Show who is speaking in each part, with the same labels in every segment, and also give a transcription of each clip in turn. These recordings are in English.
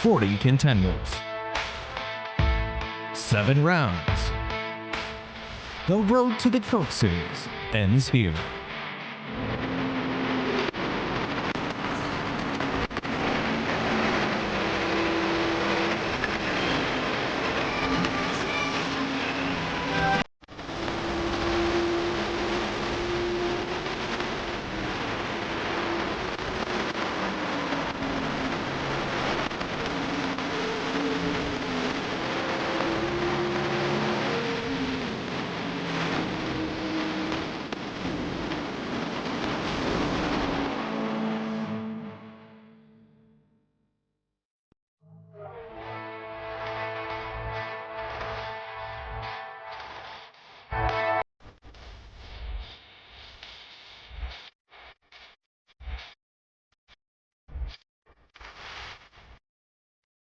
Speaker 1: 40 contenders. 7 rounds. The road to the Coke Series ends here.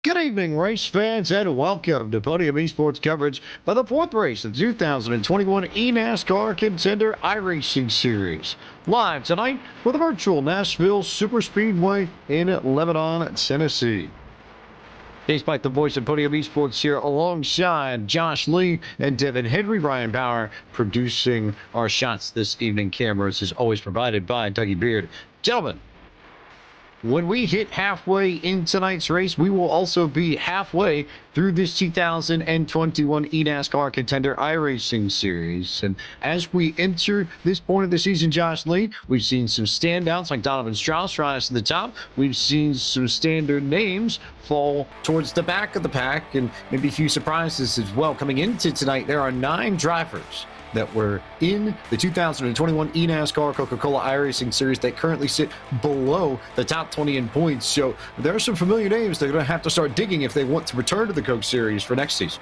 Speaker 2: Good evening, race fans, and welcome to Podium Esports coverage for the 4th race of the 2021 eNASCAR Contender iRacing Series. Live tonight for the virtual Nashville Superspeedway in Lebanon, Tennessee. Despite the voice of Podium Esports here alongside Josh Lee and Devin Henry, Ryan Power producing our shots this evening. Cameras is always provided by Dougie Beard. Gentlemen, when we hit halfway in tonight's race, we will also be halfway through this 2021 eNASCAR Contender iRacing Series. And as we enter this point of the season, Josh Lee, we've seen some standouts like Donovan Strauss rise to the top. We've seen some standard names fall towards the back of the pack, and maybe a few surprises as well. Coming into tonight, there are 9 drivers that were in the 2021 eNASCAR Coca-Cola iRacing Series that currently sit below the top 20 in points. So there are some familiar names they're going to have to start digging if they want to return to the Coke Series for next season.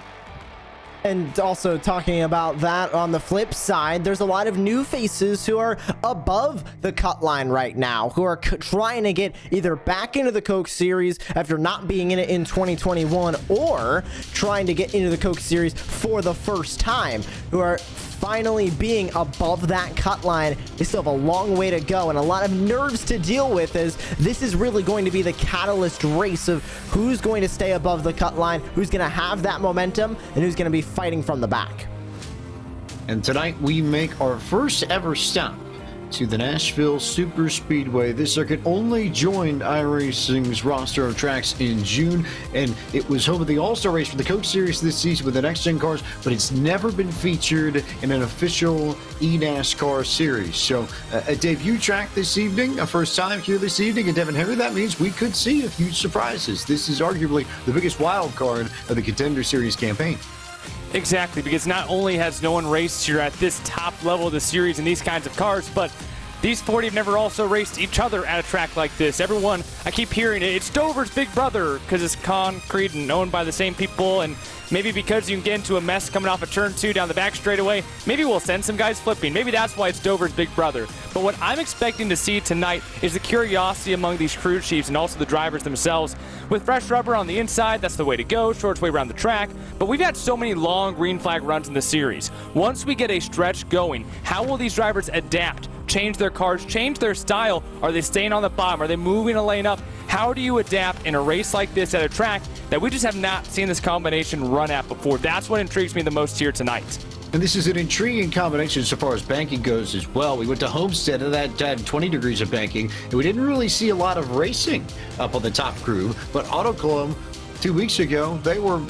Speaker 3: And also talking about that, on the flip side, there's a lot of new faces who are above the cut line right now, who are trying to get either back into the Coke Series after not being in it in 2021, or trying to get into the Coke Series for the first time, who are finally being above that cut line. They still have a long way to go and a lot of nerves to deal with, as this is really going to be the catalyst race of who's going to stay above the cut line, who's going to have that momentum, and who's going to be fighting from the back.
Speaker 2: And tonight we make our first ever stop to the Nashville Superspeedway. This circuit only joined iRacing's roster of tracks in June, and it was home of the All-Star race for the Coke Series this season with the next-gen cars, but it's never been featured in an official eNASCAR series. So a debut track this evening, a first time here this evening, and Devin Henry, that means we could see a few surprises. This is arguably the biggest wild card of the Contender Series campaign.
Speaker 4: Exactly, because not only has no one raced here at this top level of the series in these kinds of cars, but these 40 have never also raced each other at a track like this. Everyone, I keep hearing it, it's Dover's big brother, because it's concrete and owned by the same people, and maybe because you can get into a mess coming off of turn 2 down the back straightaway, maybe we'll send some guys flipping. Maybe that's why it's Dover's big brother. But what I'm expecting to see tonight is the curiosity among these crew chiefs and also the drivers themselves. With fresh rubber on the inside, that's the way to go, shortest way around the track. But we've had so many long green flag runs in the series. Once we get a stretch going, how will these drivers adapt? Change their cars, change their style? Are they staying on the bottom? Are they moving a lane up? How do you adapt in a race like this at a track that we just have not seen this combination run at before? That's what intrigues me the most here tonight.
Speaker 2: And this is an intriguing combination so far as banking goes as well. We went to Homestead and that had 20 degrees of banking, and we didn't really see a lot of racing up on the top crew. But Autoclone 2 weeks ago, they were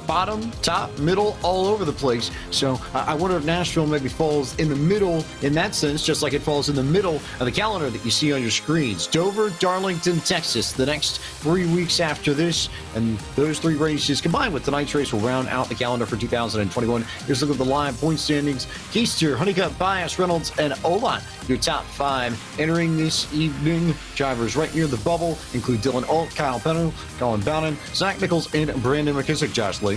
Speaker 2: bottom, top, middle, all over the place. So I wonder if Nashville maybe falls in the middle in that sense, just like it falls in the middle of the calendar that you see on your screens. Dover, Darlington, Texas, the next 3 weeks after this, and those 3 races combined with tonight's race will round out the calendar for 2021. Here's a look at the live point standings. Keister, Honeycutt, Bias, Reynolds, and Olot, your top 5 entering this evening. Drivers right near the bubble include Dylan Alt, Kyle Pennell, Colin Bowden, Zach Nichols, and Brandon McKissick. Josh Lee.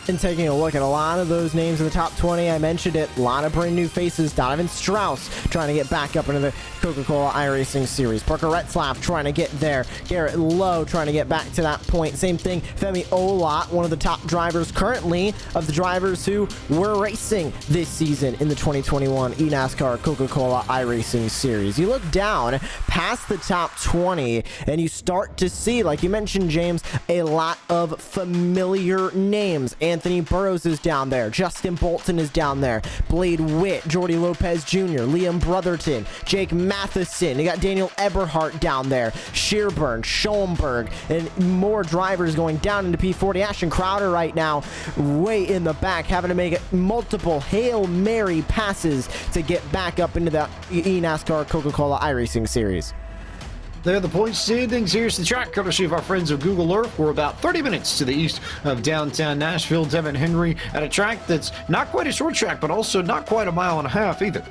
Speaker 3: And taking a look at a lot of those names in the top 20, I mentioned it, a lot of brand new faces. Donovan Strauss trying to get back up into the Coca-Cola iRacing Series. Parker Retzlaff trying to get there. Garrett Lowe trying to get back to that point. Same thing, Femi Olot, one of the top drivers currently of the drivers who were racing this season in the 2021 eNASCAR Coca-Cola iRacing Series. You look down past the top 20, and you start to see, like you mentioned, James, a lot of familiar names. Anthony Burrows is down there. Justin Bolton is down there. Blade Witt, Jordy Lopez Jr., Liam Brotherton, Jake Matheson. You got Daniel Eberhardt down there. Shearburn, Schoenberg, and more drivers going down into P40. Ashton Crowder right now way in the back, having to make multiple Hail Mary passes to get back up into the eNASCAR Coca-Cola iRacing Series.
Speaker 2: There are the point standings. Here's the track, courtesy of our friends of Google Earth. We're about 30 minutes to the east of downtown Nashville. Devin Henry at a track that's not quite a short track, but also not quite a mile and a half either.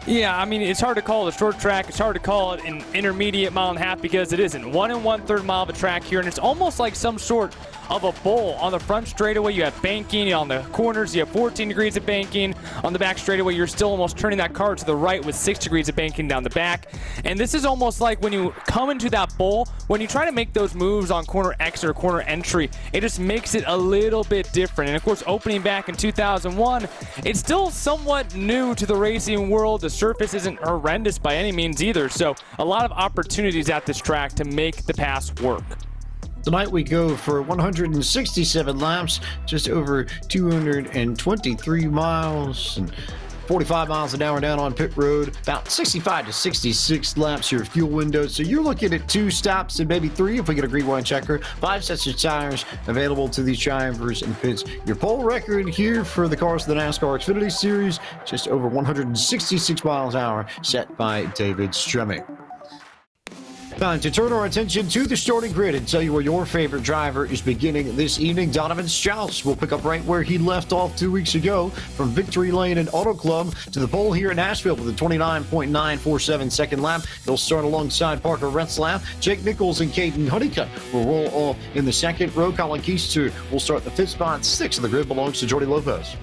Speaker 4: Yeah, I mean, it's hard to call it a short track. It's hard to call it an intermediate mile and a half because it isn't. 1 1/3 mile of a track here, and it's almost like some sort of a bowl. On the front straightaway, you have banking. On the corners, you have 14 degrees of banking. On the back straightaway, you're still almost turning that car to the right with 6 degrees of banking down the back. And this is almost like when you come into that bowl, when you try to make those moves on corner X or corner entry, it just makes it a little bit different. And of course, opening back in 2001, it's still somewhat new to the racing world. The surface isn't horrendous by any means either. So a lot of opportunities at this track to make the pass work.
Speaker 2: Tonight we go for 167 laps, just over 223 miles, and 45 miles an hour down on pit road, about 65 to 66 laps your fuel window. So you're looking at 2 stops and maybe 3 if we get a green one checker. 5 sets of tires available to these drivers in pits. Your pole record here for the cars of the NASCAR Xfinity Series, just over 166 miles an hour, set by David Stremming. Time to turn our attention to the starting grid and tell you where your favorite driver is beginning this evening. Donovan Strauss will pick up right where he left off 2 weeks ago, from Victory Lane and Auto Club to the pole here in Nashville with a 29.947 second lap. He'll start alongside Parker Retzlaff. Jake Nichols and Caden Honeycutt will roll off in the second row. Colin Keister will start the 5th spot. 6th of the grid belongs to Jordy Lopez.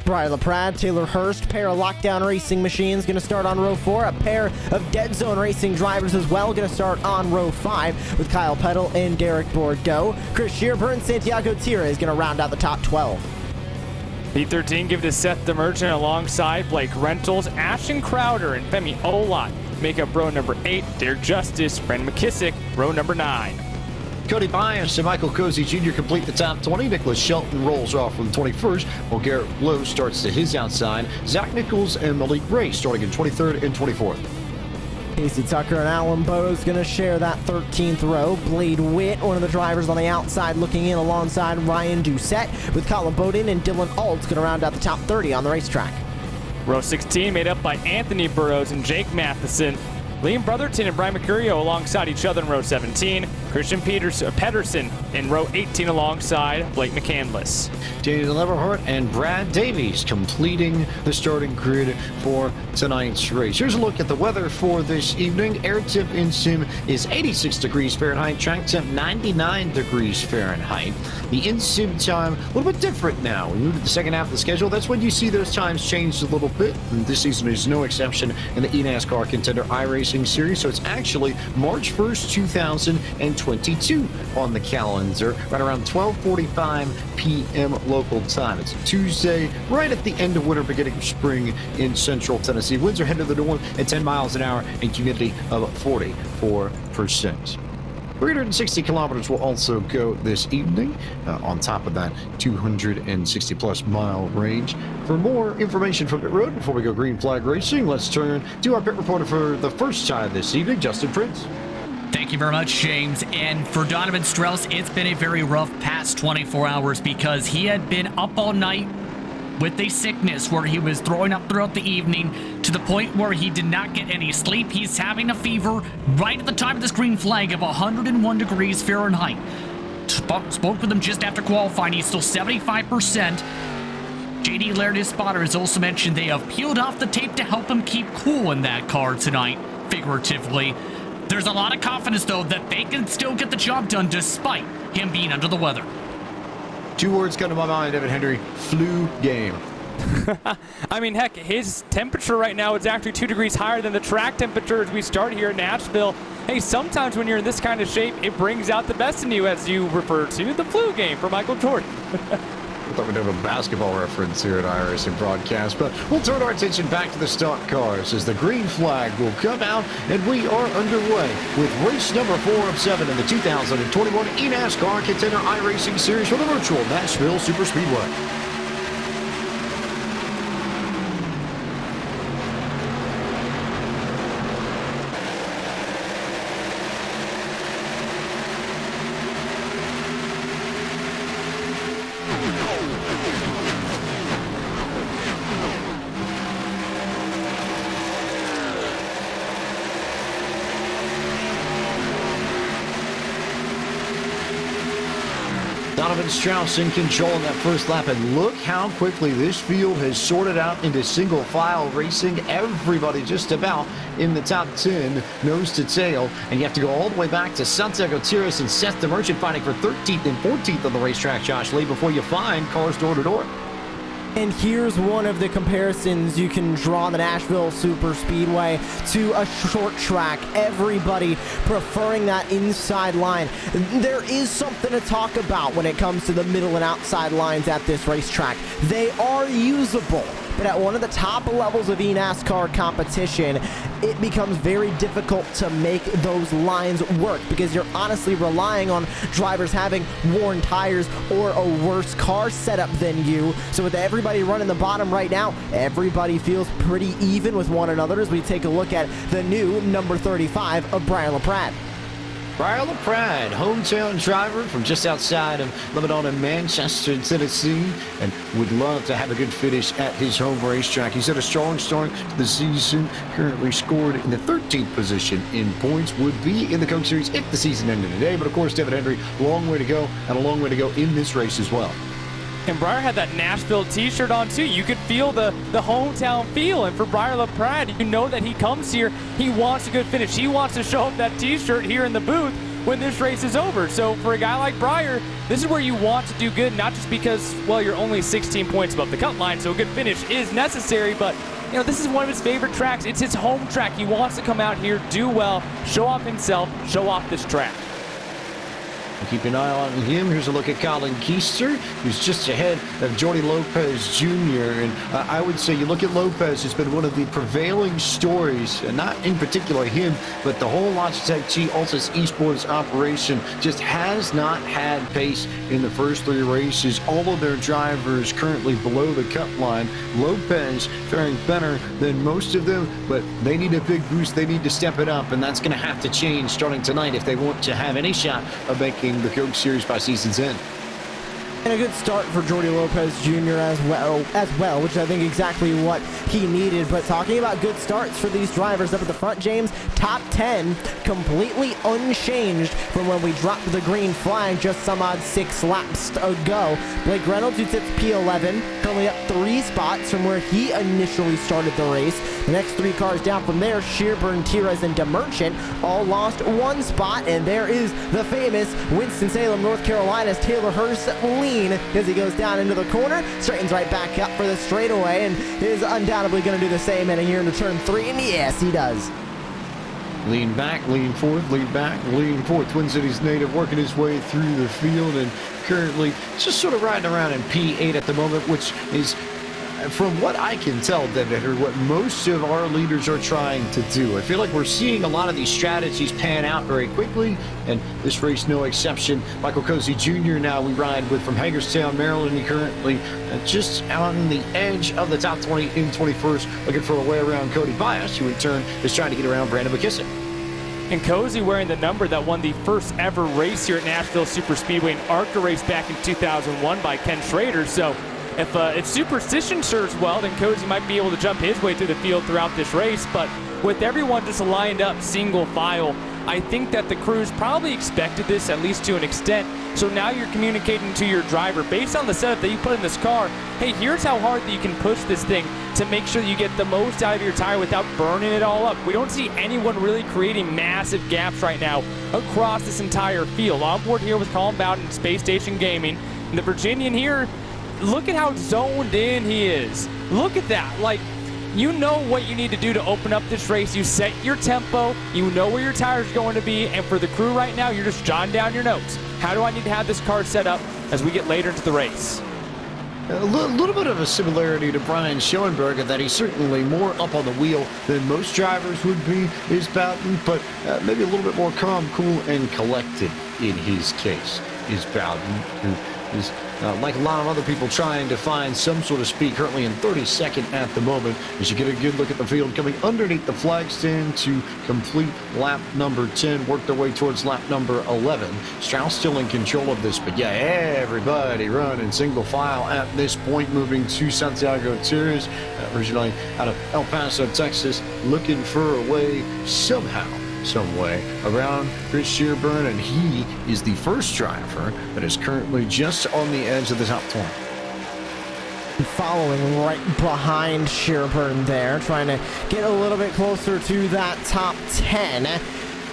Speaker 3: Brian LaPrade, Taylor Hurst, pair of Lockdown Racing machines going to start on row 4. A pair of Dead Zone Racing drivers as well going to start on row 5 with Kyle Peddle and Derek Bordeaux. Chris Shearburn, Santiago Tira is going to round out the top 12.
Speaker 4: P13 give it to Seth the Merchant alongside Blake Rentals. Ashton Crowder and Femi Olot make up row number 8. Derek Justice, Brandon McKissick, row number 9.
Speaker 2: Cody Bias and Michael Cozy Jr. complete the top 20. Nicholas Shelton rolls off from the 21st, while Garrett Lowe starts to his outside. Zach Nichols and Malik Ray starting in 23rd and 24th.
Speaker 3: Casey Tucker and Alan Bowe's going to share that 13th row. Blade Witt, one of the drivers on the outside, looking in alongside Ryan Doucette, with Colin Bowden and Dylan Alt going to round out the top 30 on the racetrack.
Speaker 4: Row 16 made up by Anthony Burrows and Jake Matheson. Liam Brotherton and Brian Mercurio alongside each other in row 17. Christian Pedersen in row 18 alongside Blake McCandless.
Speaker 2: Daniel Everhart and Brad Davies completing the starting grid for tonight's race. Here's a look at the weather for this evening. Air temp in sim is 86 degrees Fahrenheit. Track temp 99 degrees Fahrenheit. The in sim time a little bit different now. We move to the second half of the schedule. That's when you see those times change a little bit. And this season is no exception in the eNASCAR Contender iRacing Series. So it's actually March 1st, 2022 on the calendar, right around 12:45 p.m. local time. It's a Tuesday, right at the end of winter, beginning of spring in central Tennessee. Winds are heading to the north at 10 miles an hour and humidity of 44%. 360 kilometers will also go this evening, on top of that 260 plus mile range. For more information from pit road, before we go green flag racing, let's turn to our pit reporter for the first time this evening, Justin Prince.
Speaker 5: Thank you very much, James. And for Donovan Strauss, it's been a very rough past 24 hours because he had been up all night with a sickness where he was throwing up throughout the evening to the point where he did not get any sleep. He's having a fever right at the time of this green flag of 101 degrees Fahrenheit. Spoke with him just after qualifying. He's still 75%. JD Laird, his spotter, has also mentioned they have peeled off the tape to help him keep cool in that car tonight, figuratively. There's a lot of confidence, though, that they can still get the job done despite him being under the weather.
Speaker 2: 2 words come to my mind, Devin Henry: flu game.
Speaker 4: I mean, heck, his temperature right now is actually 2 degrees higher than the track temperature as we start here in Nashville. Hey, sometimes when you're in this kind of shape, it brings out the best in you, as you refer to the flu game for Michael Jordan.
Speaker 2: I thought we'd have a basketball reference here at iRacing broadcast, but we'll turn our attention back to the stock cars as the green flag will come out, and we are underway with race number 4 of 7 in the 2021 eNASCAR Contender iRacing Series for the virtual Nashville Superspeedway. Donovan Strauss in control in that first lap, and look how quickly this field has sorted out into single file racing. Everybody just about in the top 10, nose to tail, and you have to go all the way back to Santiago Gutierrez and Seth the Merchant fighting for 13th and 14th on the racetrack, Josh Lee, before you find cars door to door.
Speaker 3: And here's one of the comparisons you can draw the Nashville Superspeedway to a short track. Everybody preferring that inside line. There is something to talk about when it comes to the middle and outside lines at this racetrack. They are usable, but at one of the top levels of eNASCAR competition, it becomes very difficult to make those lines work because you're honestly relying on drivers having worn tires or a worse car setup than you. So with everybody running the bottom right now, everybody feels pretty even with one another as we take a look at the new number 35 of Brian LaPrade.
Speaker 2: Brian LaPrade, hometown driver from just outside of Lebanon and Manchester, Tennessee, and would love to have a good finish at his home racetrack. He's had a strong start to the season, currently scored in the 13th position in points, would be in the Coke Series if the season ended today. But of course, David Henry, long way to go, and a long way to go in this race as well.
Speaker 4: And Briar had that Nashville t-shirt on too. You could feel the hometown feel. And for Briar LaPrade, you know that he comes here, he wants a good finish. He wants to show up that t-shirt here in the booth when this race is over. So for a guy like Briar, this is where you want to do good, not just because, well, you're only 16 points above the cut line, so a good finish is necessary, but you know, this is one of his favorite tracks. It's his home track. He wants to come out here, do well, show off himself, show off this track.
Speaker 2: Keep an eye on him. Here's a look at Colin Keister, who's just ahead of Jordy Lopez Jr. And I would say you look at Lopez, it's been one of the prevailing stories, and not in particular him, but the whole Logitech G Altus Esports operation just has not had pace in the first 3 races. All of their drivers currently below the cut line. Lopez faring better than most of them, but they need a big boost. They need to step it up, and that's going to have to change starting tonight if they want to have any shot of making the Coke Series by season's end.
Speaker 3: And a good start for Jordy Lopez Jr. as well, which I think exactly what he needed. But talking about good starts for these drivers up at the front, James, top 10 completely unchanged from when we dropped the green flag just some odd 6 laps ago. Blake Reynolds, who sits P11, currently up 3 spots from where he initially started the race. The next 3 cars down from there, Shearburn, Tires, and DeMerchant, all lost 1 spot. And there is the famous Winston-Salem, North Carolina's Taylor Hurst lean as he goes down into the corner, straightens right back up for the straightaway, and is undoubtedly going to do the same in here into turn 3, and yes, he does.
Speaker 2: Lean back, lean forth, lean back, lean forth. Twin Cities native working his way through the field and currently just sort of riding around in P8 at the moment, which is, from what I can tell, David, what most of our leaders are trying to do. I feel like we're seeing a lot of these strategies pan out very quickly, and this race no exception. Michael Cozy Jr. now we ride with from Hagerstown, Maryland. He currently just on the edge of the top 20 in 21st, looking for a way around Cody Bias, who in turn is trying to get around Brandon McKissick.
Speaker 4: And Cozy wearing the number that won the first ever race here at Nashville Superspeedway, an ARCA race back in 2001 by Ken Schrader. So if superstition serves well, then Cozy might be able to jump his way through the field throughout this race. But with everyone just lined up single file, I think that the crews probably expected this, at least to an extent. So now you're communicating to your driver, based on the setup that you put in this car, hey, here's how hard that you can push this thing to make sure that you get the most out of your tire without burning it all up. We don't see anyone really creating massive gaps right now across this entire field. On board here with Colin Bowden and Space Station Gaming. And the Virginian here, look at how zoned in he is. Look at that. Like, you know what you need to do to open up this race. You set your tempo. You know where your tires are going to be. And for the crew right now, you're just jotting down your notes. How do I need to have this car set up as we get later into the race?
Speaker 2: a little bit of a similarity to Brian Schoenberger, that he's certainly more up on the wheel than most drivers would be, is Bowden, but maybe a little bit more calm, cool, and collected in his case is Bowden, who is like a lot of other people trying to find some sort of speed, currently in 32nd at the moment, as you get a good look at the field coming underneath the flag stand to complete lap number 10, work their way towards lap number 11. Strauss still in control of this, but yeah, everybody running single file at this point, moving to Santiago Tours, originally out of El Paso, Texas, looking for a way somehow, some way around Chris Shearburn, and he is the first driver that is currently just on the edge of the top 20.
Speaker 3: Following right behind Shearburn there, trying to get a little bit closer to that top 10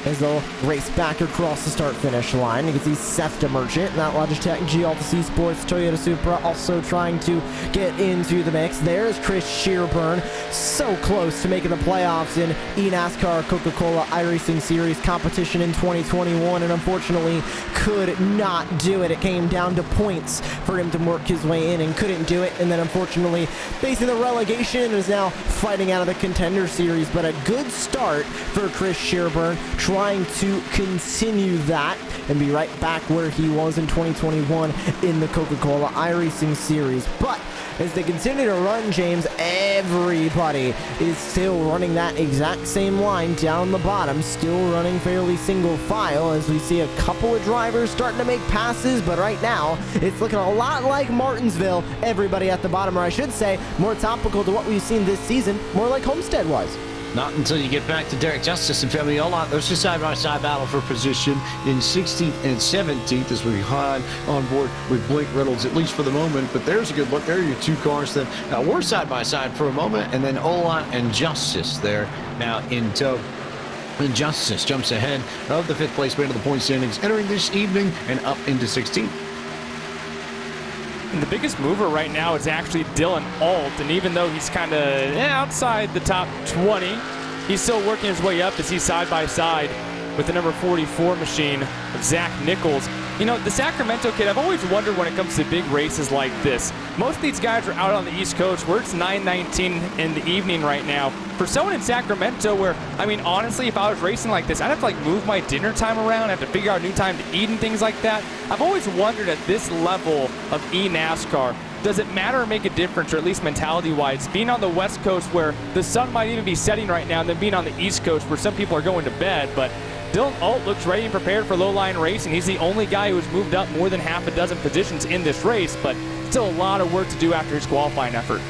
Speaker 3: as they'll race back across the start-finish line. You can see Seth DeMerchant, that Logitech G Alta C Sports Toyota Supra also trying to get into the mix. There's Chris Shearburn, so close to making the playoffs in eNASCAR Coca-Cola iRacing Series competition in 2021, and unfortunately could not do it. It came down to points for him to work his way in and couldn't do it, and then unfortunately facing the relegation and is now fighting out of the Contender Series. But a good start for Chris Shearburn, trying to continue that and be right back where he was in 2021 in the Coca-Cola iRacing Series. But as they continue to run, James, everybody is still running that exact same line down the bottom, still running fairly single file, as we see a couple of drivers starting to make passes, but right now it's looking a lot like Martinsville. Everybody at the bottom, or I should say, more topical to what we've seen this season, more like Homestead was.
Speaker 2: Not until you get back to Derek Justice and Fabiola. There's a side-by-side battle for position in 16th and 17th as we hide on board with Blake Reynolds, at least for the moment. But there's a good look. There are your two cars that were side-by-side for a moment, and then Ola and Justice there now in tow. And Justice jumps ahead of the fifth place man of the point standings, entering this evening and up into 16th.
Speaker 4: And the biggest mover right now is actually Dylan Alt, and even though he's kind of outside the top 20, he's still working his way up as he's side by side with the number 44 machine of Zach Nichols. You know, the Sacramento kid, I've always wondered when it comes to big races like this. Most of these guys are out on the East Coast where it's 9:19 in the evening right now. For someone in Sacramento where, I mean, honestly, if I was racing like this, I'd have to like move my dinner time around, have to figure out a new time to eat and things like that. I've always wondered at this level of eNASCAR, does it matter or make a difference, or at least mentality-wise, being on the West Coast where the sun might even be setting right now, and then being on the East Coast where some people are going to bed. But Dylan Alt looks ready and prepared for low-line racing. He's the only guy who's moved up more than half a dozen positions in this race, but still a lot of work to do after his qualifying effort.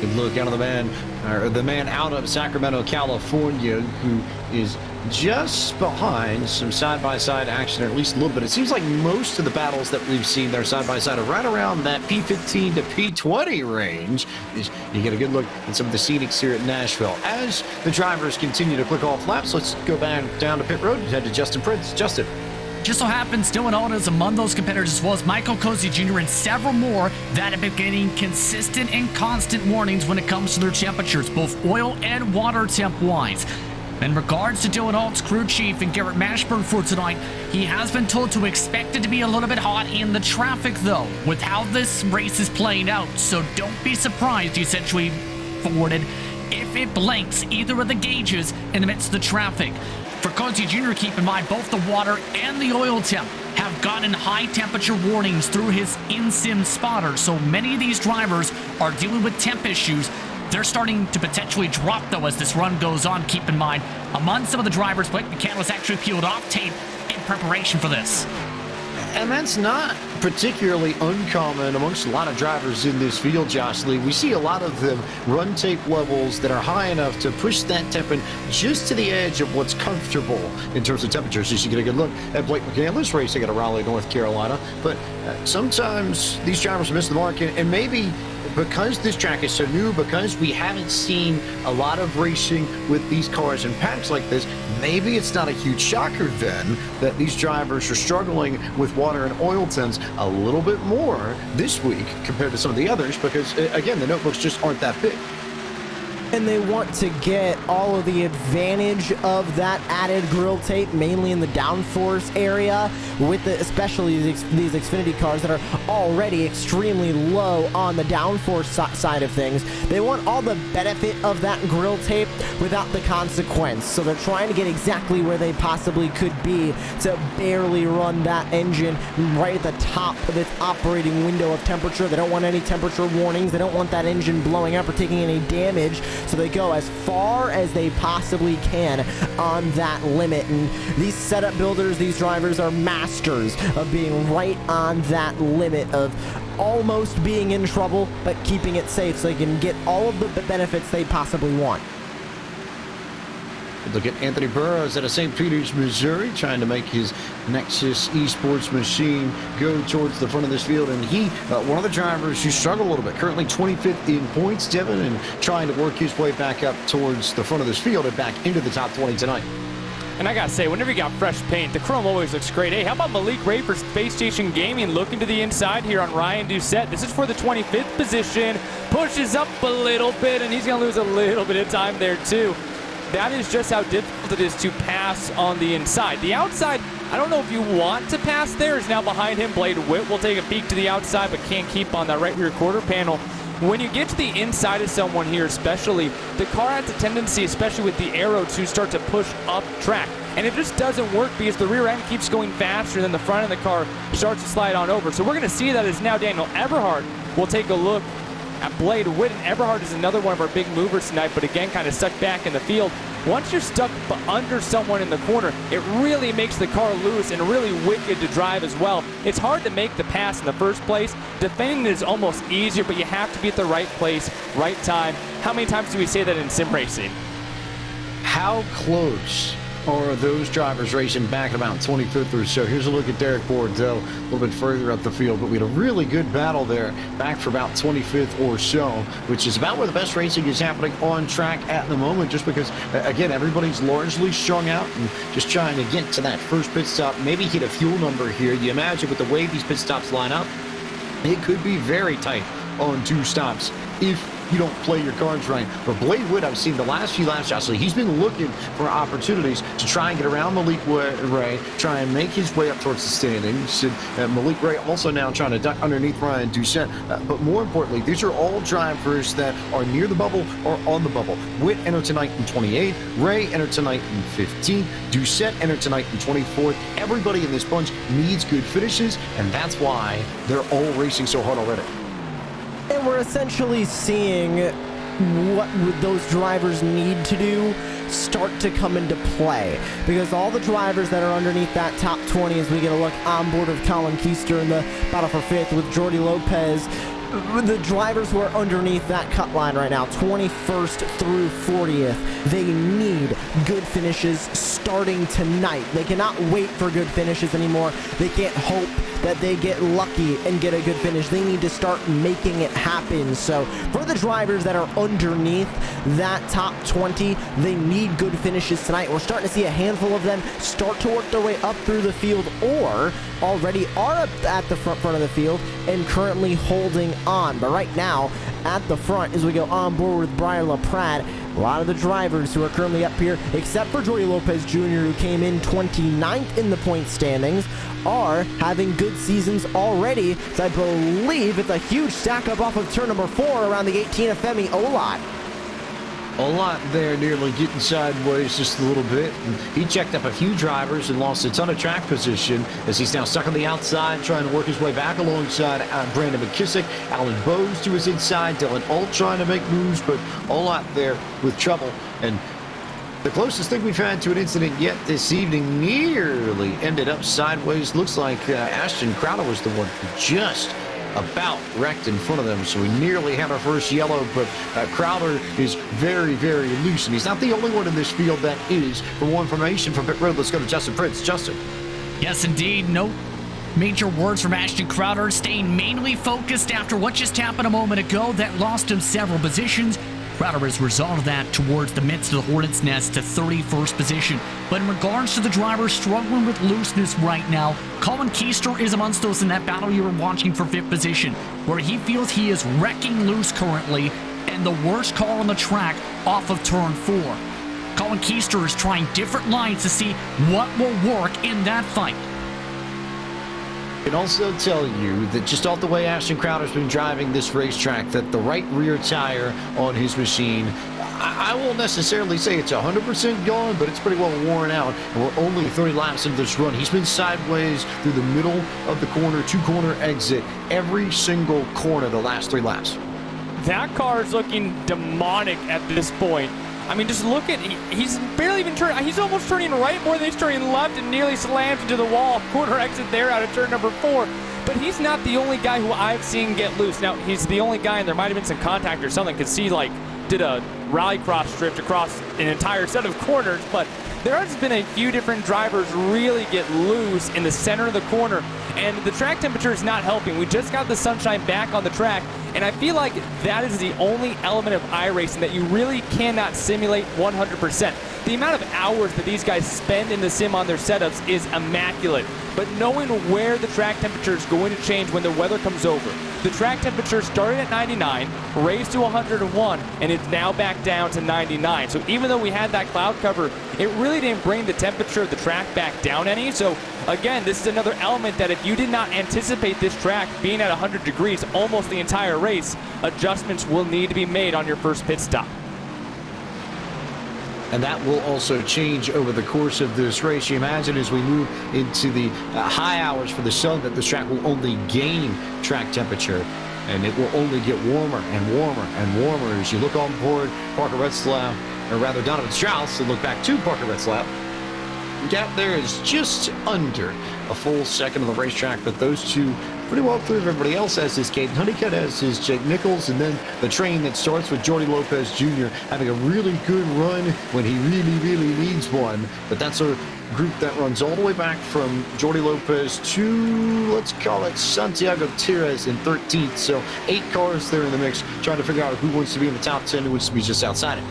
Speaker 2: Good look out of the man out of Sacramento, California, who is just behind some side-by-side action, or at least a little bit. It seems like most of the battles that we've seen there side-by-side are right around that P15 to P20 range. You get a good look at some of the scenics here at Nashville. As the drivers continue to click off laps, let's go back down to pit road and head to Justin Prince. Justin.
Speaker 5: Just so happens Dylan Alt is among those competitors, as well as Michael Cozy Jr. and several more that have been getting consistent and constant warnings when it comes to their temperatures, both oil and water temp-wise. In regards to Dylan Alt's crew chief and Garrett Mashburn for tonight, he has been told to expect it to be a little bit hot in the traffic, though, with how this race is playing out. So don't be surprised, he essentially forwarded, if it blinks either of the gauges in the midst of the traffic. For Cozy Jr., keep in mind both the water and the oil temp have gotten high temperature warnings through his in-sim spotter. So many of these drivers are dealing with temp issues. They're starting to potentially drop, though, as this run goes on. Keep in mind, among some of the drivers, Blake McCann was actually peeled off tape in preparation for this.
Speaker 2: And that's not particularly uncommon amongst a lot of drivers in this field, Josh Lee. We see a lot of them run tape levels that are high enough to push that temp in just to the edge of what's comfortable in terms of temperatures. So you get a good look at Blake McCandless racing at Raleigh, North Carolina. But sometimes these drivers miss the mark, and maybe because this track is so new, because we haven't seen a lot of racing with these cars in packs like this, maybe it's not a huge shocker then that these drivers are struggling with water and oil temps a little bit more this week compared to some of the others, because again, the notebooks just aren't that big.
Speaker 3: And they want to get all of the advantage of that added grill tape, mainly in the downforce area, with especially these Xfinity cars that are already extremely low on the downforce side of things. They want all the benefit of that grill tape without the consequence. So they're trying to get exactly where they possibly could be to barely run that engine right at the top of its operating window of temperature. They don't want any temperature warnings. They don't want that engine blowing up or taking any damage. So they go as far as they possibly can on that limit. And these setup builders, these drivers are masters of being right on that limit of almost being in trouble, but keeping it safe so they can get all of the benefits they possibly want.
Speaker 2: Look at Anthony Burroughs out of St. Peters, Missouri, trying to make his Nexus esports machine go towards the front of this field. And he, one of the drivers who struggled a little bit, currently 25th in points, Devin, and trying to work his way back up towards the front of this field and back into the top 20 tonight.
Speaker 4: And I gotta say, whenever you got fresh paint, the chrome always looks great. Hey, how about Malik Ray for Space Station Gaming looking to the inside here on Ryan Doucette? This is for the 25th position. Pushes up a little bit, and he's gonna lose a little bit of time there too. That is just how difficult it is to pass on the inside. The outside, I don't know if you want to pass there. Is now behind him. Blade Witt will take a peek to the outside, but can't keep on that right rear quarter panel. When you get to the inside of someone here especially, the car has a tendency, especially with the aero, to start to push up track. And it just doesn't work because the rear end keeps going faster than the front of the car starts to slide on over. So we're going to see that as now Daniel Eberhard will take a look at Blade Witt. And Eberhard is another one of our big movers tonight, but again, kind of stuck back in the field. Once you're stuck under someone in the corner, it really makes the car loose and really wicked to drive as well. It's hard to make the pass in the first place. Defending it is almost easier, but you have to be at the right place, right time. How many times do we say that in sim racing?
Speaker 2: How close are those drivers racing back at about 25th or so? Here's a look at Derek Bordeaux a little bit further up the field, but we had a really good battle there back for about 25th or so, which is about where the best racing is happening on track at the moment, just because, again, everybody's largely strung out and just trying to get to that first pit stop, maybe hit a fuel number here. You imagine with the way these pit stops line up, it could be very tight on two stops if you don't play your cards right. But Blade Witt, I've seen the last few laps, Jocelyn, he's been looking for opportunities to try and get around Malik Ray, try and make his way up towards the standings. And Malik Ray also now trying to duck underneath Ryan Doucette. But more importantly, these are all drivers that are near the bubble or on the bubble. Witt entered tonight in 28th, Ray entered tonight in 15th, Doucette entered tonight in 24th. Everybody in this bunch needs good finishes, and that's why they're all racing so hard already.
Speaker 3: And we're essentially seeing what those drivers need to do start to come into play, because all the drivers that are underneath that top 20, as we get a look on board of Colin Keister in the battle for 5th with Jordi Lopez, the drivers who are underneath that cut line right now, 21st through 40th, they need good finishes starting tonight. They cannot wait for good finishes anymore. They can't hope that they get lucky and get a good finish. They need to start making it happen. So for the drivers that are underneath that top 20, they need good finishes tonight. We're starting to see a handful of them start to work their way up through the field, or already are up at the front of the field and currently holding on. But right now, at the front, as we go on board with Brian LaPrade, a lot of the drivers who are currently up here, except for Jordi Lopez Jr., who came in 29th in the point standings, are having good seasons already. So I believe it's a huge stack up off of turn number 4 around the 18 of Femi Olot.
Speaker 2: Olot there nearly getting sideways just a little bit. And he checked up a few drivers and lost a ton of track position as he's now stuck on the outside trying to work his way back alongside Brandon McKissick. Alan Bowes to his inside. Dylan Alt trying to make moves, but Olot there with trouble. And the closest thing we've had to an incident yet this evening nearly ended up sideways. Looks like Ashton Crowder was the one who just about wrecked in front of them, so we nearly had our first yellow, but Crowder is very, very loose, and he's not the only one in this field that is. For more information from Pit Road, let's go to Justin Prince. Justin.
Speaker 5: Yes, indeed. No major words from Ashton Crowder, staying mainly focused after what just happened a moment ago that lost him several positions. Crowder has resolved that towards the midst of the Hornet's Nest to 31st position. But in regards to the drivers struggling with looseness right now, Colin Keister is amongst those in that battle you were watching for 5th position, where he feels he is wrecking loose currently, and and the worst car on the track off of turn 4. Colin Keister is trying different lines to see what will work in that fight.
Speaker 2: I can also tell you that just off the way Ashton Crowder's been driving this racetrack, that the right rear tire on his machine, I won't necessarily say it's 100% gone, but it's pretty well worn out. And we're only 30 laps into this run. He's been sideways through the middle of the corner, 2-corner exit, every single corner the last 3 laps.
Speaker 4: That car is looking demonic at this point. I mean, just look at, he's barely even turning, he's almost turning right more than he's turning left and nearly slams into the wall. Corner exit there out of turn number 4. But he's not the only guy who I've seen get loose. Now, he's the only guy, and there might have been some contact or something, because he, like, did a rallycross drift across an entire set of corners. But there has been a few different drivers really get loose in the center of the corner, and the track temperature is not helping. We just got the sunshine back on the track, and I feel like that is the only element of iRacing that you really cannot simulate 100%. The amount of hours that these guys spend in the sim on their setups is immaculate, but knowing where the track temperature is going to change when the weather comes over. The track temperature started at 99, raised to 101, and it's now back down to 99. So even though we had that cloud cover, it really didn't bring the temperature of the track back down any. So again, this is another element that if you did not anticipate this track being at 100 degrees almost the entire race, adjustments will need to be made on your first pit stop.
Speaker 2: And that will also change over the course of this race. You imagine as we move into the high hours for the sun that this track will only gain track temperature, and it will only get warmer and warmer and warmer as you look on board Parker Retzlaff, or rather Donovan Strauss, and look back to Parker Retzlaff. The gap there is just under a full second on the racetrack, but those two pretty well clear of everybody else as is Caden Honeycutt, as is Jake Nichols, and then the train that starts with Jordy Lopez Jr. having a really good run when he really needs one. But that's a group that runs all the way back from Jordy Lopez to, let's call it, Santiago Tires in 13th. So 8 cars there in the mix, trying to figure out who wants to be in the top 10, who wants to be just outside it.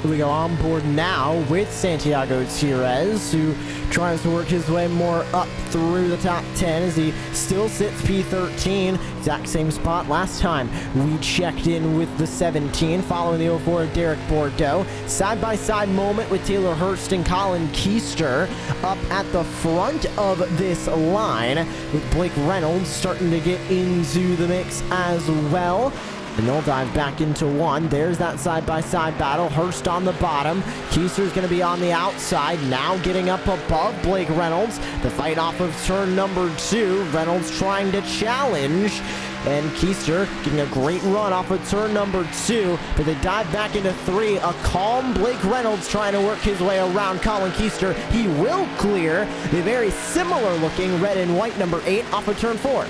Speaker 3: We go on board now with Santiago Tires, who tries to work his way more up through the top 10 as he still sits P13, exact same spot last time we checked in with the 17, following the 04 Derek Bordeaux. Side-by-side moment with Taylor Hurst and Colin Keister up at the front of this line, with Blake Reynolds starting to get into the mix as well. And they'll dive back into one. There's that side-by-side battle. Hurst on the bottom. Keister's going to be on the outside, now getting up above Blake Reynolds. The fight off of turn number 2. Reynolds trying to challenge. And Keister getting a great run off of turn number 2. But they dive back into 3. A calm Blake Reynolds trying to work his way around Colin Keister. He will clear the very similar-looking red and white number 8 off of turn 4.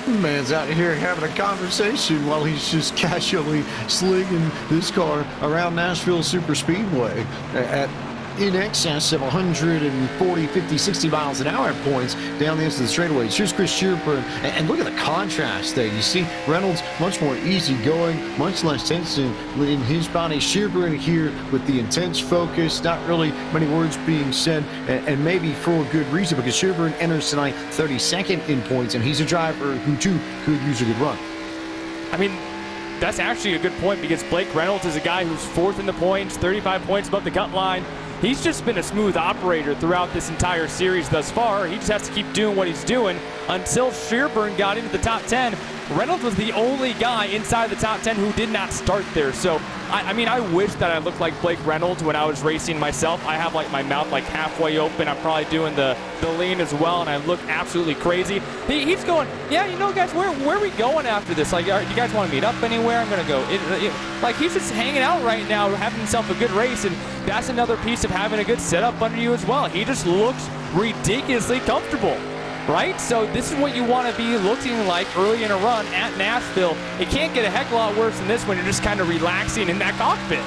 Speaker 2: Man's out here having a conversation while he's just casually slinging this car around Nashville Superspeedway at in excess of 140, 50, 60 miles an hour at points down the end of the straightaway. Here's Chris Shearburn, and look at the contrast there. You see Reynolds much more easygoing, much less tense in his body. Shearburn here with the intense focus, not really many words being said, and maybe for a good reason, because Shearburn enters tonight 32nd in points, and he's a driver who too could use a good run.
Speaker 4: I mean, that's actually a good point, because Blake Reynolds is a guy who's 4th in the points, 35 points above the cut line. He's just been a smooth operator throughout this entire series thus far. He just has to keep doing what he's doing until Shearburn got into the top 10. Reynolds was the only guy inside the top 10 who did not start there. So, I mean, I wish that I looked like Blake Reynolds when I was racing myself. I have like my mouth like halfway open. I'm probably doing the lean as well, and I look absolutely crazy. He's going, yeah, you know, guys, where are we going after this? Like, do you guys want to meet up anywhere? I'm going to go. Like, he's just hanging out right now, having himself a good race, and that's another piece of having a good setup under you as well. He just looks ridiculously comfortable. Right? So this is what you want to be looking like early in a run at Nashville. It can't get a heck of a lot worse than this when you're just kind of relaxing in that cockpit.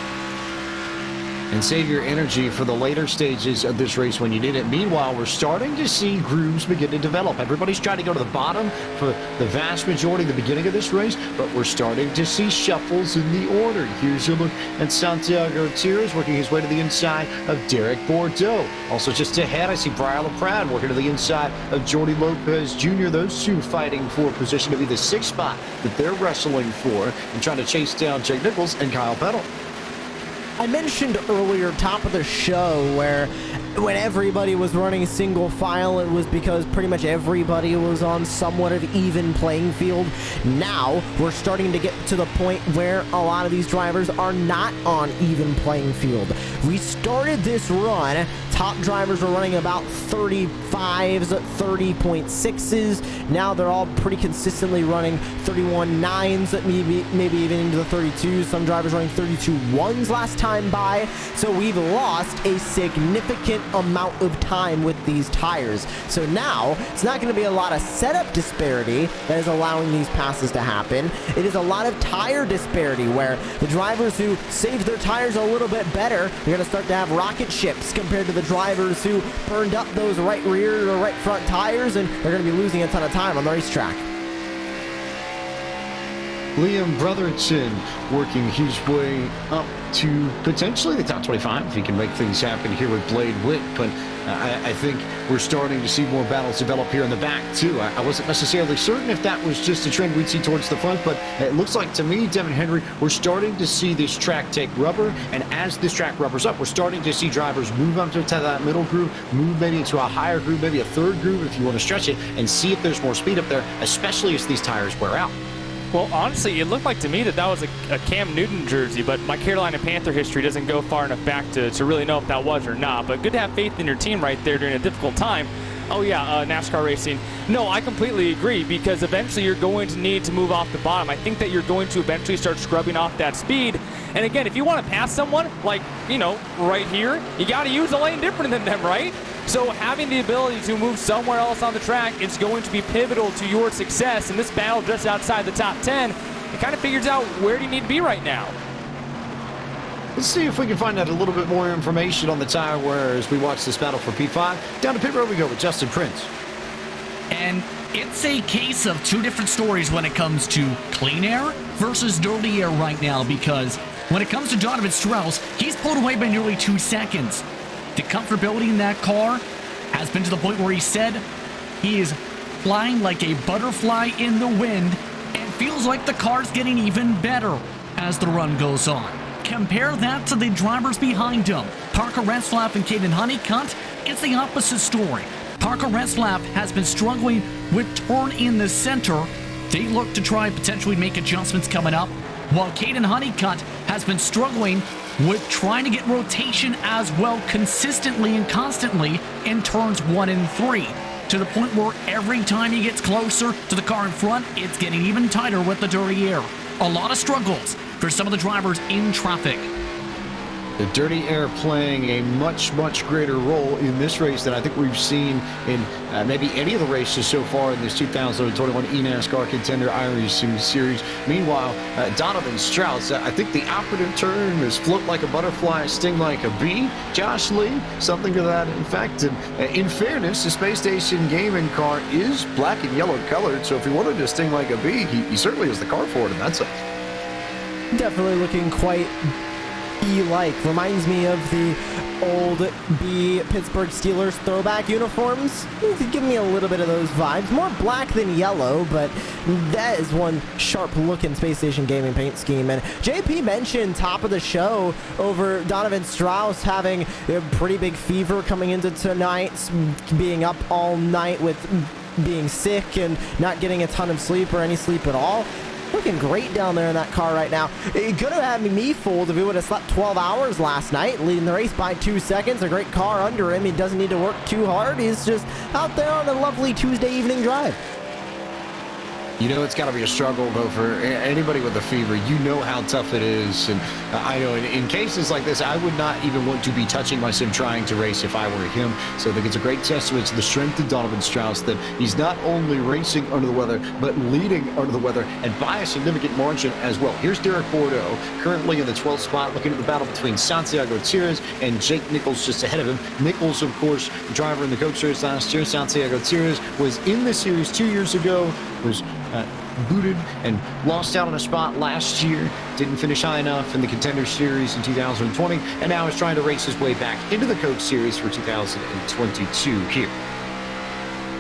Speaker 2: and save your energy for the later stages of this race when you need it. Meanwhile, we're starting to see grooves begin to develop. Everybody's trying to go to the bottom for the vast majority of the beginning of this race, but we're starting to see shuffles in the order. Here's a look at Santiago Tiras working his way to the inside of Derek Bordeaux. Also just ahead, I see Brian LaPrade working to the inside of Jordy Lopez Jr. Those two fighting for position to be the 6th spot that they're wrestling for and trying to chase down Jake Nichols and Kyle Peddle.
Speaker 3: I mentioned earlier, top of the show, where when everybody was running single file, it was because pretty much everybody was on somewhat of even playing field. Now we're starting to get to the point where a lot of these drivers are not on even playing field. We started this run, top drivers were running about 35s, 30.6s. Now they're all pretty consistently running 31.9s, maybe even into the 32s. Some drivers running 32.1s last time by. So we've lost a significant amount of time with these tires. So now it's not going to be a lot of setup disparity that is allowing these passes to happen. It is a lot of tire disparity where the drivers who saved their tires a little bit better are going to start to have rocket ships compared to the drivers who burned up those right rear or right front tires, and they're going to be losing a ton of time on the racetrack.
Speaker 2: Liam Brotherton working his way up to potentially the top 25 if he can make things happen here with Blade Witt. But I think we're starting to see more battles develop here in the back, too. I wasn't necessarily certain if that was just a trend we'd see towards the front, but it looks like to me, Devin Henry, we're starting to see this track take rubber. And as this track rubbers up, we're starting to see drivers move up to that middle groove, move maybe into a higher groove, maybe a third groove if you want to stretch it, and see if there's more speed up there, especially as these tires wear out.
Speaker 4: Well, honestly, it looked like to me that was a Cam Newton jersey, but my Carolina Panther history doesn't go far enough back to really know if that was or not. But good to have faith in your team right there during a difficult time. Oh, yeah, NASCAR racing. No, I completely agree, because eventually you're going to need to move off the bottom. I think that you're going to eventually start scrubbing off that speed. And again, if you want to pass someone, like, right here, you got to use a lane different than them, right? So having the ability to move somewhere else on the track is going to be pivotal to your success. In this battle just outside the top 10, it kind of figures out where do you need to be right now.
Speaker 2: Let's see if we can find out a little bit more information on the tire wear as we watch this battle for P5. Down to pit road we go with Justin Prince.
Speaker 5: And it's a case of two different stories when it comes to clean air versus dirty air right now, because when it comes to Donovan Strauss, he's pulled away by nearly 2 seconds. The comfortability in that car has been to the point where he said he is flying like a butterfly in the wind and feels like the car's getting even better as the run goes on. Compare that to the drivers behind him. Parker Retzlaff and Caden Honeycutt, it's the opposite story. Parker Retzlaff has been struggling with turn in the center. They look to try and potentially make adjustments coming up, while Caden Honeycutt has been struggling with trying to get rotation as well consistently and constantly in turns 1 and 3, to the point where every time he gets closer to the car in front, it's getting even tighter with the dirty air. A lot of struggles for some of the drivers in traffic.
Speaker 2: The dirty air playing a much, much greater role in this race than I think we've seen in maybe any of the races so far in this 2021 eNASCAR Contender iRacing Series. Meanwhile, Donovan Strauss, I think the operative term is float like a butterfly, sting like a bee. Josh Lee, something to that effect. And in fairness, the Space Station gaming car is black and yellow colored, so if he wanted to sting like a bee, he certainly has the car for it in that sense.
Speaker 3: Definitely looking quite bee-like. Reminds me of the old Pittsburgh Steelers throwback uniforms. Give me a little bit of those vibes. More black than yellow, but that is one sharp-looking Space Station gaming paint scheme. And JP mentioned top of the show over Donovan Strauss having a pretty big fever coming into tonight, being up all night with being sick and not getting a ton of sleep or any sleep at all. Looking great down there in that car right now. It could have had me fooled if he would have slept 12 hours last night, leading the race by 2 seconds. A great car under him. He doesn't need to work too hard. He's just out there on a lovely Tuesday evening drive.
Speaker 2: You know it's got to be a struggle, though, for anybody with a fever. You know how tough it is. And I know in cases like this, I would not even want to be touching my sim trying to race if I were him. So I think it's a great testament to the strength of Donovan Strauss that he's not only racing under the weather, but leading under the weather, and by a significant margin as well. Here's Derek Bordeaux, currently in the 12th spot, looking at the battle between Santiago Tires and Jake Nichols just ahead of him. Nichols, of course, driver in the Coke Series last year. Santiago Tires was in the series 2 years ago, was booted and lost out on a spot last year, didn't finish high enough in the Contender Series in 2020, and now is trying to race his way back into the Coke Series for 2022 here.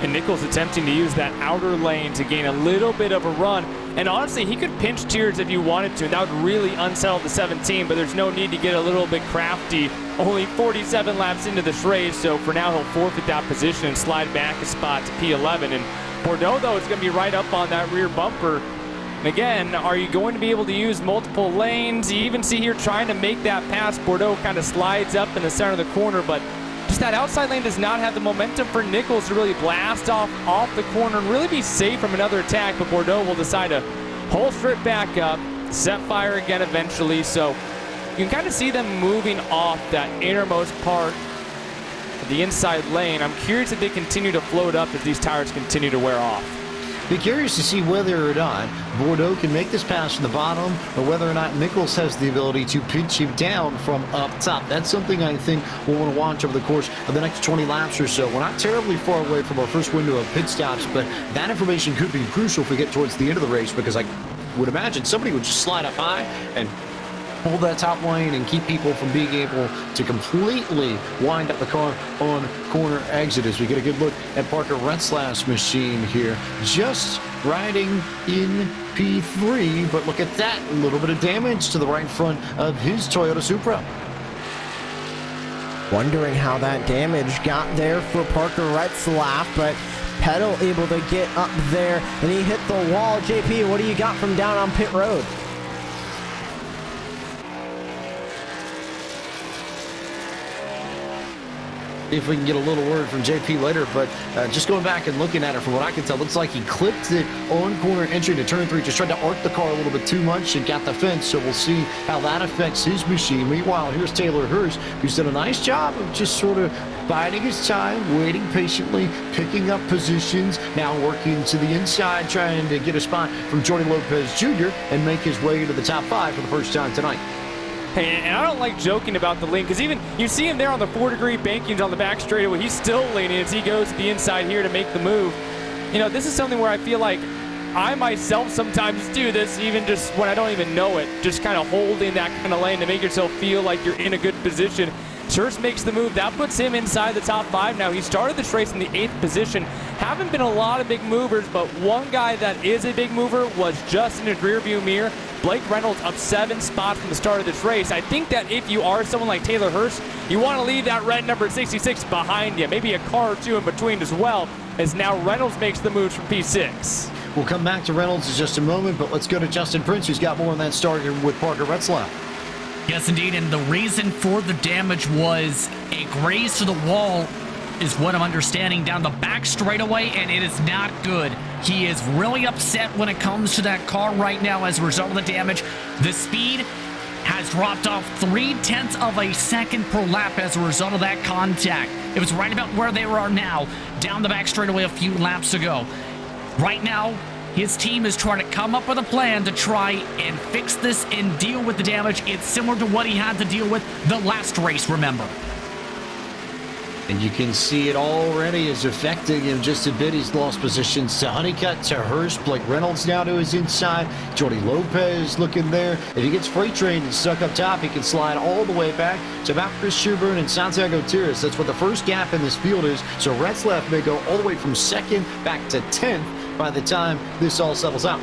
Speaker 4: And Nichols attempting to use that outer lane to gain a little bit of a run. And honestly, he could pinch Tiers if he wanted to, and that would really unsettle the 17, but there's no need to get a little bit crafty. Only 47 laps into this race, so for now he'll forfeit that position and slide back a spot to P11. And Bordeaux, though, is going to be right up on that rear bumper. And again, are you going to be able to use multiple lanes? You even see here trying to make that pass. Bordeaux kind of slides up in the center of the corner, but just that outside lane does not have the momentum for Nichols to really blast off the corner and really be safe from another attack. But Bordeaux will decide to holster it back up, set fire again eventually. So you can kind of see them moving off that innermost part of the inside lane. I'm curious if they continue to float up as these tires continue to wear off.
Speaker 2: Be curious to see whether or not Bordeaux can make this pass from the bottom, or whether or not Nichols has the ability to pinch him down from up top. That's something I think we'll want to watch over the course of the next 20 laps or so. We're not terribly far away from our first window of pit stops, but that information could be crucial if we get towards the end of the race, because I would imagine somebody would just slide up high and hold that top lane and keep people from being able to completely wind up the car on corner exit. As we get a good look at Parker Retzlaff's machine here, just riding in P3, but look at that, a little bit of damage to the right front of his Toyota Supra.
Speaker 3: Wondering how that damage got there for Parker Retzlaff, but Petal able to get up there, and he hit the wall. JP, what do you got from down on pit road?
Speaker 2: If we can get a little word from JP later, but just going back and looking at it, from what I can tell, looks like he clipped it on corner entry to turn 3, just tried to arc the car a little bit too much and got the fence, so we'll see how that affects his machine. Meanwhile, here's Taylor Hurst, who's done a nice job of just sort of biding his time, waiting patiently, picking up positions, now working to the inside, trying to get a spot from Jordy Lopez Jr. and make his way into the top 5 for the first time tonight.
Speaker 4: And I don't like joking about the lean, because even you see him there on the 4-degree bankings on the back straightaway. He's still leaning as he goes to the inside here to make the move. You know, this is something where I feel like I myself sometimes do this, even just when I don't even know it, just kind of holding that kind of lane to make yourself feel like you're in a good position. Hurst makes the move. That puts him inside the top 5 now. He started this race in the 8th position. Haven't been a lot of big movers, but one guy that is a big mover was just in his rearview mirror. Blake Reynolds up 7 spots from the start of this race. I think that if you are someone like Taylor Hurst, you want to leave that red number 66 behind you. Maybe a car or two in between as well, as now Reynolds makes the moves from P6.
Speaker 2: We'll come back to Reynolds in just a moment, but let's go to Justin Prince, who's got more on that start here with Parker Retzlaff.
Speaker 5: Yes, indeed, and the reason for the damage was a graze to the wall, is what I'm understanding, down the back straightaway, and it is not good. He is really upset when it comes to that car right now as a result of the damage. The speed has dropped off 0.3 of a second per lap as a result of that contact. It was right about where they are now, down the back straightaway a few laps ago. Right now, his team is trying to come up with a plan to try and fix this and deal with the damage. It's similar to what he had to deal with the last race, remember.
Speaker 2: And you can see it already is affecting him just a bit. He's lost positions to Honeycutt, to Hurst. Blake Reynolds now to his inside. Jordy Lopez looking there. If he gets freight trained and stuck up top, he can slide all the way back to about Chris Schuburn and Santiago Tires. That's what the first gap in this field is. So Retzlaff may go all the way from 2nd back to 10th by the time this all settles out.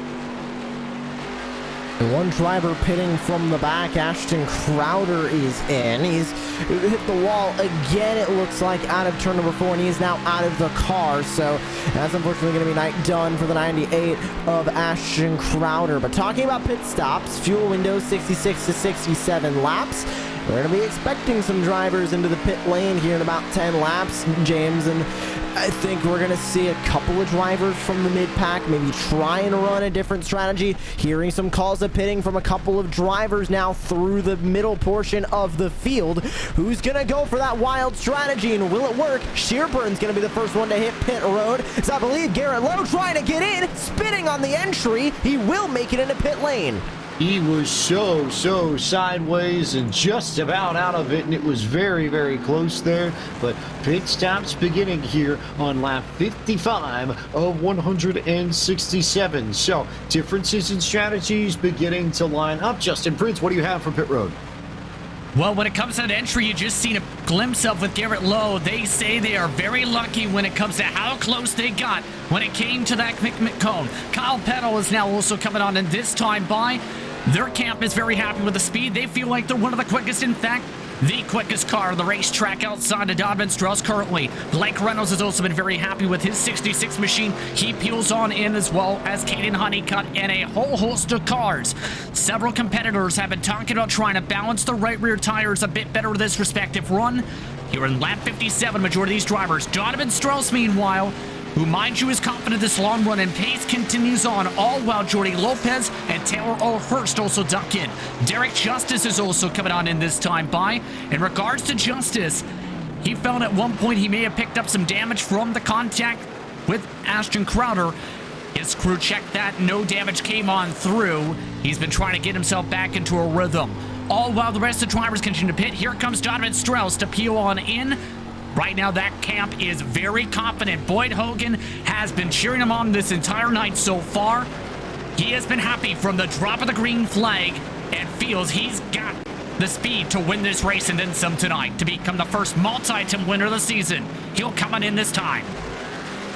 Speaker 3: One driver pitting from the back, Ashton Crowder, is in. He's hit the wall again, it looks like, out of turn number 4, and he is now out of the car. So that's unfortunately going to be night done for the 98 of Ashton Crowder. But talking about pit stops, fuel window 66 to 67 laps. We're going to be expecting some drivers into the pit lane here in about 10 laps, James. And I think we're going to see a couple of drivers from the mid-pack maybe try and run a different strategy. Hearing some calls of pitting from a couple of drivers now through the middle portion of the field. Who's going to go for that wild strategy, and will it work? Shearburn's going to be the first one to hit pit road, as I believe Garrett Lowe trying to get in, spinning on the entry. He will make it into pit lane.
Speaker 2: He was so sideways and just about out of it, and it was very close there. But pit stops beginning here on lap 55 of 167. So differences in strategies beginning to line up. Justin Prince, what do you have for pit road?
Speaker 5: Well, when it comes to that entry, you just seen a glimpse of with Garrett Lowe. They say they are very lucky when it comes to how close they got when it came to that cone. Kyle Petty is now also coming on, and this time by. Their camp is very happy with the speed. They feel like they're one of the quickest, in fact, the quickest car on the racetrack outside of Donovan Strauss currently. Blake Reynolds has also been very happy with his 66 machine. He peels on in, as well as Caden Honeycutt and a whole host of cars. Several competitors have been talking about trying to balance the right rear tires a bit better with this respective run. Here in lap 57, majority of these drivers. Donovan Strauss, meanwhile, who, mind you, is confident this long run and pace continues on, all while Jordy Lopez and Taylor O'Hurst also duck in. Derek Justice is also coming on in this time by. In regards to Justice, he felt at one point he may have picked up some damage from the contact with Ashton Crowder. His crew checked that, no damage came on through. He's been trying to get himself back into a rhythm. All while the rest of the drivers continue to pit, here comes Donovan Strauss to peel on in. Right now, that camp is very confident. Boyd Hogan has been cheering him on this entire night so far. He has been happy from the drop of the green flag and feels he's got the speed to win this race and then some tonight to become the first multi-team winner of the season. He'll come on in this time.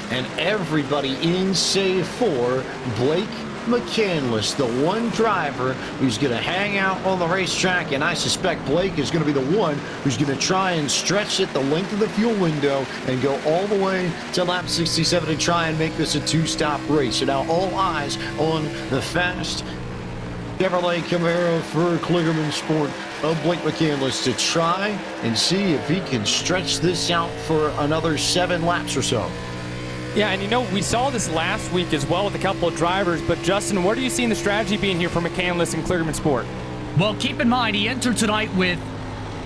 Speaker 2: And everybody in save for Blake McCandless, the one driver who's going to hang out on the racetrack, and I suspect Blake is going to be the one who's going to try and stretch it the length of the fuel window and go all the way to lap 67 and try and make this a two-stop race. So now all eyes on the fast Chevrolet Camaro for Kligerman Sport of Blake McCandless to try and see if he can stretch this out for another 7 laps or so.
Speaker 4: Yeah, and you know, we saw this last week as well with a couple of drivers, but Justin, what are you seeing the strategy being here for McCandless and Kligerman Sport?
Speaker 5: Well, keep in mind, he entered tonight with,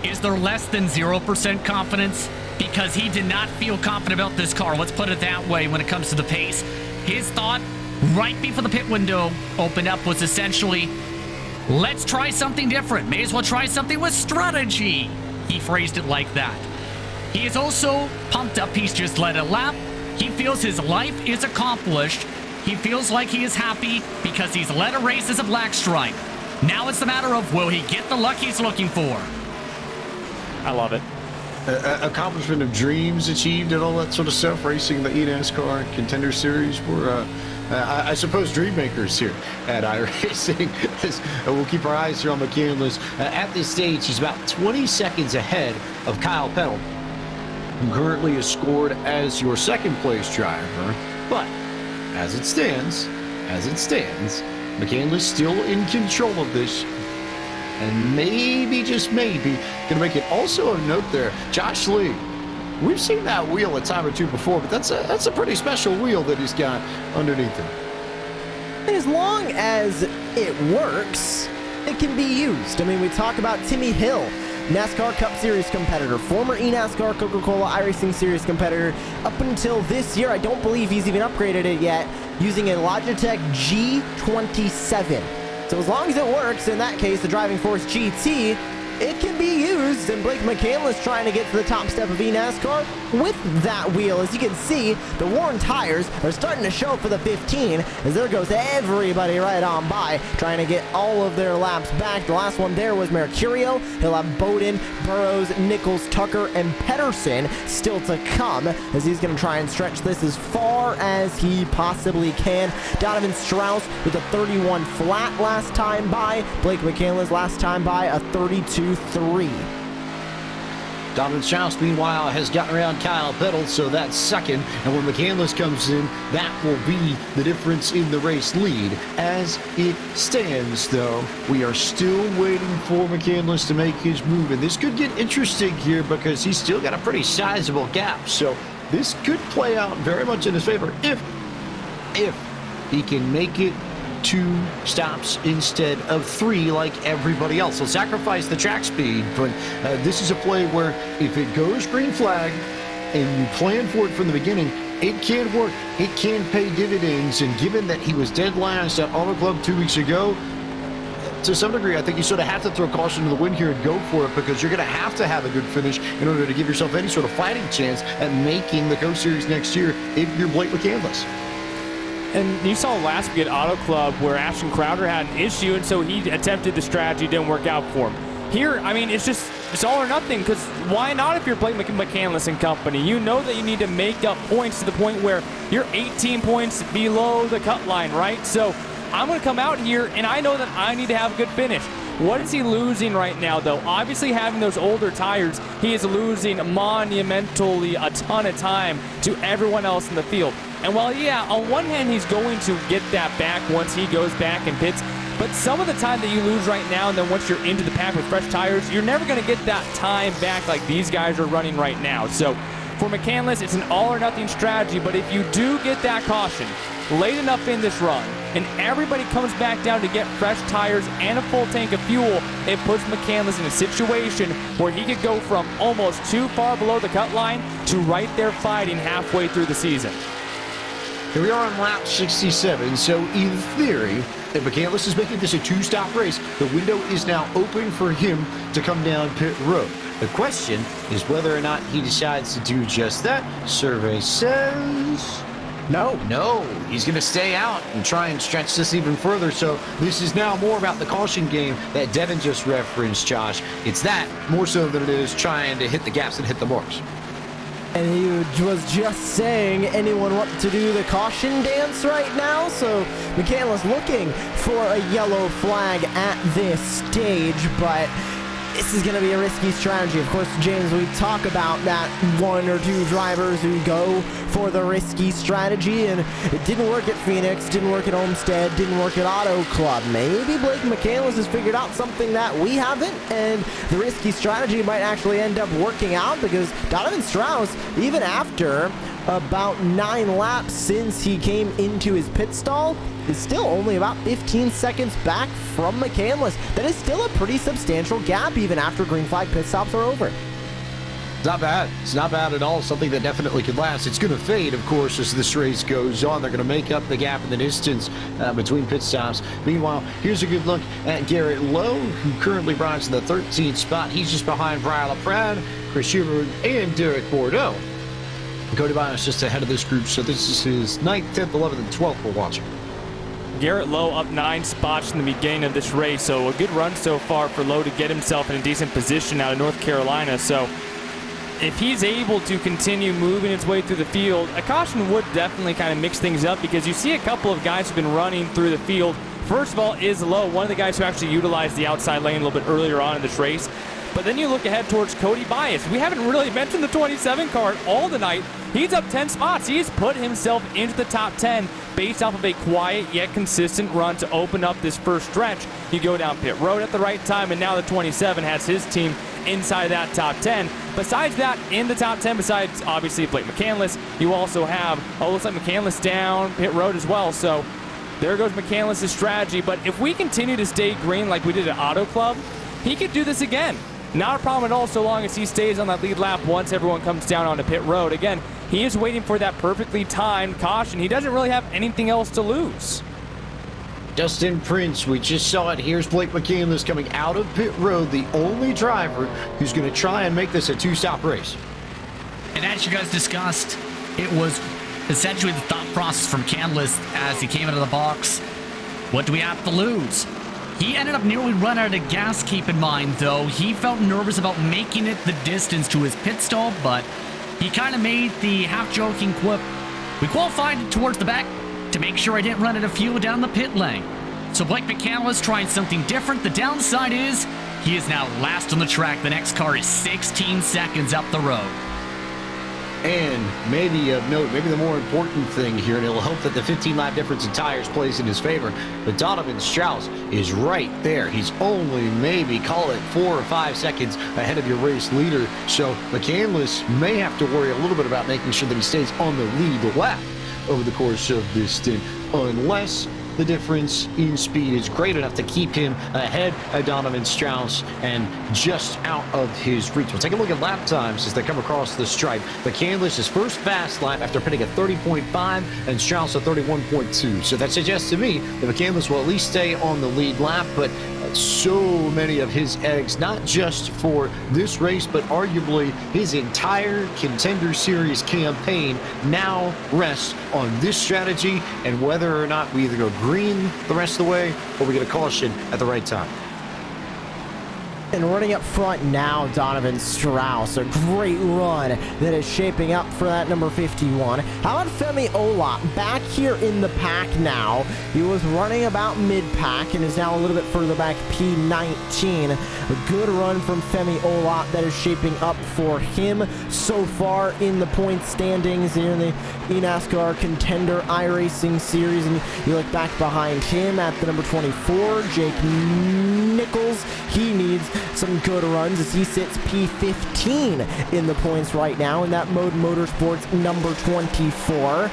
Speaker 5: is there less than 0% confidence? Because he did not feel confident about this car. Let's put it that way when it comes to the pace. His thought right before the pit window opened up was essentially, let's try something different. May as well try something with strategy. He phrased it like that. He is also pumped up. He's just led a lap. He feels his life is accomplished. He feels like he is happy because he's led a race as a black stripe. Now it's the matter of, will he get the luck he's looking for?
Speaker 4: I love it.
Speaker 2: Accomplishment of dreams achieved and all that sort of stuff, racing the eNASCAR Contender Series. We're, I suppose, dream makers here at iRacing. We'll keep our eyes here on McCandless. At this stage, he's about 20 seconds ahead of Kyle Petty, who currently is scored as your second place driver. But as it stands, McCandless still in control of this. And maybe, just maybe, gonna make it also a note there. Josh Lee, we've seen that wheel a time or two before, but that's a pretty special wheel that he's got underneath him.
Speaker 3: As long as it works, it can be used. I mean, we talk about Timmy Hill, NASCAR Cup Series competitor, former eNASCAR Coca-Cola iRacing Series competitor. Up until this year, I don't believe he's even upgraded it yet, using a Logitech G27. So as long as it works, in that case, the Driving Force GT, it can be used. And Blake McCandless trying to get to the top step of eNASCAR with that wheel. As you can see, the worn tires are starting to show for the 15, as there goes everybody right on by, trying to get all of their laps back. The last one there was Mercurio. He'll have Bowden, Burrows, Nichols, Tucker, and Pedersen still to come, as he's going to try and stretch this as far as he possibly can. Donovan Strauss with a 31 flat last time by. Blake McCandless last time by a 32.3.
Speaker 2: Donovan Strauss, meanwhile, has gotten around Kyle Petty, so that's second. And when McCandless comes in, that will be the difference in the race lead. As it stands, though, we are still waiting for McCandless to make his move. And this could get interesting here because he's still got a pretty sizable gap. So this could play out very much in his favor if he can make it 2 stops instead of 3 like everybody else. He'll sacrifice the track speed, but this is a play where if it goes green flag and you plan for it from the beginning, it can work. It can pay dividends, and given that he was dead last at Auto Club 2 weeks ago, to some degree, I think you sort of have to throw caution to the wind here and go for it, because you're going to have a good finish in order to give yourself any sort of fighting chance at making the Coke Series next year if you're Blake McCandless.
Speaker 4: And you saw last week at Auto Club where Ashton Crowder had an issue, and so he attempted the strategy, didn't work out for him. Here, I mean, it's all or nothing, because why not if you're Blake McCandless and company? You know that you need to make up points to the point where you're 18 points below the cut line, right? So I'm going to come out here, and I know that I need to have a good finish. What is he losing right now, though? Obviously, having those older tires, he is losing monumentally a ton of time to everyone else in the field. And while, yeah, on one hand, he's going to get that back once he goes back and pits, but some of the time that you lose right now, and then once you're into the pack with fresh tires, you're never going to get that time back like these guys are running right now. So for McCandless, it's an all-or-nothing strategy, but if you do get that caution late enough in this run, and everybody comes back down to get fresh tires and a full tank of fuel, it puts McCandless in a situation where he could go from almost too far below the cut line to right there fighting halfway through the season.
Speaker 2: Here we are on lap 67, so in theory, if McCandless is making this a 2-stop race, the window is now open for him to come down pit road. The question is whether or not he decides to do just that. Survey says no, he's going to stay out and try and stretch this even further. So this is now more about the caution game that Devin just referenced, Josh. It's that more so than it is trying to hit the gaps and hit the marks.
Speaker 3: And he was just saying anyone want to do the caution dance right now, so McCandless looking for a yellow flag at this stage, but this is going to be a risky strategy. Of course, James, we talk about that 1 or 2 drivers who go for the risky strategy, and it didn't work at Phoenix, didn't work at Homestead, didn't work at Auto Club. Maybe Blake McCandless has figured out something that we haven't, and the risky strategy might actually end up working out, because Donovan Strauss, even after about 9 laps since he came into his pit stall, is still only about 15 seconds back from McCandless. That is still a pretty substantial gap even after green flag pit stops are over.
Speaker 2: It's not bad. It's not bad at all. Something that definitely could last. It's going to fade, of course, as this race goes on. They're going to make up the gap in the distance between pit stops. Meanwhile, here's a good look at Garrett Lowe, who currently rides in the 13th spot. He's just behind Brian LaPrade, Chris Schubert, and Derek Bordeaux. Cody Bias just ahead of this group, so this is his 9th, 10th, 11th, and 12th we're watching.
Speaker 4: Garrett Lowe up 9 spots in the beginning of this race, so a good run so far for Lowe to get himself in a decent position out of North Carolina. So if he's able to continue moving his way through the field, a caution would definitely kind of mix things up, because you see a couple of guys who've been running through the field. First of all is Lowe, one of the guys who actually utilized the outside lane a little bit earlier on in this race. But then you look ahead towards Cody Bias. We haven't really mentioned the 27 car all the night. He's up 10 spots. He's put himself into the top 10 based off of a quiet yet consistent run to open up this first stretch. You go down pit road at the right time, and now the 27 has his team inside that top 10. Besides that, in the top 10, besides obviously Blake McCandless, you also have, looks like McCandless down pit road as well. So there goes McCandless' strategy. But if we continue to stay green like we did at Auto Club, he could do this again. Not a problem at all, so long as he stays on that lead lap once everyone comes down onto pit road. Again, he is waiting for that perfectly timed caution. He doesn't really have anything else to lose.
Speaker 2: Dustin Prince, we just saw it. Here's Blake McCandless coming out of pit road, the only driver who's going to try and make this a 2-stop race.
Speaker 5: And as you guys discussed, it was essentially the thought process from McCandless as he came out of the box. What do we have to lose? He ended up nearly running out of gas, keep in mind, though. He felt nervous about making it the distance to his pit stall, but he kind of made the half-joking quip. We qualified towards the back to make sure I didn't run out of fuel down the pit lane. So Blake McCandless trying something different. The downside is he is now last on the track. The next car is 16 seconds up the road.
Speaker 2: And maybe of note, maybe the more important thing here, and it'll help that the 15-lap difference in tires plays in his favor, but Donovan Strauss is right there. He's only maybe, call it 4 or 5 seconds ahead of your race leader. So McCandless may have to worry a little bit about making sure that he stays on the lead lap over the course of this stint, unless the difference in speed is great enough to keep him ahead of Donovan Strauss and just out of his reach. We'll take a look at lap times as they come across the stripe. McCandless is first fast lap after pitting at 30.5 and Strauss at 31.2. So that suggests to me that McCandless will at least stay on the lead lap, but so many of his eggs, not just for this race, but arguably his entire Contender Series campaign, now rests on this strategy and whether or not we either go green the rest of the way or we get a caution at the right time.
Speaker 3: And running up front now, Donovan Strauss. A great run that is shaping up for that number 51. How about Femi Olot back here in the pack now? He was running about mid-pack and is now a little bit further back, P19. A good run from Femi Olot that is shaping up for him so far in the point standings here in the eNASCAR Contender iRacing Series. And you look back behind him at the number 24, Jake Nichols. He needs some good runs as he sits P15 in the points right now in that Mode Motorsports number 24.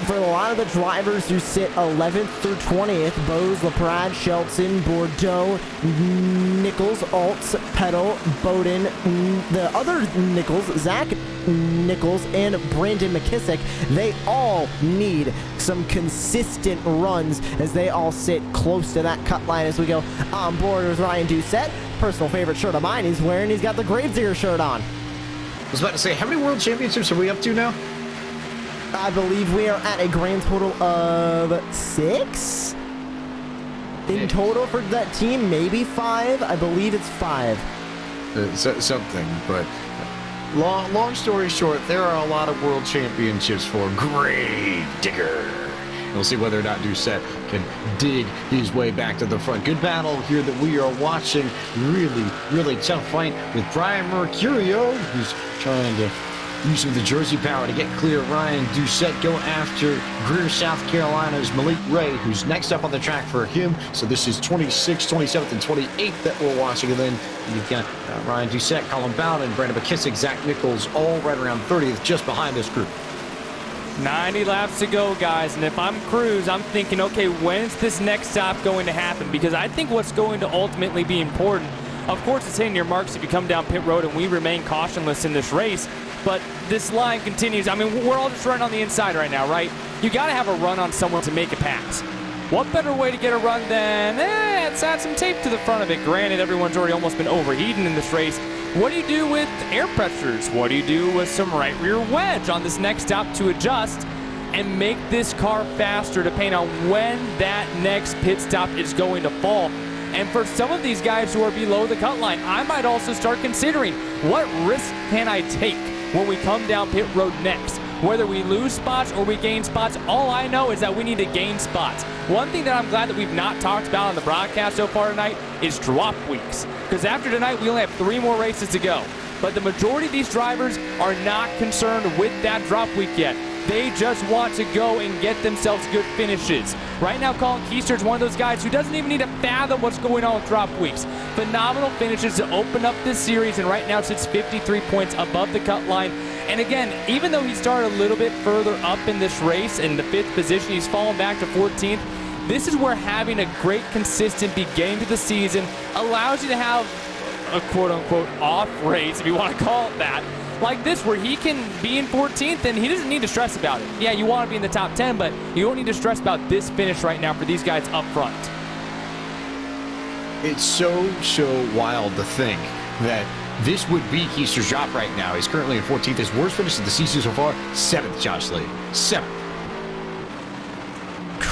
Speaker 3: For a lot of the drivers who sit 11th through 20th, Bose, LaPrade, Shelton, Bordeaux, Nichols, Altz, Petal, Bowden, the other Nichols, Zach Nichols, and Brandon McKissick, they all need some consistent runs as they all sit close to that cut line as we go on board with Ryan Doucette. Personal favorite shirt of mine he's wearing. He's got the Gravedigger shirt on.
Speaker 2: I was about to say, how many world championships are we up to now?
Speaker 3: I believe we are at a grand total of 6 in total for that team, maybe 5. I believe it's 5.
Speaker 2: Something, but long story short, there are a lot of world championships for Gravedigger. We'll see whether or not Doucette can dig his way back to the front. Good battle here that we are watching. Really tough fight with Brian Mercurio, who's trying to use of the Jersey power to get clear. Ryan Doucette go after Greer, South Carolina's Malik Ray, who's next up on the track for him. So this is 26th, 27th, and 28th that we're watching. And then you've got Ryan Doucette, Colin Bowden, Brandon McKissick, Zach Nichols, all right around 30th, just behind this group.
Speaker 4: 90 laps to go, guys, and if I'm Cruz, I'm thinking, okay, when's this next stop going to happen? Because I think what's going to ultimately be important, of course, it's hitting your marks if you come down pit road and we remain cautionless in this race, but this line continues. I mean, we're all just running on the inside right now, right? You got to have a run on someone to make a pass. What better way to get a run than, let's add some tape to the front of it. Granted, everyone's already almost been overheating in this race. What do you do with air pressures? What do you do with some right rear wedge on this next stop to adjust and make this car faster depending on when that next pit stop is going to fall? And for some of these guys who are below the cut line, I might also start considering what risk can I take when we come down pit road next. Whether we lose spots or we gain spots, all I know is that we need to gain spots. One thing that I'm glad that we've not talked about on the broadcast so far tonight is drop weeks. Because after tonight, we only have 3 more races to go. But the majority of these drivers are not concerned with that drop week yet. They just want to go and get themselves good finishes. Right now, Colin Keister's one of those guys who doesn't even need to fathom what's going on with drop weeks. Phenomenal finishes to open up this series, and right now sits 53 points above the cut line. And again, even though he started a little bit further up in this race, in the 5th position, he's fallen back to 14th. This is where having a great, consistent beginning to the season allows you to have a quote-unquote off race, if you want to call it that, like this, where he can be in 14th and he doesn't need to stress about it. Yeah, you want to be in the top 10, but you don't need to stress about this finish right now for these guys up front.
Speaker 2: It's so wild to think that this would be Keister's drop right now. He's currently in 14th. His worst finish of the season so far, 7th, Josh Lee. 7th.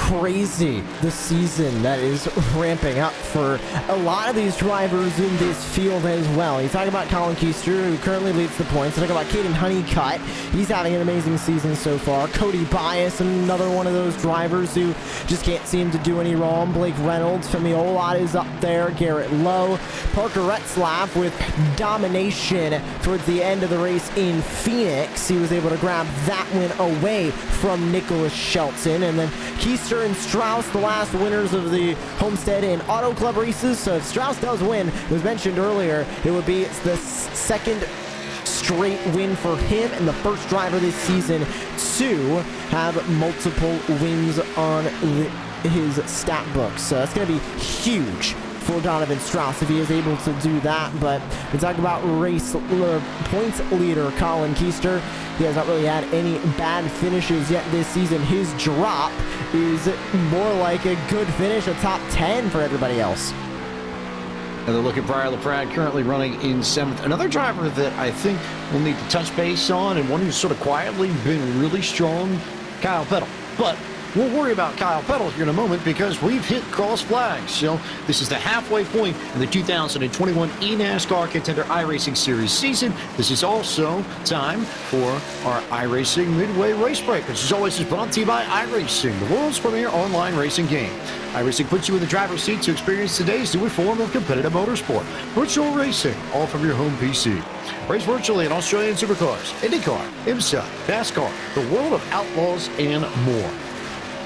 Speaker 3: crazy, the season that is ramping up for a lot of these drivers in this field as well. You talk about Colin Keister, who currently leads the points. You talk about Caden Honeycutt. He's having an amazing season so far. Cody Bias, another one of those drivers who just can't seem to do any wrong. Blake Reynolds, Femi Olot is up there. Garrett Lowe. Parker Retzlaff with domination towards the end of the race in Phoenix. He was able to grab that win away from Nicholas Shelton. And then Keister and Strauss, the last winners of the Homestead and Auto Club races. So if Strauss does win, it was mentioned earlier, it would be the second straight win for him and the first driver this season to have multiple wins on his stat book. So that's going to be huge for Donovan Strauss if he is able to do that. But we talk about race points leader Colin Keister. He has not really had any bad finishes yet this season. His drop is more like a good finish, a top 10 for everybody else.
Speaker 2: Another look at Briar LaPrade, currently running in 7th. Another driver that I think we'll need to touch base on, and one who's sort of quietly been really strong, Kyle Peddle. But we'll worry about Kyle Peddle here in a moment because we've hit cross flags. So this is the halfway point in the 2021 eNASCAR Contender iRacing Series season. This is also time for our iRacing Midway Race Break, which as always is brought to you by iRacing, the world's premier online racing game. iRacing puts you in the driver's seat to experience today's newest form of competitive motorsport, virtual racing, all from your home PC. Race virtually in Australian supercars, IndyCar, IMSA, NASCAR, the world of outlaws, and more.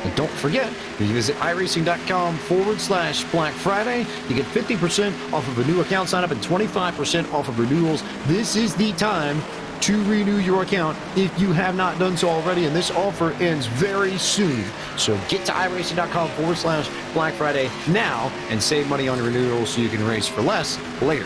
Speaker 2: And don't forget, if you visit iRacing.com/Black Friday, you get 50% off of a new account sign up and 25% off of renewals. This is the time to renew your account if you have not done so already, and this offer ends very soon. So get to iRacing.com/Black Friday now and save money on your renewals so you can race for less later.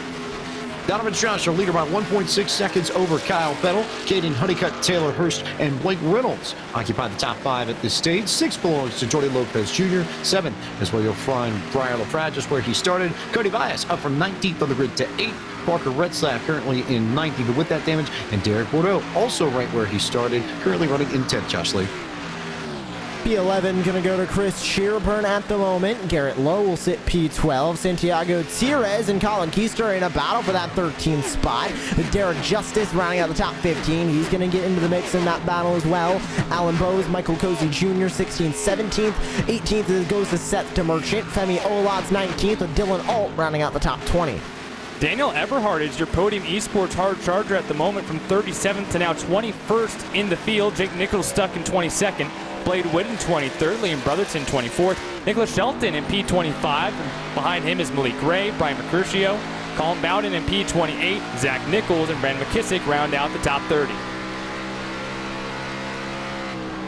Speaker 2: Donovan Strauss, our leader by 1.6 seconds over Kyle Peddle. Caden Honeycutt, Taylor Hurst, and Blake Reynolds occupy the top 5 at this stage. 6 belongs to Jordy Lopez Jr. 7 is where you'll find Briar LaPrade, just where he started. Cody Bias up from 19th on the grid to 8th. Parker Retzlaff currently in 9th, even with that damage. And Derek Bordeaux also right where he started, currently running in 10th, Josh Lee.
Speaker 3: P11 going to go to Chris Shearburn at the moment. Garrett Lowe will sit P12. Santiago Tires and Colin Keister in a battle for that 13th spot. With Derek Justice rounding out the top 15. He's going to get into the mix in that battle as well. Alan Bowes, Michael Cozy Jr., 16th, 17th. 18th goes to Seth DeMerchant. Femi Olot's 19th with Dylan Alt rounding out the top 20.
Speaker 4: Daniel Eberhard is your Podium Esports hard charger at the moment from 37th to now 21st in the field. Jake Nichols stuck in 22nd. Blade Whitten 23rd, Liam Brotherton 24th, Nicholas Shelton in P25. Behind him is Malik Gray, Brian Mercutio, Colin Bowden in P28, Zach Nichols and Brandon McKissick round out the top 30.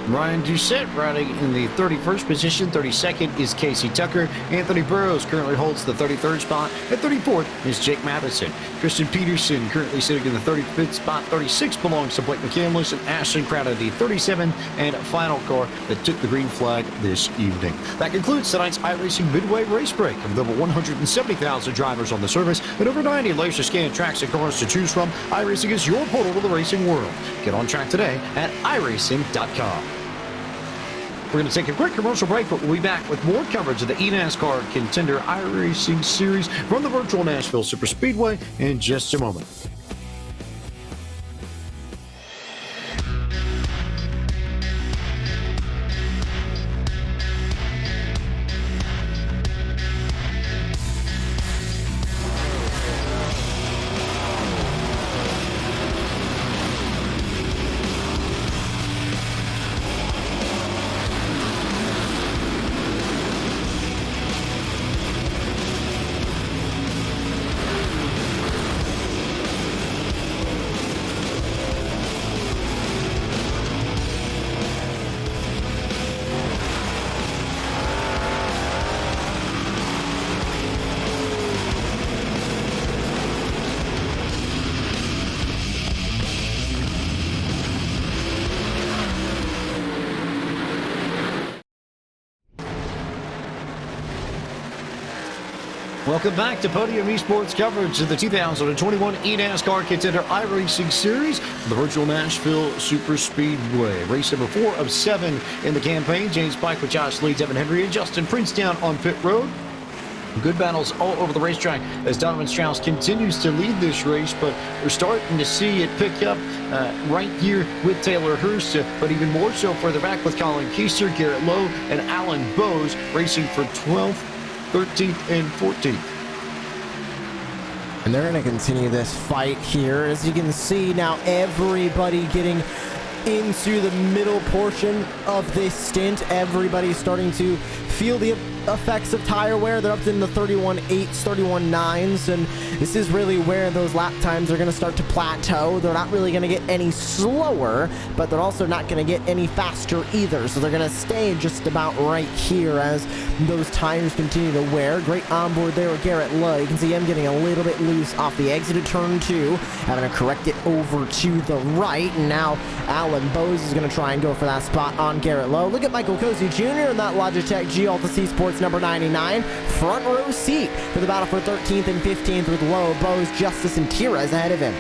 Speaker 2: Ryan Doucette riding in the 31st position. 32nd is Casey Tucker. Anthony Burrows currently holds the 33rd spot. At 34th is Jake Matheson. Christian Peterson currently sitting in the 35th spot. 36 belongs to Blake McCandless and Ashton Crowder, the 37th and final car that took the green flag this evening. That concludes tonight's iRacing Midway Race Break. With over 170,000 drivers on the service and over 90 laser scan tracks and cars to choose from, iRacing is your portal to the racing world. Get on track today at iRacing.com. We're going to take a quick commercial break, but we'll be back with more coverage of the eNASCAR Contender iRacing Series from the virtual Nashville Superspeedway in just a moment. Welcome back to Podium Esports coverage of the 2021 eNASCAR Contender iRacing Series, the virtual Nashville Superspeedway. Race number 4 of 7 in the campaign. James Pike with Josh Lee, Devin Henry, and Justin Prince down on pit road. Good battles all over the racetrack as Donovan Strauss continues to lead this race, but we're starting to see it pick up right here with Taylor Hurst, but even more so further back with Colin Keister, Garrett Lowe, and Alan Bowes racing for 12th, 13th, and 14th.
Speaker 3: And they're going to continue this fight here. As you can see now, everybody getting into the middle portion of this stint. Everybody's starting to feel the effects of tire wear. They're up in the 31.8s, 31.9s, and this is really where those lap times are going to start to plateau. They're not really going to get any slower, but they're also not going to get any faster either. So they're going to stay just about right here as those tires continue to wear. Great onboard there with Garrett Lowe. You can see him getting a little bit loose off the exit of turn 2, having to correct it over to the right. And now Alan Bowes is going to try and go for that spot on Garrett Lowe. Look at Michael Cozy Jr. in that Logitech G Alta C Sports number 99. Front row seat for the battle for 13th and 15th with Lowe, Bowes, Justice, and Tires ahead of him.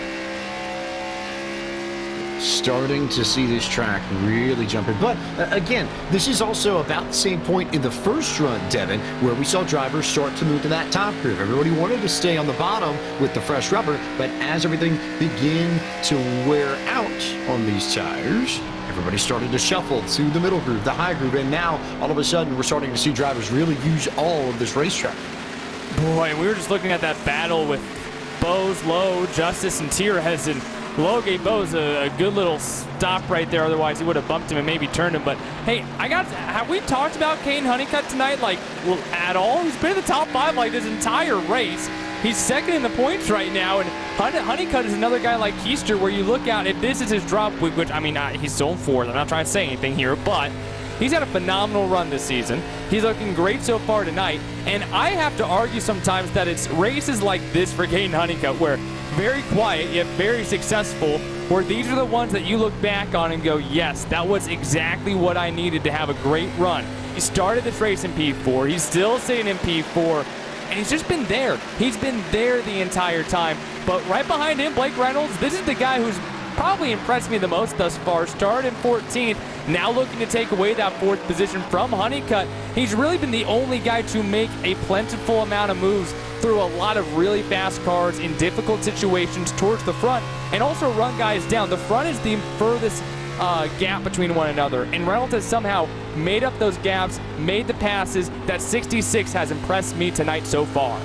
Speaker 2: Starting to see this track really jumping. But again, this is also about the same point in the first run, Devin, where we saw drivers start to move to that top groove. Everybody wanted to stay on the bottom with the fresh rubber, but as everything began to wear out on these tires, everybody started to shuffle to the middle groove, the high groove, and now all of a sudden we're starting to see drivers really use all of this racetrack.
Speaker 4: Boy, we were just looking at that battle with Bowes, Lowe, Justice, and Tires, and Lowe gave Bowes a good little stop right there. Otherwise, he would have bumped him and maybe turned him. But hey, have we talked about Kane Honeycutt tonight at all? He's been in the top 5 like this entire race. He's second in the points right now, and Honeycutt is another guy like Keister where you look out, if this is his drop week, which, I mean, he's still in 4th. I'm not trying to say anything here, but he's had a phenomenal run this season. He's looking great so far tonight, and I have to argue sometimes that it's races like this for Kane Honeycutt where very quiet yet very successful, where these are the ones that you look back on and go, yes, that was exactly what I needed to have a great run. He started this race in P4. He's still sitting in P4. And he's just been there. He's been there the entire time. But right behind him, Blake Reynolds, this is the guy who's probably impressed me the most thus far. Started in 14th, now looking to take away that 4th position from Honeycutt. He's really been the only guy to make a plentiful amount of moves through a lot of really fast cars in difficult situations towards the front, and also run guys down. The front is the furthest gap between one another, and Reynolds has somehow made up those gaps, made the passes. That 66 has impressed me tonight so far.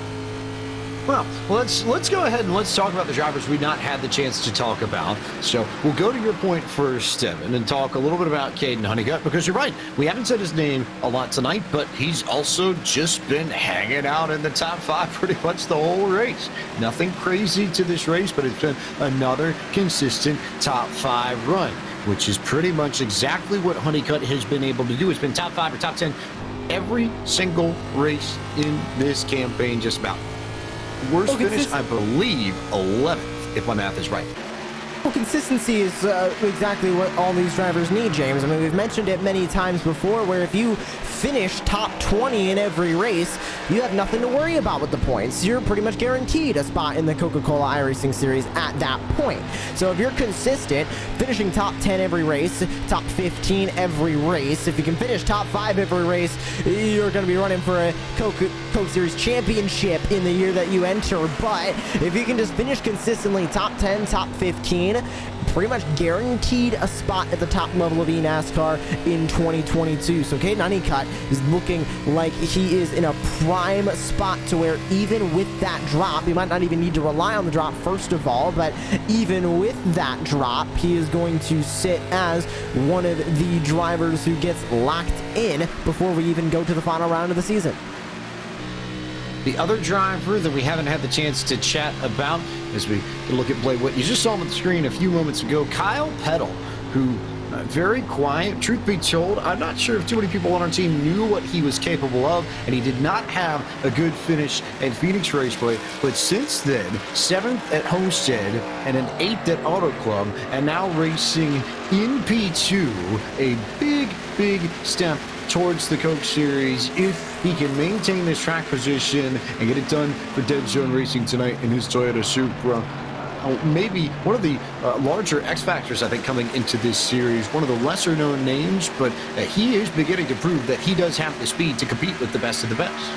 Speaker 2: Well, let's go ahead and let's talk about the drivers we've not had the chance to talk about. So we'll go to your point first, Devin, and talk a little bit about Caden Honeycutt, because you're right. We haven't said his name a lot tonight, but he's also just been hanging out in the top 5 pretty much the whole race. Nothing crazy to this race, but it's been another consistent top 5 run, which is pretty much exactly what Honeycutt has been able to do. It's been top 5 or top 10 every single race in this campaign, just about. Worst finish, I believe, 11th, if my math is right.
Speaker 3: Well, consistency is exactly what all these drivers need, James. I mean, we've mentioned it many times before, where if you finish top 20 in every race, you have nothing to worry about with the points. You're pretty much guaranteed a spot in the Coca-Cola iRacing Series at that point. So if you're consistent, finishing top 10 every race, top 15 every race, if you can finish top 5 every race, you're going to be running for a Coke Series championship in the year that you enter. But if you can just finish consistently top 10, top 15, pretty much guaranteed a spot at the top level of eNASCAR in 2022. So Caden Honeycutt is looking like he is in a prime spot to where even with that drop, you might not even need to rely on the drop first of all, but even with that drop, he is going to sit as one of the drivers who gets locked in before we even go to the final round of the season.
Speaker 2: The other driver that we haven't had the chance to chat about as we look at Blake, what you just saw on the screen a few moments ago, Kyle Peddle, who very quiet. Truth be told, I'm not sure if too many people on our team knew what he was capable of, and he did not have a good finish at Phoenix Raceway. But since then, 7th at Homestead and an 8th at Auto Club, and now racing in P2, a big step towards the Coke Series if he can maintain this track position and get it done for Dead Zone Racing tonight in his Toyota Supra. Maybe one of the larger X factors, I think, coming into this series. One of the lesser known names, but he is beginning to prove that he does have the speed to compete with the best of the best.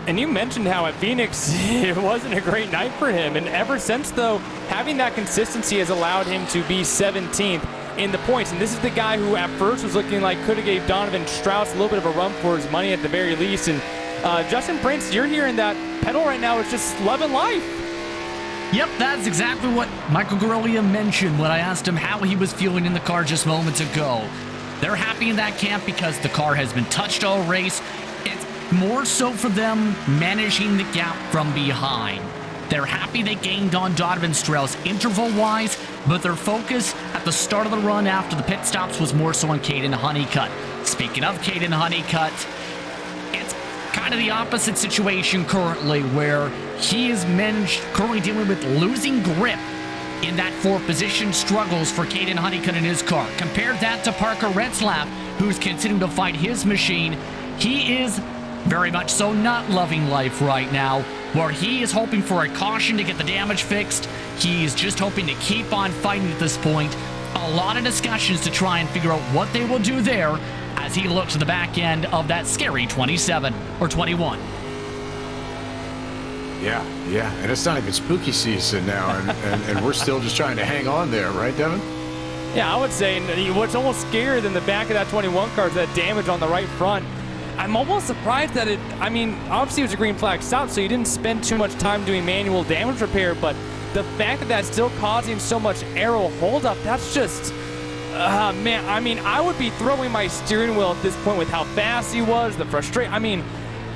Speaker 4: And you mentioned how at Phoenix, it wasn't a great night for him. And ever since, though, having that consistency has allowed him to be 17th in the points. And this is the guy who at first was looking like could have gave Donovan Strauss a little bit of a run for his money at the very least. And Justin Prince, you're hearing that pedal right now is just loving life.
Speaker 5: Yep, that's exactly what Michael Gorilia mentioned when I asked him how he was feeling in the car just moments ago. They're happy in that camp because the car has been touched all race. It's more so for them managing the gap from behind. They're happy they gained on Donovan Strauss interval-wise, but their focus at the start of the run after the pit stops was more so on Caden Honeycutt. Speaking of Caden Honeycutt, it's kind of the opposite situation currently, where he is currently dealing with losing grip in that fourth position. Struggles for Caden Honeycutt in his car. Compare that to Parker Retzlaff, who's continuing to fight his machine. He is very much so not loving life right now, where he is hoping for a caution to get the damage fixed. He's just hoping to keep on fighting at this point. A lot of discussions to try and figure out what they will do there as he looks to the back end of that scary 27 or 21.
Speaker 2: Yeah, and it's not even spooky season now, and we're still just trying to hang on there, right, Devin?
Speaker 4: Yeah, I would say what's almost scarier than the back of that 21 car is that damage on the right front. I'm almost surprised that obviously it was a green flag stop, so you didn't spend too much time doing manual damage repair, but the fact that that's still causing so much aero holdup, that's just, man, I would be throwing my steering wheel at this point with how fast he was, the frustration.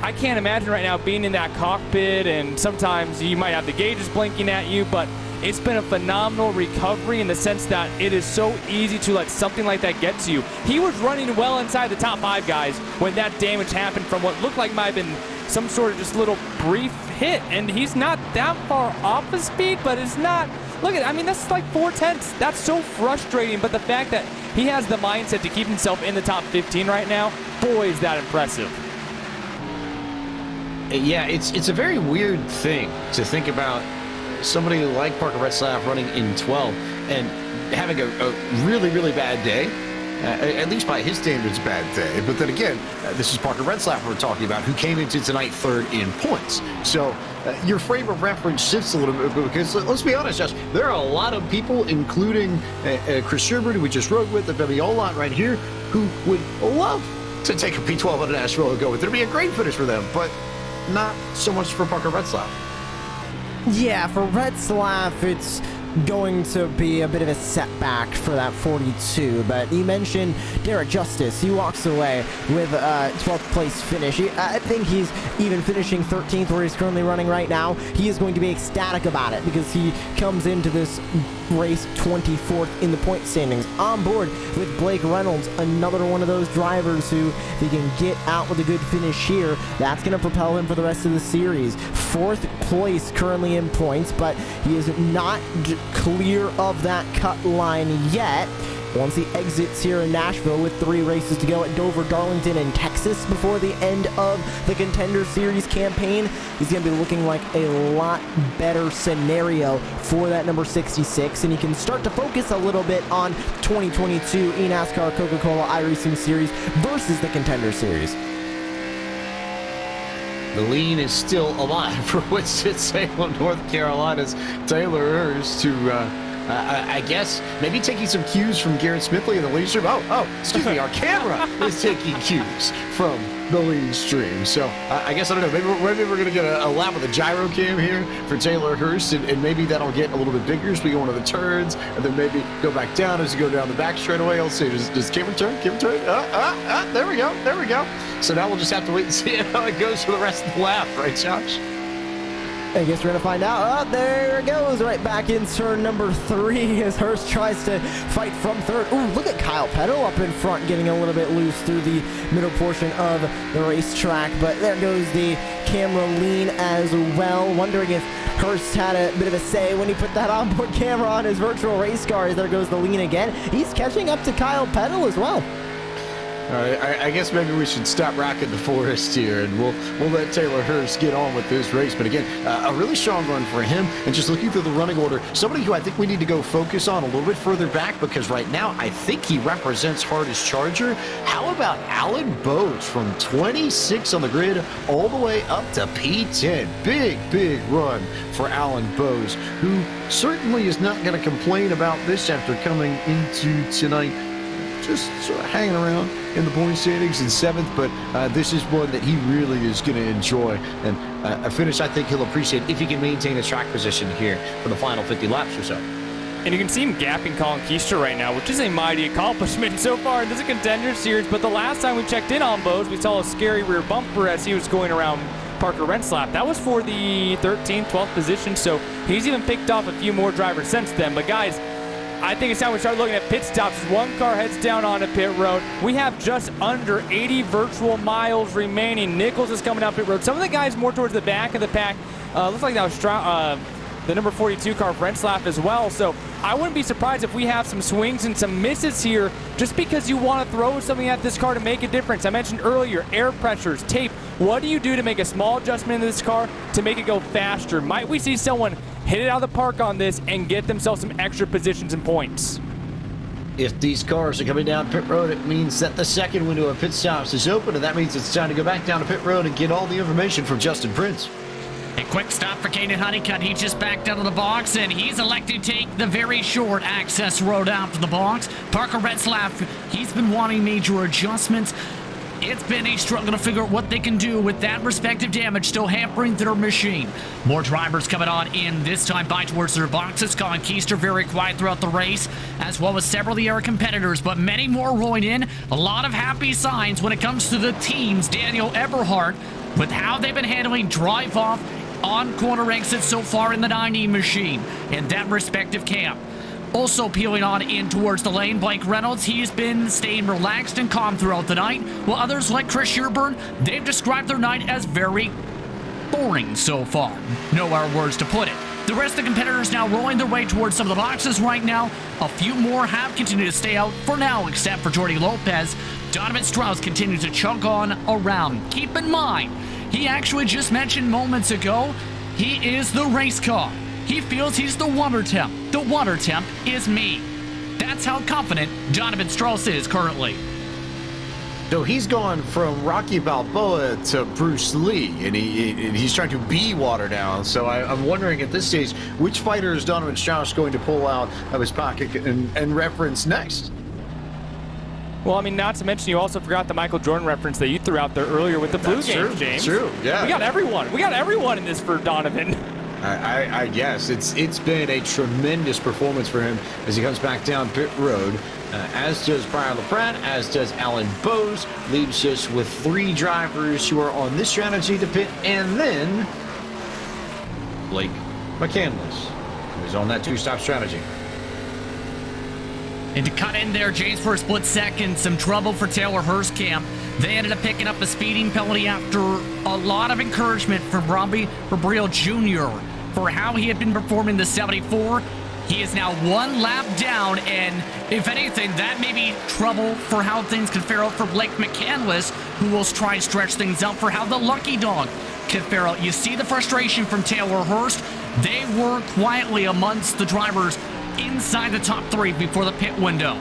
Speaker 4: I can't imagine right now being in that cockpit, and sometimes you might have the gauges blinking at you, but it's been a phenomenal recovery in the sense that it is so easy to let something like that get to you. He was running well inside the top 5 guys when that damage happened from what looked like might have been some sort of just little brief hit, and he's not that far off his speed, but it's not, look at, that's like 4/10. That's so frustrating, but the fact that he has the mindset to keep himself in the top 15 right now, boy, is that impressive.
Speaker 2: Yeah, it's a very weird thing to think about somebody like Parker Retzlaff running in 12 and having a really, really bad day. At least by his standards, bad day. But then again, this is Parker Retzlaff we're talking about, who came into tonight 3rd in points. So your frame of reference shifts a little bit, because let's be honest, Josh, there are a lot of people, including Chris Sherbert, who we just rode with, the Beviola right here, who would love to take a P12 out of Nashville and go with it. It'd be a great finish for them, but not so much for Parker Retzlaff.
Speaker 3: Yeah, for Retzlaff, it's going to be a bit of a setback for that 42, but you mentioned Derek Justice. He walks away with a 12th place finish. I think he's even finishing 13th where he's currently running right now. He is going to be ecstatic about it because he comes into this race 24th in the point standings, on board with Blake Reynolds, another one of those drivers who, if he can get out with a good finish here, that's going to propel him for the rest of the series. 4th place currently in points, but he is not clear of that cut line yet. Once he exits here in Nashville with 3 races to go at Dover, Darlington, and Texas before the end of the Contender Series campaign, he's going to be looking like a lot better scenario for that number 66, and he can start to focus a little bit on 2022 eNASCAR Coca-Cola iRacing Series versus the Contender Series.
Speaker 2: The lean is still alive for Winston-Salem, North Carolina's Taylor Hurst, who I guess maybe taking some cues from Garrett Smithley in the lead stream. Excuse me, our camera is taking cues from the lead stream. So I guess, I don't know, maybe we're going to get a lap with a gyro cam here for Taylor Hurst, and maybe that'll get a little bit bigger as we go into the turns, and then maybe go back down as you go down the back straightaway. Let's see, does camera turn? There we go. So now we'll just have to wait and see how it goes for the rest of the lap, right, Josh?
Speaker 3: I guess we're going to find out. There it goes, right back in turn number 3 as Hurst tries to fight from 3rd. Ooh, look at Kyle Petto up in front, getting a little bit loose through the middle portion of the racetrack. But there goes the camera lean as well. Wondering if Hurst had a bit of a say when he put that onboard camera on his virtual race car. There goes the lean again. He's catching up to Kyle Petto as well.
Speaker 2: All right, I guess maybe we should stop rocking the forest here, and we'll let Taylor Hurst get on with this race. But again, a really strong run for him. And just looking through the running order, somebody who I think we need to go focus on a little bit further back, because right now I think he represents hardest charger. How about Alan Bowes from 26 on the grid all the way up to P10? Big run for Alan Bowes, who certainly is not going to complain about this after coming into tonight just sort of hanging around in the point standings in 7th, but this is one that he really is going to enjoy, and a finish I think he'll appreciate if he can maintain a track position here for the final 50 laps or so.
Speaker 4: And you can see him gapping Colin Keister right now, which is a mighty accomplishment so far in this Contender Series. But the last time we checked in on Bowes, we saw a scary rear bumper as he was going around Parker Renslap. That was for the 13th, 12th position, so he's even picked off a few more drivers since then. But guys, I think it's time we start looking at pit stops. One car heads down onto pit road. We have just under 80 virtual miles remaining. Nichols is coming down pit road. Some of the guys more towards the back of the pack. Looks like that was the number 42 car, Renslap, as well. So I wouldn't be surprised if we have some swings and some misses here, just because you want to throw something at this car to make a difference. I mentioned earlier, air pressures, tape. What do you do to make a small adjustment in this car to make it go faster? Might we see someone hit it out of the park on this and get themselves some extra positions and points?
Speaker 2: If these cars are coming down pit road, it means that the second window of pit stops is open, and that means it's time to go back down to pit road and get all the information from Justin Prince.
Speaker 5: A quick stop for Caden Honeycutt. He just backed out of the box, and he's elected to take the very short access road out to the box. Parker Renslap, he's been wanting major adjustments. It's been a struggle to figure out what they can do with that respective damage still hampering their machine. More drivers coming on in, this time by towards their boxes. Colin Keister very quiet throughout the race, as well as several of the other competitors, but many more rolling in. A lot of happy signs when it comes to the teams. Daniel Eberhardt, with how they've been handling drive-off on corner exits so far in the 90 machine in that respective camp. Also peeling on in towards the lane, Blake Reynolds, he's been staying relaxed and calm throughout the night, while others like Chris Sherburne, they've described their night as very boring so far. No other words to put it. The rest of the competitors now rolling their way towards some of the boxes right now. A few more have continued to stay out for now, except for Jordy Lopez. Donovan Strauss continues to chug on around. Keep in mind, he actually just mentioned moments ago, he is the race car. He feels he's the water temp. The water temp is me. That's how confident Donovan Strauss is currently.
Speaker 2: So he's gone from Rocky Balboa to Bruce Lee, and he's trying to be water now. So I'm wondering at this stage, which fighter is Donovan Strauss going to pull out of his pocket and reference next?
Speaker 4: Well, I mean, not to mention you also forgot the Michael Jordan reference that you threw out there earlier with the flu game, James.
Speaker 2: True, yeah.
Speaker 4: We got everyone. We got everyone in this for Donovan.
Speaker 2: I guess it's been a tremendous performance for him as he comes back down pit road, as does Brian LaPrade, as does Alan Bowes. Leaves us with 3 drivers who are on this strategy to pit, and then Blake McCandless, who's on that 2-stop strategy.
Speaker 5: And to cut in there, James, for a split second, some trouble for Taylor Hurstkamp. They ended up picking up a speeding penalty after a lot of encouragement from Robbie Fabril Jr. for how he had been performing the 74. He is now 1 lap down, and if anything, that may be trouble for how things could fare out for Blake McCandless, who will try and stretch things out for how the lucky dog could fare out. You see the frustration from Taylor Hurst. They were quietly amongst the drivers inside the top 3 before the pit window.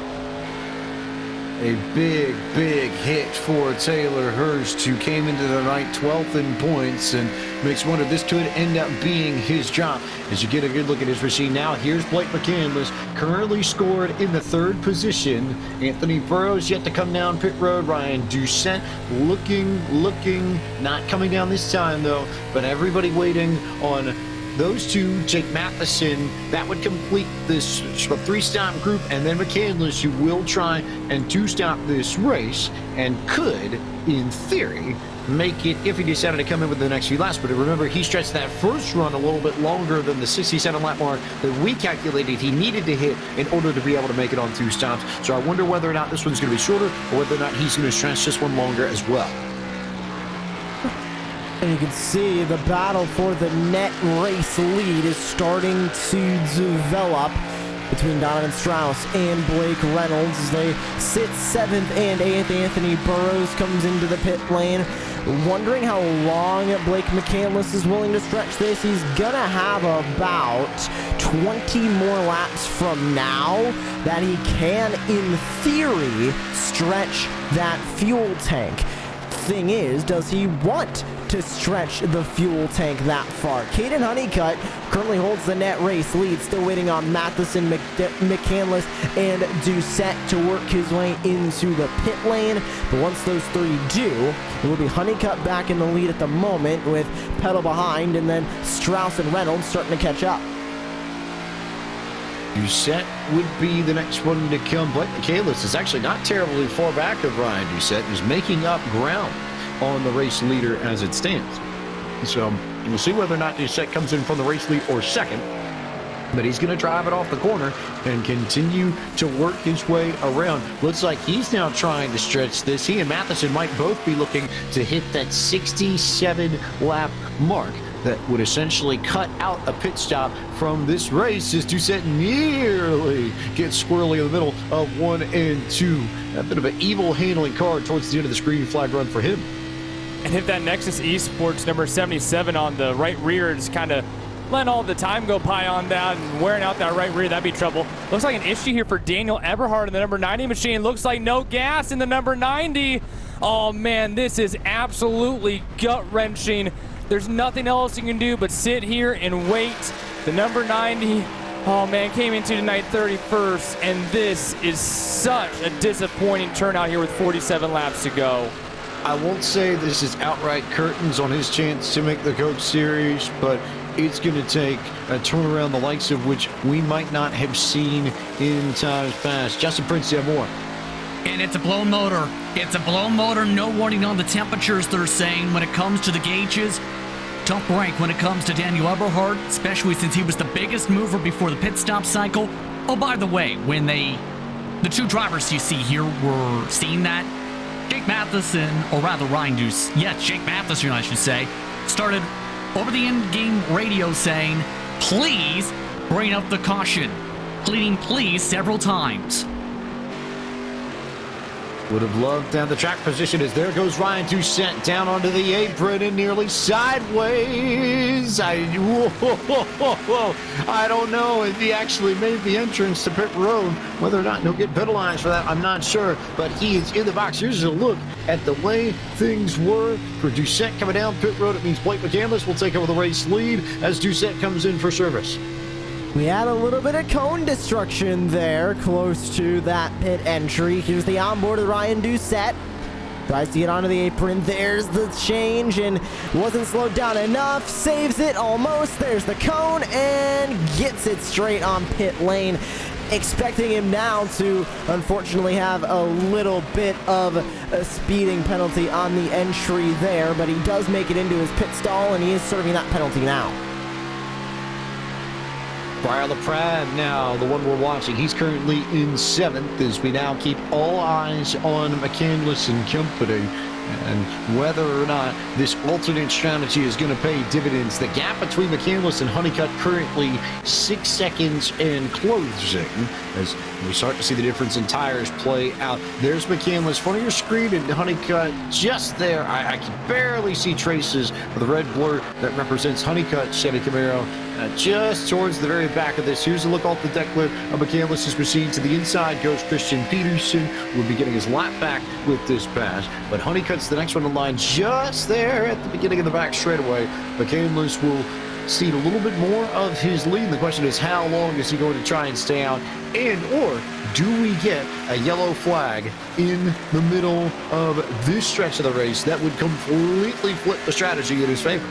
Speaker 2: A big hit for Taylor Hurst, who came into the night 12th in points, and makes wonder this could end up being his job. As you get a good look at his machine now, here's Blake McCandless, currently scored in the 3rd position. Anthony Burrows yet to come down pit road. Ryan Doucette looking, not coming down this time though, but everybody waiting on those 2. Jake Matheson, that would complete this 3-stop group, and then McCandless, who will try and 2-stop this race and could, in theory, make it if he decided to come in with the next few laps. But remember, he stretched that first run a little bit longer than the 67 lap mark that we calculated he needed to hit in order to be able to make it on 2 stops. So I wonder whether or not this one's going to be shorter, or whether or not he's going to stretch this one longer as well.
Speaker 3: And you can see the battle for the net race lead is starting to develop. between Donovan Strauss and Blake Reynolds as they sit 7th and 8th. Anthony Burrows comes into the pit lane. Wondering how long Blake McCandless is willing to stretch this. He's gonna have about 20 more laps from now that he can, in theory, stretch that fuel tank. Thing is, does he want to stretch the fuel tank that far? Caden Honeycutt currently holds the net race lead, still waiting on Matheson, McCandless, and Doucette to work his way into the pit lane. But once those three do, it will be Honeycutt back in the lead at the moment with pedal behind, and then Strauss and Reynolds starting to catch up.
Speaker 2: Doucette would be the next one to come. Blake McCandless is actually not terribly far back of Ryan Doucette, who's making up ground on the race leader as it stands. So we'll see whether or not Doucette comes in from the race lead or second. But he's going to drive it off the corner and continue to work his way around. Looks like he's now trying to stretch this. He and Matheson might both be looking to hit that 67-lap mark. That would essentially cut out a pit stop from this race as Doucette nearly gets squirrely in the middle of 1 and 2. A bit of an evil handling card towards the end of the screen flag run for him.
Speaker 4: And if that Nexus Esports number 77 on the right rear is kind of letting all the time go by on that and wearing out that right rear, that'd be trouble. Looks like an issue here for Daniel Eberhard in the number 90 machine. Looks like no gas in the number 90. Oh man, this is absolutely gut-wrenching. There's nothing else you can do but sit here and wait. The number 90, oh man, came into tonight 31st, and this is such a disappointing turnout here with 47 laps to go.
Speaker 2: I won't say this is outright curtains on his chance to make the Coke Series, but it's going to take a turnaround the likes of which we might not have seen in times past. Justin Prince, yeah, more.
Speaker 5: And it's a blown motor. It's a blown motor. No warning on the temperatures, they're saying, when it comes to the gauges. Tough break when it comes to Daniel Eberhard, especially since he was the biggest mover before the pit stop cycle. Oh, by the way, when the two drivers you see here were seeing that, Jake Matheson, or rather Ryan Deuce, yes, Jake Matheson, I should say, started over the in-game radio saying, please bring up the caution, pleading please several times.
Speaker 2: Would have loved to have the track position as there goes Ryan Doucette down onto the apron and nearly sideways. I don't know if he actually made the entrance to pit road. Whether or not he'll get penalized for that, I'm not sure. But he is in the box. Here's a look at the way things were for Doucette coming down pit road. It means Blake McCandless will take over the race lead as Doucette comes in for service.
Speaker 3: We had a little bit of cone destruction there close to that pit entry. Here's the onboard of Ryan Doucette. Tries to get onto the apron. There's the change and wasn't slowed down enough. Saves it almost. There's the cone and gets it straight on pit lane. Expecting him now to unfortunately have a little bit of a speeding penalty on the entry there, but he does make it into his pit stall and he is serving that penalty now.
Speaker 2: Briar LaPrade now, the one we're watching. He's currently in 7th as we now keep all eyes on McCandless and company. And whether or not this alternate strategy is going to pay dividends. The gap between McCandless and Honeycutt currently 6 seconds and closing as we start to see the difference in tires play out. There's McCandless, front of your screen, and Honeycutt just there. I can barely see traces of the red blur that represents Honeycutt Chevy Camaro just towards the very back of this. Here's a look off the deck lid of McCandless's machine. To the inside goes Christian Peterson, who will be getting his lap back with this pass. But Honeycutt's the next one in line just there at the beginning of the back straightaway. McCandless will cede a little bit more of his lead. The question is, how long is he going to try and stay out? And or do we get a yellow flag in the middle of this stretch of the race that would completely flip the strategy in his favor?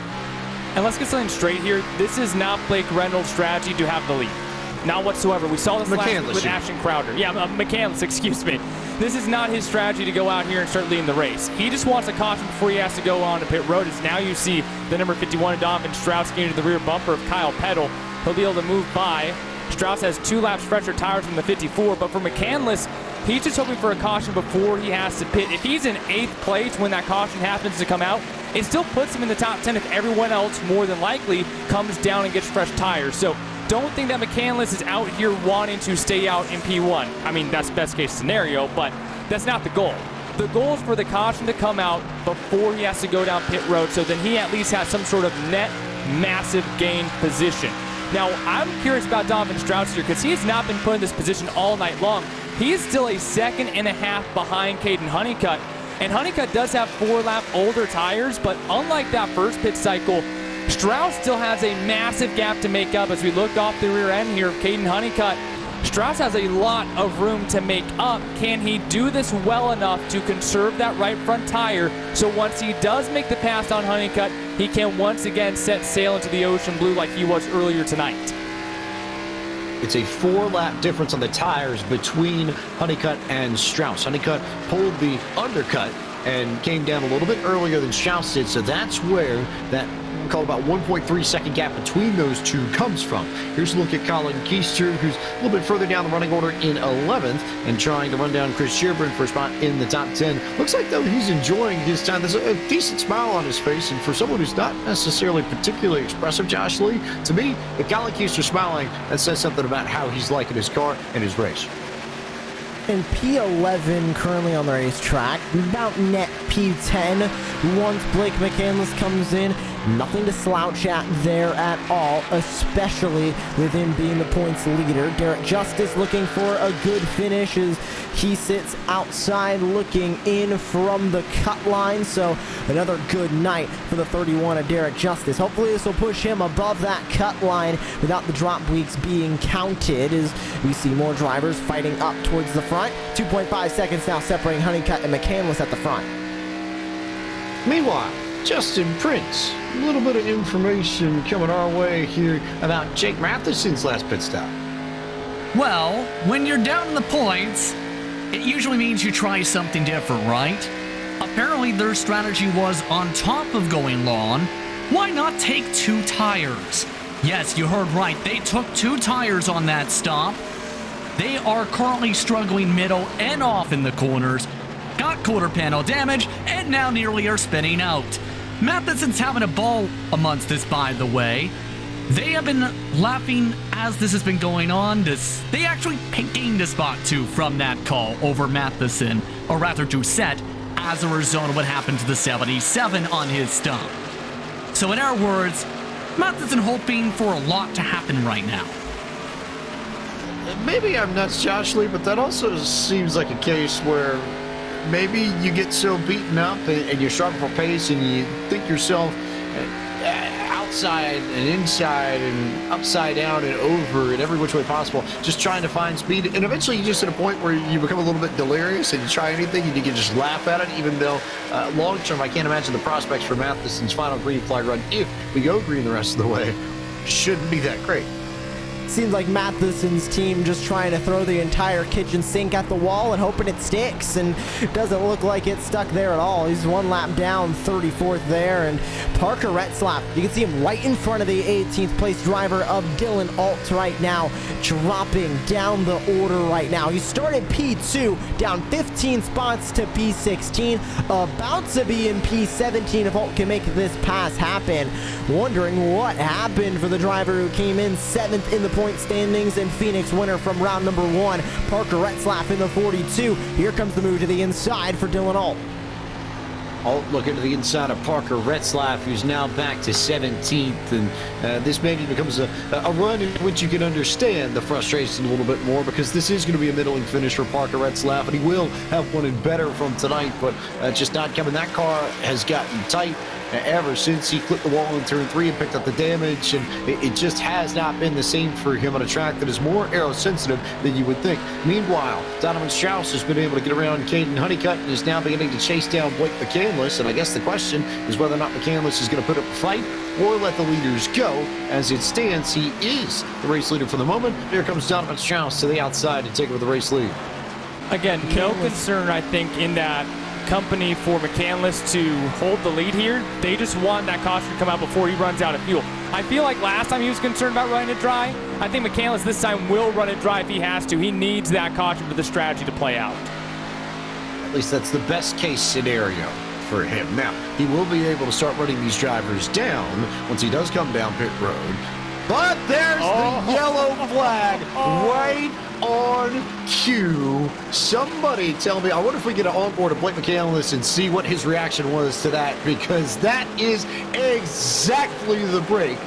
Speaker 4: And let's get something straight here. This is not Blake Reynolds' strategy to have the lead. Not whatsoever. We saw this last week with Ashton Crowder. Yeah, McCandless, excuse me. This is not his strategy to go out here and start leading the race. He just wants a caution before he has to go on to pit road. As now you see the number 51 Donovan Strauss getting to the rear bumper of Kyle Peddle. He'll be able to move by. Strauss has 2 laps fresher tires than the 54, but for McCandless, he's just hoping for a caution before he has to pit. If he's in 8th place when that caution happens to come out, it still puts him in the top 10 if everyone else more than likely comes down and gets fresh tires. So don't think that McCandless is out here wanting to stay out in P1. I mean, that's best case scenario, but that's not the goal. The goal is for the caution to come out before he has to go down pit road, so then he at least has some sort of net massive gain position. Now, I'm curious about Donovan Strauss here because he has not been put in this position all night long. He is still a 1.5 seconds behind Caden Honeycutt, and Honeycutt does have 4-lap older tires, but unlike that first pit cycle, Strauss still has a massive gap to make up. As we look off the rear end here of Caden Honeycutt, Strauss has a lot of room to make up. Can he do this well enough to conserve that right front tire so once he does make the pass on Honeycutt, he can once again set sail into the ocean blue like he was earlier tonight?
Speaker 2: It's a 4-lap difference on the tires between Honeycutt and Strauss. Honeycutt pulled the undercut and came down a little bit earlier than Strauss did, so that's where that call about 1.3 second gap between those two comes from. Here's a look at Colin Keister, who's a little bit further down the running order in 11th and trying to run down Chris Shearburn for a spot in the top 10. Looks like, though, he's enjoying his time. There's a decent smile on his face, and for someone who's not necessarily particularly expressive, Josh Lee, to me, if Colin Keister's smiling, that says something about how he's liking his car and his race.
Speaker 3: In P11 currently on the racetrack, about net P10 once Blake McCandless comes in. Nothing to slouch at there at all, especially with him being the points leader. Derek Justice looking for a good finish as he sits outside looking in from the cut line. So another good night for the 31 of Derek Justice. Hopefully this will push him above that cut line without the drop weeks being counted as we see more drivers fighting up towards the front. 2.5 seconds now separating Honeycutt and McCandless at the front.
Speaker 2: Meanwhile, Justin Prince, a little bit of information coming our way here about Jake Matheson's last pit stop.
Speaker 5: Well, when you're down in the points, it usually means you try something different, right? Apparently their strategy was, on top of going long, why not take 2 tires? Yes, you heard right, they took 2 tires on that stop. They are currently struggling middle and off in the corners, got quarter panel damage, and now nearly are spinning out. Matheson's having a ball amongst this, by the way. They have been laughing as this has been going on. They actually gained a spot too from that call over Matheson, or rather Doucette, as a result of what happened to the 77 on his stop. So in our words, Matheson hoping for a lot to happen right now.
Speaker 2: Maybe I'm nuts, Josh Lee, but that also seems like a case where maybe you get so beaten up and you're struggling for pace and you think yourself outside and inside and upside down and over in every which way possible, just trying to find speed. And eventually you just hit a point where you become a little bit delirious and you try anything and you can just laugh at it, even though long term I can't imagine the prospects for Matheson's final green flag run, if we go green the rest of the way, shouldn't be that great.
Speaker 3: Seems like Matheson's team just trying to throw the entire kitchen sink at the wall and hoping it sticks, and it doesn't look like it's stuck there at all. He's 1 lap down, 34th there, and Parker Retzlaff, you can see him right in front of the 18th place driver of Dylan Alt right now, dropping down the order right now. He started P2, down 15 spots to P16, about to be in P17 if Alt can make this pass happen. Wondering what happened for the driver who came in 7th in the point standings and Phoenix winner from round number 1, Parker Retzlaff in the 42. Here comes the move to the inside for Dylan Alt.
Speaker 2: Alt looking to the inside of Parker Retzlaff, who's now back to 17th, and this maybe becomes a run in which you can understand the frustration a little bit more, because this is going to be a middling finish for Parker Retzlaff, and he will have one in better from tonight, but just not coming. That car has gotten tight ever since he clipped the wall in turn 3 and picked up the damage, and it just has not been the same for him on a track that is more aero sensitive than you would think. Meanwhile, Donovan Strauss has been able to get around Caden Honeycutt and is now beginning to chase down Blake McCandless, and I guess the question is whether or not McCandless is going to put up a fight or let the leaders go. As it stands, he is the race leader for the moment. Here comes Donovan Strauss to the outside to take over the race lead.
Speaker 4: Again, no concern, I think, in that company for McCandless to hold the lead here. They just want that caution to come out before he runs out of fuel. I feel like last time he was concerned about running it dry. I think McCandless this time will run it dry if he has to. He needs that caution for the strategy to play out.
Speaker 2: At least that's the best case scenario for him. Now, he will be able to start running these drivers down once he does come down pit road. But there's the yellow flag right on cue. Somebody tell me, I wonder if we get an onboard of Blake McCandless and see what his reaction was to that, because that is exactly the break.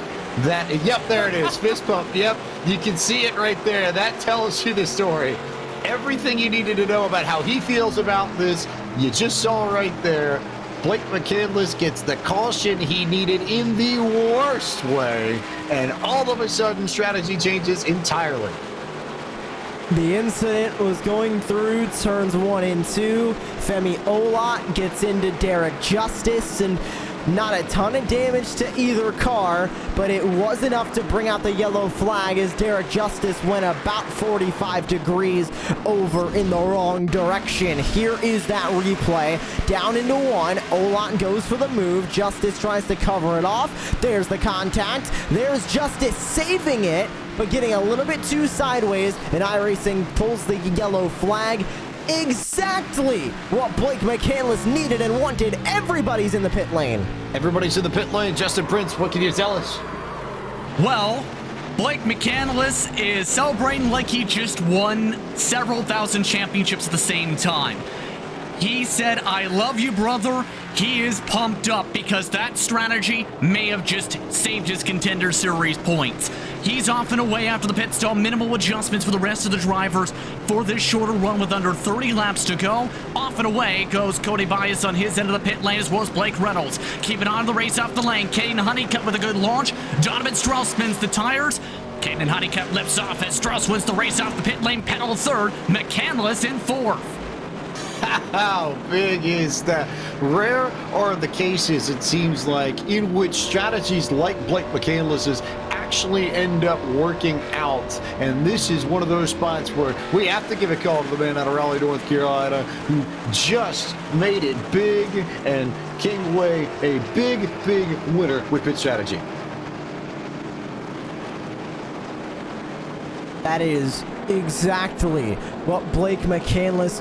Speaker 2: Yep, there it is. Fist pump. Yep, you can see it right there. That tells you the story. Everything you needed to know about how he feels about this, you just saw right there. Blake McCandless gets the caution he needed in the worst way, and all of a sudden, strategy changes entirely.
Speaker 3: The incident was going through turns 1 and 2. Femi Olot gets into Derek Justice, and not a ton of damage to either car, but it was enough to bring out the yellow flag as Derek Justice went about 45 degrees over in the wrong direction. Here is that replay. Down into 1. Olot goes for the move. Justice tries to cover it off. There's the contact. There's Justice saving it, but getting a little bit too sideways, and iRacing pulls the yellow flag. Exactly what Blake McCandless needed and wanted. Everybody's in the pit lane.
Speaker 2: Everybody's in the pit lane. Justin Prince, what can you tell us?
Speaker 5: Well, Blake McCandless is celebrating like he just won several thousand championships at the same time. He said, "I love you, brother." He is pumped up because that strategy may have just saved his Contender Series points. He's off and away after the pit stop. Minimal adjustments for the rest of the drivers for this shorter run with under 30 laps to go. Off and away goes Cody Bias on his end of the pit lane, as well as Blake Reynolds. Keeping on the race off the lane. Caden Honeycutt with a good launch. Donovan Strauss spins the tires. Caden Honeycutt lifts off as Strauss wins the race off the pit lane. Pedal third. McCandless in fourth.
Speaker 2: How big is that? Rare are the cases, it seems like, in which strategies like Blake McCandless's actually end up working out. And this is one of those spots where we have to give a call to the man out of Raleigh, North Carolina, who just made it big and came away a big, big winner with pit strategy.
Speaker 3: That is exactly what Blake McCandless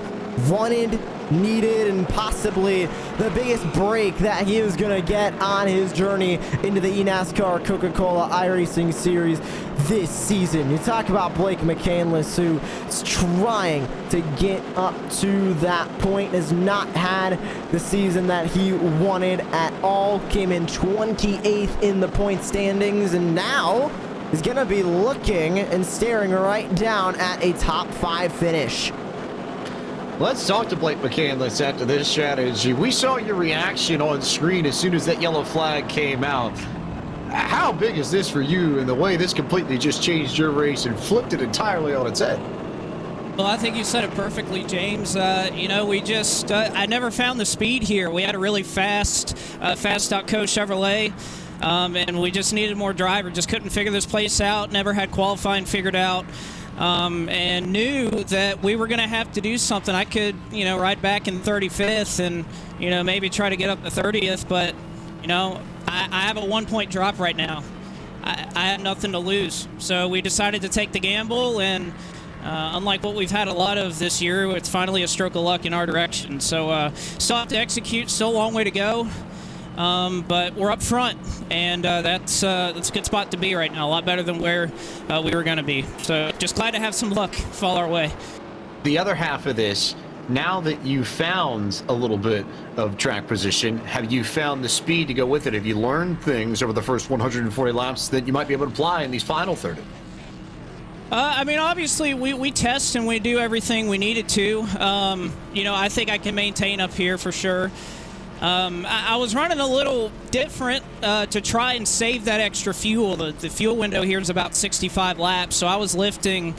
Speaker 3: wanted, needed, and possibly the biggest break that he was going to get on his journey into the eNASCAR Coca-Cola iRacing Series this season. You talk about Blake McCandless, who is trying to get up to that point, has not had the season that he wanted at all, came in 28th in the point standings, and now is going to be looking and staring right down at a top 5 finish.
Speaker 2: Let's talk to Blake McCandless after this strategy. We saw your reaction on screen as soon as that yellow flag came out. How big is this for you, and the way this completely just changed your race and flipped it entirely on its head?
Speaker 6: Well, I think you said it perfectly, James. You know, we just, I never found the speed here. We had a really fast out-coach Chevrolet, and we just needed more driver. Just couldn't figure this place out, never had qualifying figured out. And knew that we were going to have to do something. I could, you know, ride back in 35th and, you know, maybe try to get up to 30th, but, you know, I have a 1-point drop right now. I have nothing to lose. So we decided to take the gamble, and unlike what we've had a lot of this year, it's finally a stroke of luck in our direction. So still have to execute, still a long way to go. But we're up front, and that's a good spot to be right now. A lot better than where we were going to be. So just glad to have some luck fall our way.
Speaker 2: The other half of this, now that you found a little bit of track position, have you found the speed to go with it? Have you learned things over the first 140 laps that you might be able to apply in these final 30?
Speaker 6: I mean, obviously, we test and we do everything we needed to. You know, I think I can maintain up here for sure. I was running a little different to try and save that extra fuel. The fuel window here is about 65 laps, so I was lifting,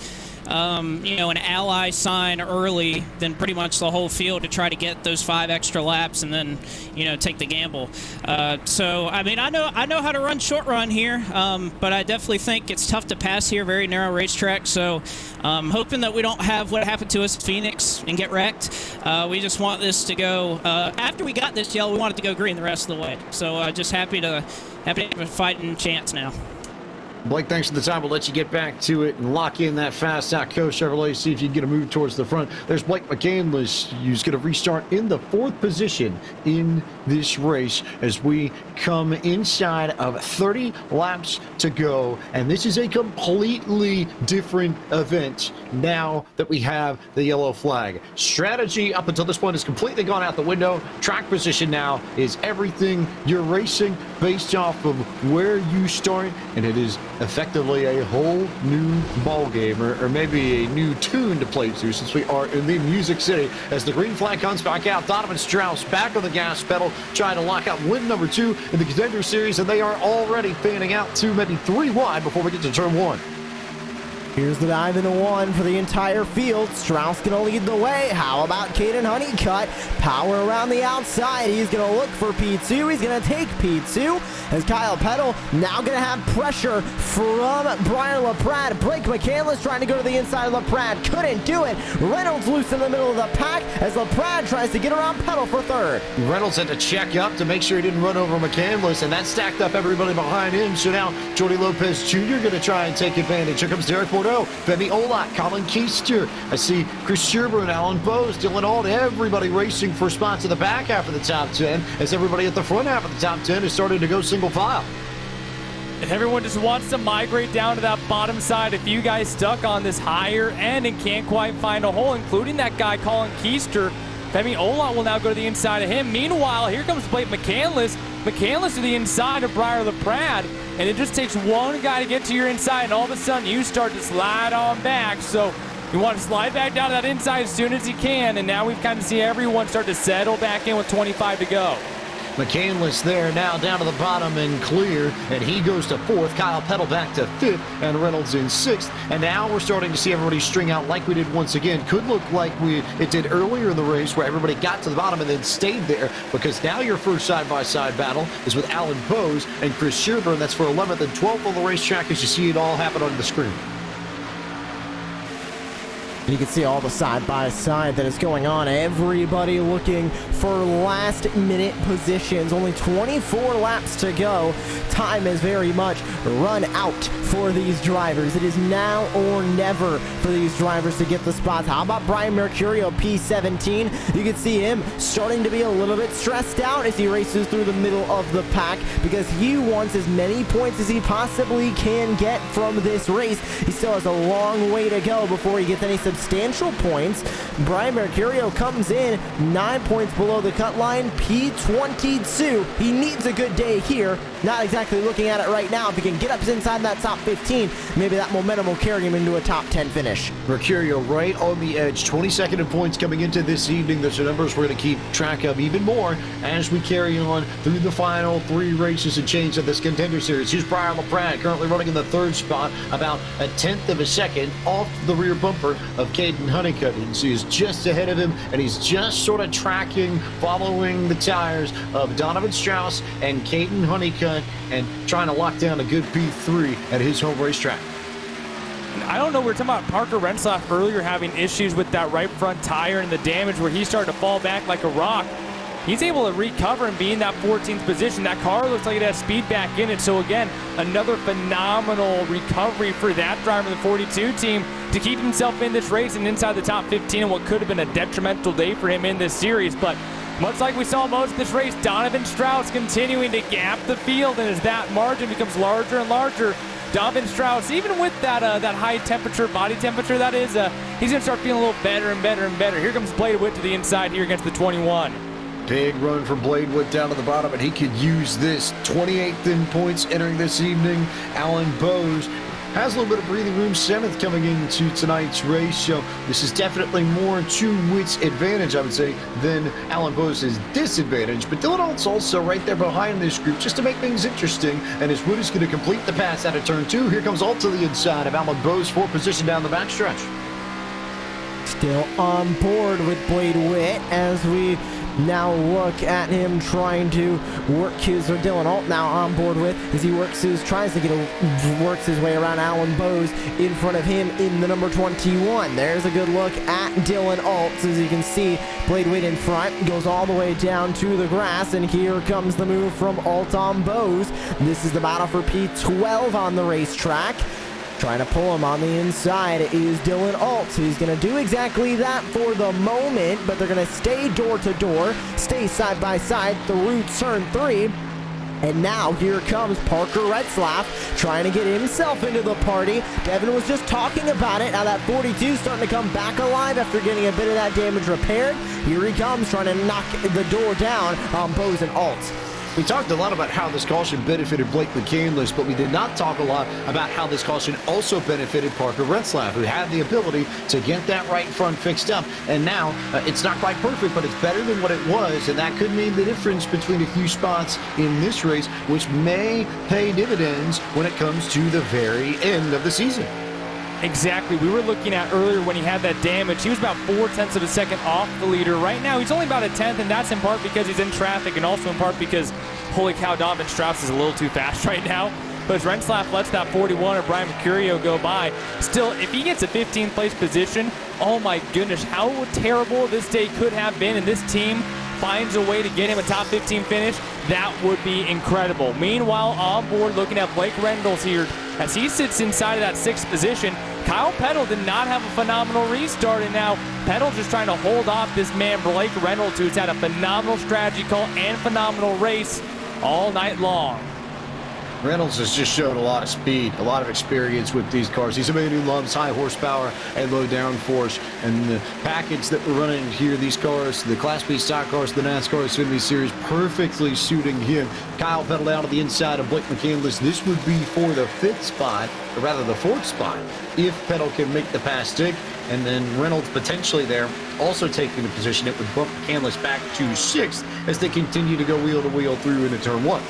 Speaker 6: you know, an ally sign early than pretty much the whole field to try to get those 5 extra laps and then, you know, take the gamble. So, I mean, I know how to run short run here, but I definitely think it's tough to pass here, very narrow racetrack. So, hoping that we don't have what happened to us at Phoenix and get wrecked. We just want this to go, after we got this yellow, we want it to go green the rest of the way. So, just happy to have a fighting chance now.
Speaker 2: Blake, thanks for the time. We'll let you get back to it and lock in that fast.co Chevrolet, see if you can get a move towards the front. There's Blake McCandless, who's going to restart in the 4th position in this race as we come inside of 30 laps to go. And this is a completely different event now that we have the yellow flag. Strategy up until this point has completely gone out the window. Track position now is everything. You're racing based off of where you start, and it is effectively a whole new ball game, or maybe a new tune to play to, since we are in the Music City. As the green flag comes back out, Donovan Strauss back on the gas pedal, trying to lock out win number 2 in the Contender Series, and they are already fanning out to maybe 3 wide before we get to turn 1.
Speaker 3: Here's the dive into 1 for the entire field. Strauss going to lead the way. How about Caden Honeycutt? Power around the outside. He's going to look for P2. He's going to take P2 as Kyle Peddle now going to have pressure from Brian LaPrade. Blake McCandless trying to go to the inside of LaPrade. Couldn't do it. Reynolds loose in the middle of the pack as LaPrade tries to get around Peddle for 3rd.
Speaker 2: Reynolds had to check up to make sure he didn't run over McCandless, and that stacked up everybody behind him. So now Jordy Lopez Jr. going to try and take advantage. Here comes Derek Bordeaux, Femi Olak, Colin Keister. I see Chris Scherber and Alan Bose, Dylan Ault, everybody racing for spots in the back half of the top 10, as everybody at the front half of the top 10 is starting to go single file.
Speaker 4: And everyone just wants to migrate down to that bottom side. A few guys stuck on this higher end and can't quite find a hole, including that guy Colin Keister. Femi Olak will now go to the inside of him. Meanwhile, here comes Blake McCandless. McCandless to the inside of Briar LaPrade, and it just takes one guy to get to your inside, and all of a sudden you start to slide on back. So you want to slide back down to that inside as soon as you can, and now we've kind of seen everyone start to settle back in with 25 to go.
Speaker 2: McCandless there now down to the bottom and clear, and he goes to 4th. Kyle Peddle back to 5th, and Reynolds in 6th. And now we're starting to see everybody string out like we did once again. Could look like it did earlier in the race, where everybody got to the bottom and then stayed there, because now your first side-by-side battle is with Alan Bose and Chris Scherber, and that's for 11th and 12th on the racetrack, as you see it all happen on the screen.
Speaker 3: You can see all the side-by-side that is going on. Everybody looking for last-minute positions. Only 24 laps to go. Time is very much run out for these drivers. It is now or never for these drivers to get the spots. How about Brian Mercurio, P17? You can see him starting to be a little bit stressed out as he races through the middle of the pack, because he wants as many points as he possibly can get from this race. He still has a long way to go before he gets any substantial points. Brian Mercurio comes in 9 points below the cut line, P22. He needs a good day here. Not exactly looking at it right now. If he can get up inside that top 15, maybe that momentum will carry him into a top 10 finish.
Speaker 2: Mercurio right on the edge, 22nd in points coming into this evening. Those are numbers we're going to keep track of even more as we carry on through the final 3 races and change of this Contender Series. Here's Brian LaPrade currently running in the 3rd spot, about a 1/10 of a second off the rear bumper of Caden Honeycutt. You can see he's just ahead of him, and he's just sort of tracking, following the tires of Donovan Strauss and Caden Honeycutt, and trying to lock down a good P3 at his home racetrack.
Speaker 4: I don't know, we were talking about Parker Renslaff earlier having issues with that right front tire and the damage where he started to fall back like a rock. He's able to recover and be in that 14th position. That car looks like it has speed back in it. So again, another phenomenal recovery for that driver in the 42 team to keep himself in this race and inside the top 15 in what could have been a detrimental day for him in this series. But much like we saw most of this race, Donovan Strauss continuing to gap the field, and as that margin becomes larger and larger, Donovan Strauss, even with that high temperature, body temperature that is, he's going to start feeling a little better and better and better. Here comes Bladewood to the inside here against the 21.
Speaker 2: Big run from Bladewood down to the bottom, and he could use this. 28th in points entering this evening. Alan Bose has a little bit of breathing room, 7th coming into tonight's race. So this is definitely more to Witt's advantage, I would say, than Alan Bose's disadvantage. But Dylan Alt's also right there behind this group just to make things interesting. And as Wood is going to complete the pass out of turn 2, here comes Alt to the inside of Alan Bose, 4th position down the backstretch.
Speaker 3: Still on board with Blade Witt as we Now look at him trying to work his, or Dylan Alt now on board with, as he works his way around Alan Bowes in front of him in the number 21. There's a good look at Dylan Alt. As you can see, Blade Witt in front, goes all the way down to the grass, and here comes the move from Alt on Bowes. This is the battle for P12 on the racetrack. Trying to pull him on the inside is Dylan Alt. He's going to do exactly that for the moment, but they're going to stay door to door, stay side by side through turn 3. And now here comes Parker Retzlaff trying to get himself into the party. Devin was just talking about it. Now that 42 starting to come back alive after getting a bit of that damage repaired. Here he comes trying to knock the door down on Bowes and Alt.
Speaker 2: We talked a lot about how this caution benefited Blake McCandless, but we did not talk a lot about how this caution also benefited Parker Retzlaff, who had the ability to get that right front fixed up. And now it's not quite perfect, but it's better than what it was, and that could mean the difference between a few spots in this race, which may pay dividends when it comes to the very end of the season.
Speaker 4: Exactly. We were looking at earlier when he had that damage. He was about 0.4 of a second off the leader. Right now, he's only about a tenth, and that's in part because he's in traffic, and also in part because, holy cow, Donovan Strauss is a little too fast right now. But as Retzlaff lets that 41 or Brian Mercurio go by, still, if he gets a 15th place position, oh my goodness, how terrible this day could have been, and this team finds a way to get him a top 15 finish, that would be incredible. Meanwhile, on board, looking at Blake Reynolds here, as he sits inside of that 6th position. Kyle Peddle did not have a phenomenal restart, and now Peddle just trying to hold off this man Blake Reynolds, who's had a phenomenal strategy call and phenomenal race all night long.
Speaker 2: Reynolds has just shown a lot of speed, a lot of experience with these cars. He's a man who loves high horsepower and low downforce. And the package that we're running here, these cars, the Class B stock cars, the NASCAR Xfinity Series, perfectly suiting him. Kyle Peddle out of the inside of Blake McCandless. This would be for the 5th spot, or rather the 4th spot, if Peddle can make the pass stick. And then Reynolds potentially there, also taking the position. It would bump McCandless back to 6th as they continue to go wheel to wheel through into turn 1.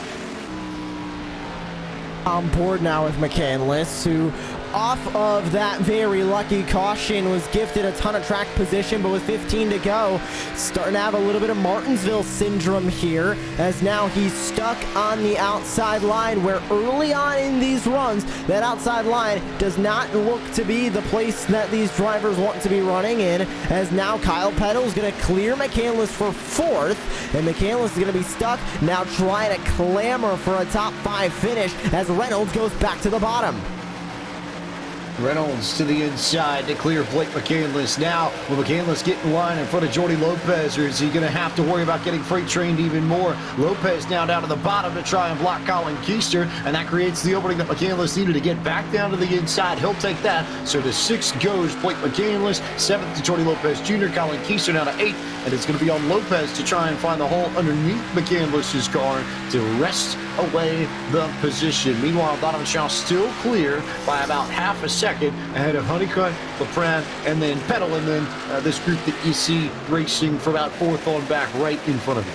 Speaker 3: On board now with McCandless, who off of that very lucky caution was gifted a ton of track position, but with 15 to go, starting to have a little bit of Martinsville syndrome here, as now he's stuck on the outside line, where early on in these runs, that outside line does not look to be the place that these drivers want to be running in, as now Kyle Peddle is going to clear McCandless for 4th, and McCandless is going to be stuck now trying to clamor for a top 5 finish as Reynolds goes back to the bottom.
Speaker 2: Reynolds to the inside to clear Blake McCandless. Now, will McCandless get in line in front of Jordy Lopez, or is he going to have to worry about getting freight trained even more? Lopez now down to the bottom to try and block Colin Keister, and that creates the opening that McCandless needed to get back down to the inside. He'll take that. So to 6th goes Blake McCandless, 7th to Jordy Lopez Jr., Colin Keister down to 8th, and it's going to be on Lopez to try and find the hole underneath McCandless's car to wrest away the position. Meanwhile, Donovan Shaw still clear by about half a second ahead of Honeycutt, LaPrade, and then Peddle, and then this group that you see racing for about 4th on back right in front of him.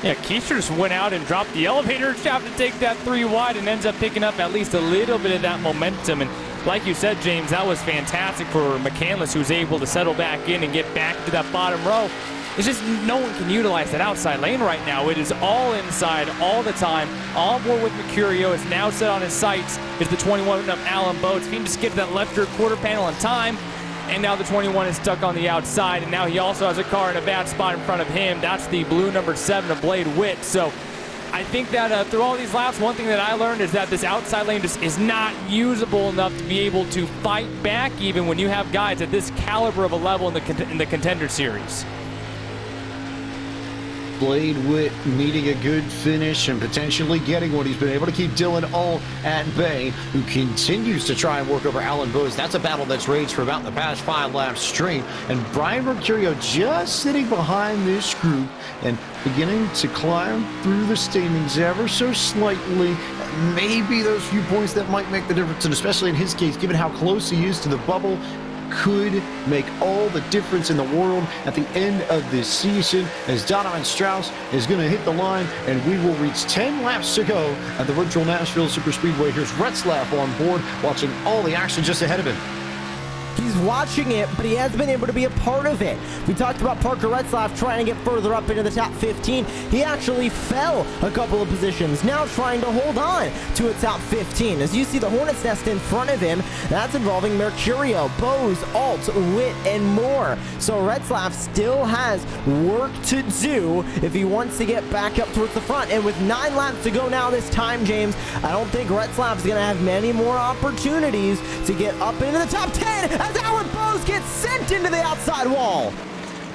Speaker 4: Yeah, Keister just went out and dropped the elevator shaft to take that 3 wide and ends up picking up at least a little bit of that momentum. And like you said, James, that was fantastic for McCandless, who was able to settle back in and get back to that bottom row. It's just no one can utilize that outside lane right now. It is all inside all the time. On board with Mercurio is now set on his sights is the 21 of Alan Bowes. If he can just get to that left rear quarter panel in time, and now the 21 is stuck on the outside, and now he also has a car in a bad spot in front of him. That's the blue number 7 of Blade Witt. So I think that through all these laps, one thing that I learned is that this outside lane just is not usable enough to be able to fight back even when you have guys at this caliber of a level in the Contender Series.
Speaker 2: Blade Witt needing a good finish and potentially getting what he's been able to keep Dylan Alt at bay, who continues to try and work over Alan Bowes. That's a battle that's raged for about the past 5 laps straight. And Brian Mercurio just sitting behind this group and beginning to climb through the standings ever so slightly. Maybe those few points that might make the difference, and especially in his case, given how close he is to the bubble, could make all the difference in the world at the end of this season, as Donovan Strauss is going to hit the line, and we will reach 10 laps to go at the virtual Nashville Superspeedway. Here's Retzlaff on board, watching all the action just ahead of him.
Speaker 3: He's watching it, but he has been able to be a part of it. We talked about Parker Retzlaff trying to get further up into the top 15. He actually fell a couple of positions, now trying to hold on to a top 15. As you see the Hornet's Nest in front of him, that's involving Mercurio, Bose, Alt, Witt, and more. So Retzlaff still has work to do if he wants to get back up towards the front. And with 9 laps to go now this time, James, I don't think Retzlaff's going to have many more opportunities to get up into the top 10 as Alan Bose gets sent into the outside wall.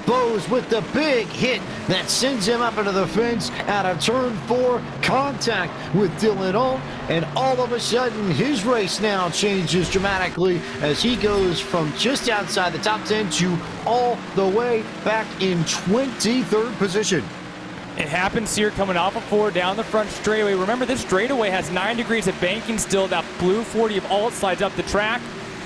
Speaker 2: Bose with the big hit that sends him up into the fence out of turn 4, contact with Dylan Alt, and all of a sudden his race now changes dramatically as he goes from just outside the top 10 to all the way back in 23rd position.
Speaker 4: It happens here coming off of 4 down the front straightaway. Remember, this straightaway has 9 degrees of banking still. That blue 40 of Alt slides up the track.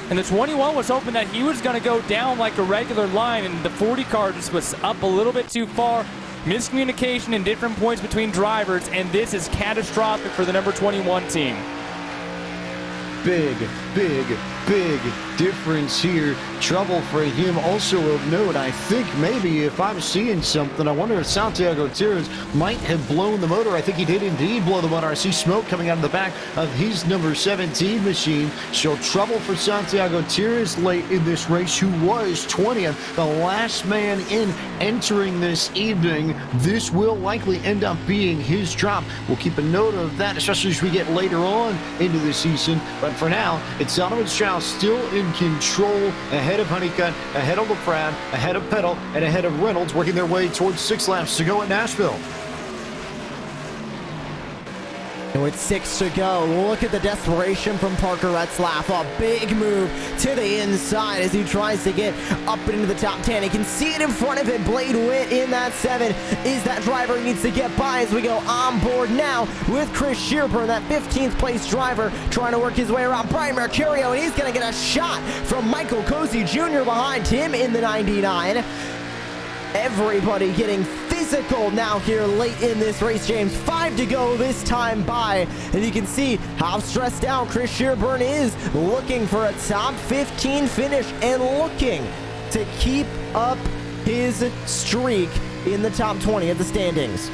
Speaker 4: And the 21 was hoping that he was going to go down like a regular line, and the 40 car just was up a little bit too far. Miscommunication in different points between drivers, and this is catastrophic for the number 21 team.
Speaker 2: Big difference here. Trouble for him. Also of note, I think maybe if I'm seeing something, I wonder if Santiago Gutierrez might have blown the motor. I think he did indeed blow the motor. I see smoke coming out of the back of his number 17 machine. So trouble for Santiago Gutierrez late in this race, who was 20th, the last man in entering this evening. This will likely end up being his drop. We'll keep a note of that, especially as we get later on into the season. But for now, it's Donovan Strauss still in control, ahead of Honeycutt, ahead of LaFrade, ahead of Petal, and ahead of Reynolds, working their way towards 6 laps to go at Nashville.
Speaker 3: And with 6 to go, look at the desperation from Parker Retzlaff. A big move to the inside as he tries to get up into the top 10. He can see it in front of him. Blade Witt in that 7 is that driver he needs to get by as we go on board now with Chris Shearburn, that 15th place driver, trying to work his way around Brian Mercurio, and he's going to get a shot from Michael Cozy Jr. behind him in the 99. Everybody getting physical now here late in this race, James. 5 to go this time by, and you can see how stressed out Chris Shearburn is, looking for a top 15 finish and looking to keep up his streak in the top 20 of the standings.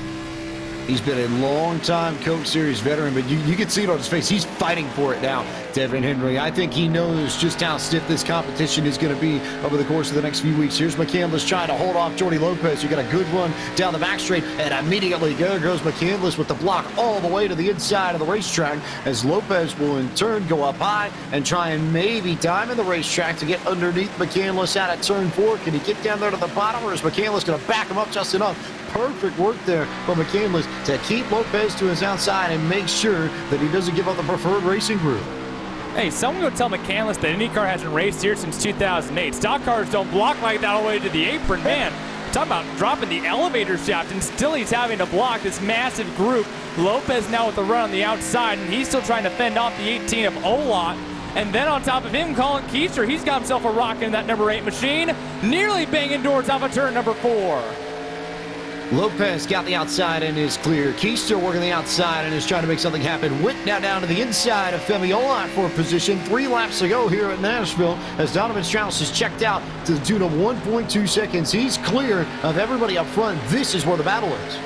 Speaker 2: He's been a long-time Coke Series veteran, but you can see it on his face. He's fighting for it now, Devin Henry. I think he knows just how stiff this competition is going to be over the course of the next few weeks. Here's McCandless trying to hold off Jordy Lopez. You got a good run down the back straight, and immediately there goes McCandless with the block all the way to the inside of the racetrack, as Lopez will in turn go up high and try and maybe diamond the racetrack to get underneath McCandless out at turn 4. Can he get down there to the bottom, or is McCandless going to back him up just enough? Perfect work there from McCandless to keep Lopez to his outside and make sure that he doesn't give up the preferred racing group.
Speaker 4: Hey, someone go tell McCandless that IndyCar hasn't raced here since 2008. Stock cars don't block like that all the way to the apron. Man, talk about dropping the elevator shaft, and still he's having to block this massive group. Lopez now with the run on the outside, and he's still trying to fend off the 18 of Olot. And then on top of him, Colin Keister, he's got himself a rocket in that number 8 machine, nearly banging doors off of turn number 4.
Speaker 2: Lopez got the outside and is clear. Keister working the outside and is trying to make something happen. Witt now down to the inside of Femi Olot for position. 3 laps to go here at Nashville as Donovan Strauss is checked out to the tune of 1.2 seconds. He's clear of everybody up front. This is where the battle is.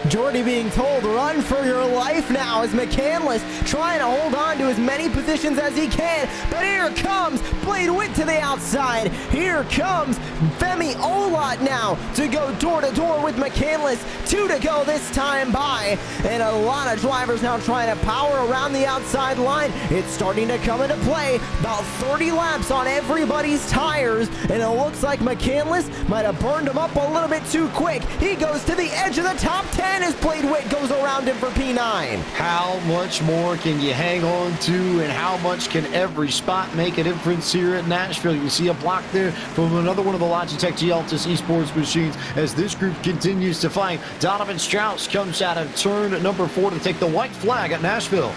Speaker 3: Jordy being told, run for your life now as McCandless trying to hold on to as many positions as he can. But here comes Blade Witt to the outside. Here comes Femi Olot now to go door to door with McCandless. 2 to go this time by. And a lot of drivers now trying to power around the outside line. It's starting to come into play. About 30 laps on everybody's tires. And it looks like McCandless might have burned him up a little bit too quick. He goes to the edge of the top 10. As Blade Witt goes around him for P9.
Speaker 2: How much more can you hang on to, and how much can every spot make a difference here at Nashville? You see a block there from another one of the Logitech Gialtis esports machines as this group continues to fight. Donovan Strauss comes out of turn number 4 to take the white flag at Nashville.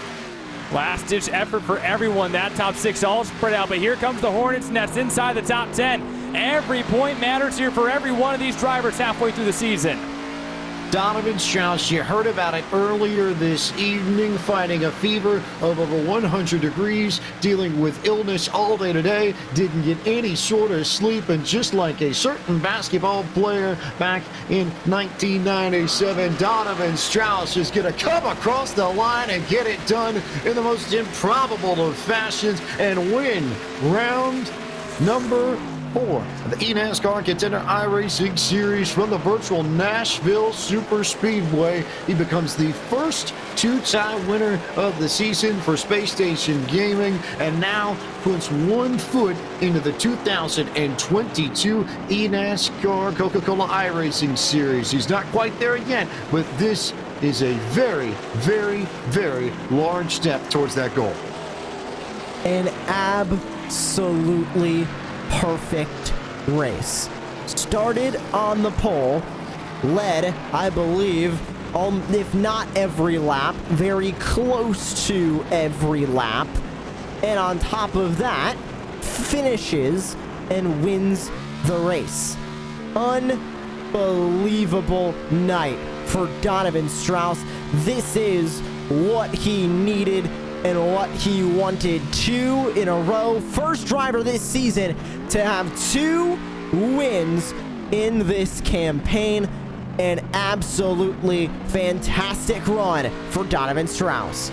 Speaker 4: Last-ditch effort for everyone. That top 6 all spread out, but here comes the Hornets Nest inside the top 10. Every point matters here for every one of these drivers halfway through the season.
Speaker 2: Donovan Strauss, you heard about it earlier this evening, fighting a fever of over 100 degrees, dealing with illness all day today, didn't get any sort of sleep, and just like a certain basketball player back in 1997, Donovan Strauss is going to come across the line and get it done in the most improbable of fashions and win round number 4 of the eNASCAR Contender iRacing Series from the virtual Nashville Superspeedway. He becomes the first two-time winner of the season for Space Station Gaming, and now puts one foot into the 2022 eNASCAR Coca-Cola iRacing Series. He's not quite there yet, but this is a very, very, very large step towards that goal.
Speaker 3: An absolutely perfect race. Started on the pole, led, I believe, if not every lap, very close to every lap, and on top of that, finishes and wins the race. Unbelievable night for Donovan Strauss. This is what he needed and what he wanted. 2 in a row. First driver this season to have 2 wins in this campaign. An absolutely fantastic run for Donovan Strauss.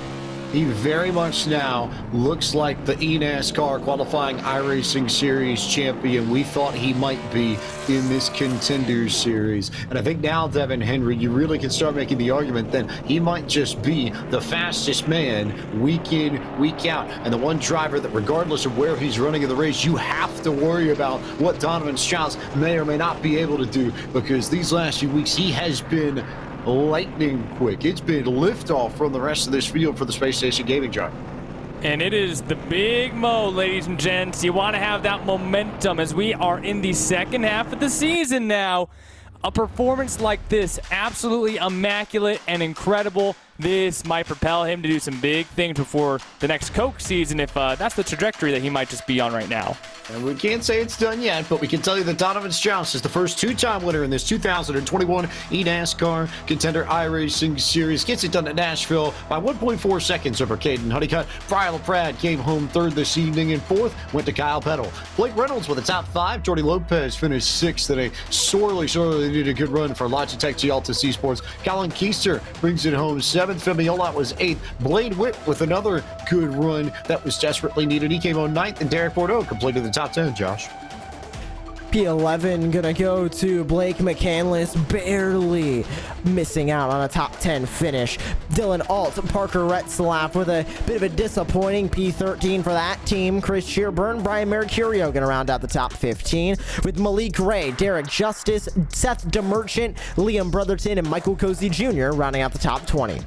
Speaker 2: He very much now looks like the eNASCAR qualifying iRacing Series champion we thought he might be in this Contender Series. And I think now, Devin Henry, you really can start making the argument that he might just be the fastest man week in, week out. And the one driver that, regardless of where he's running in the race, you have to worry about what Donovan Strauss may or may not be able to do, because these last few weeks he has been lightning quick. It's been liftoff from the rest of this field for the Space Station Gaming drive.
Speaker 4: And it is the big mo, ladies and gents. You want to have that momentum as we are in the second half of the season now. A performance like this, absolutely immaculate and incredible. This might propel him to do some big things before the next Coke season, if that's the trajectory that he might just be on right now.
Speaker 2: And we can't say it's done yet, but we can tell you that Donovan Strauss is the first two-time winner in this 2021 eNASCAR Contender iRacing Series. Gets it done at Nashville by 1.4 seconds over Caden Honeycutt. Brian LaPrade came home third this evening, and fourth went to Kyle Peddle. Blake Reynolds with a top 5. Jordy Lopez finished 6th in a sorely needed good run for Logitech Gialta Sports. Colin Keister brings it home 7th. Femi Olot was 8th. Blade Whip with another good run that was desperately needed. He came on 9th, and Derek Bordeaux completed the top 10, Josh.
Speaker 3: P11 gonna go to Blake McCandless, barely missing out on a top 10 finish. Dylan Alt, Parker Retzlaff with a bit of a disappointing P13 for that team. Chris Shearburn, Brian Mercurio gonna round out the top 15 with Malik Ray, Derek Justice, Seth DeMerchant, Liam Brotherton, and Michael Cozy Jr. rounding out the top 20.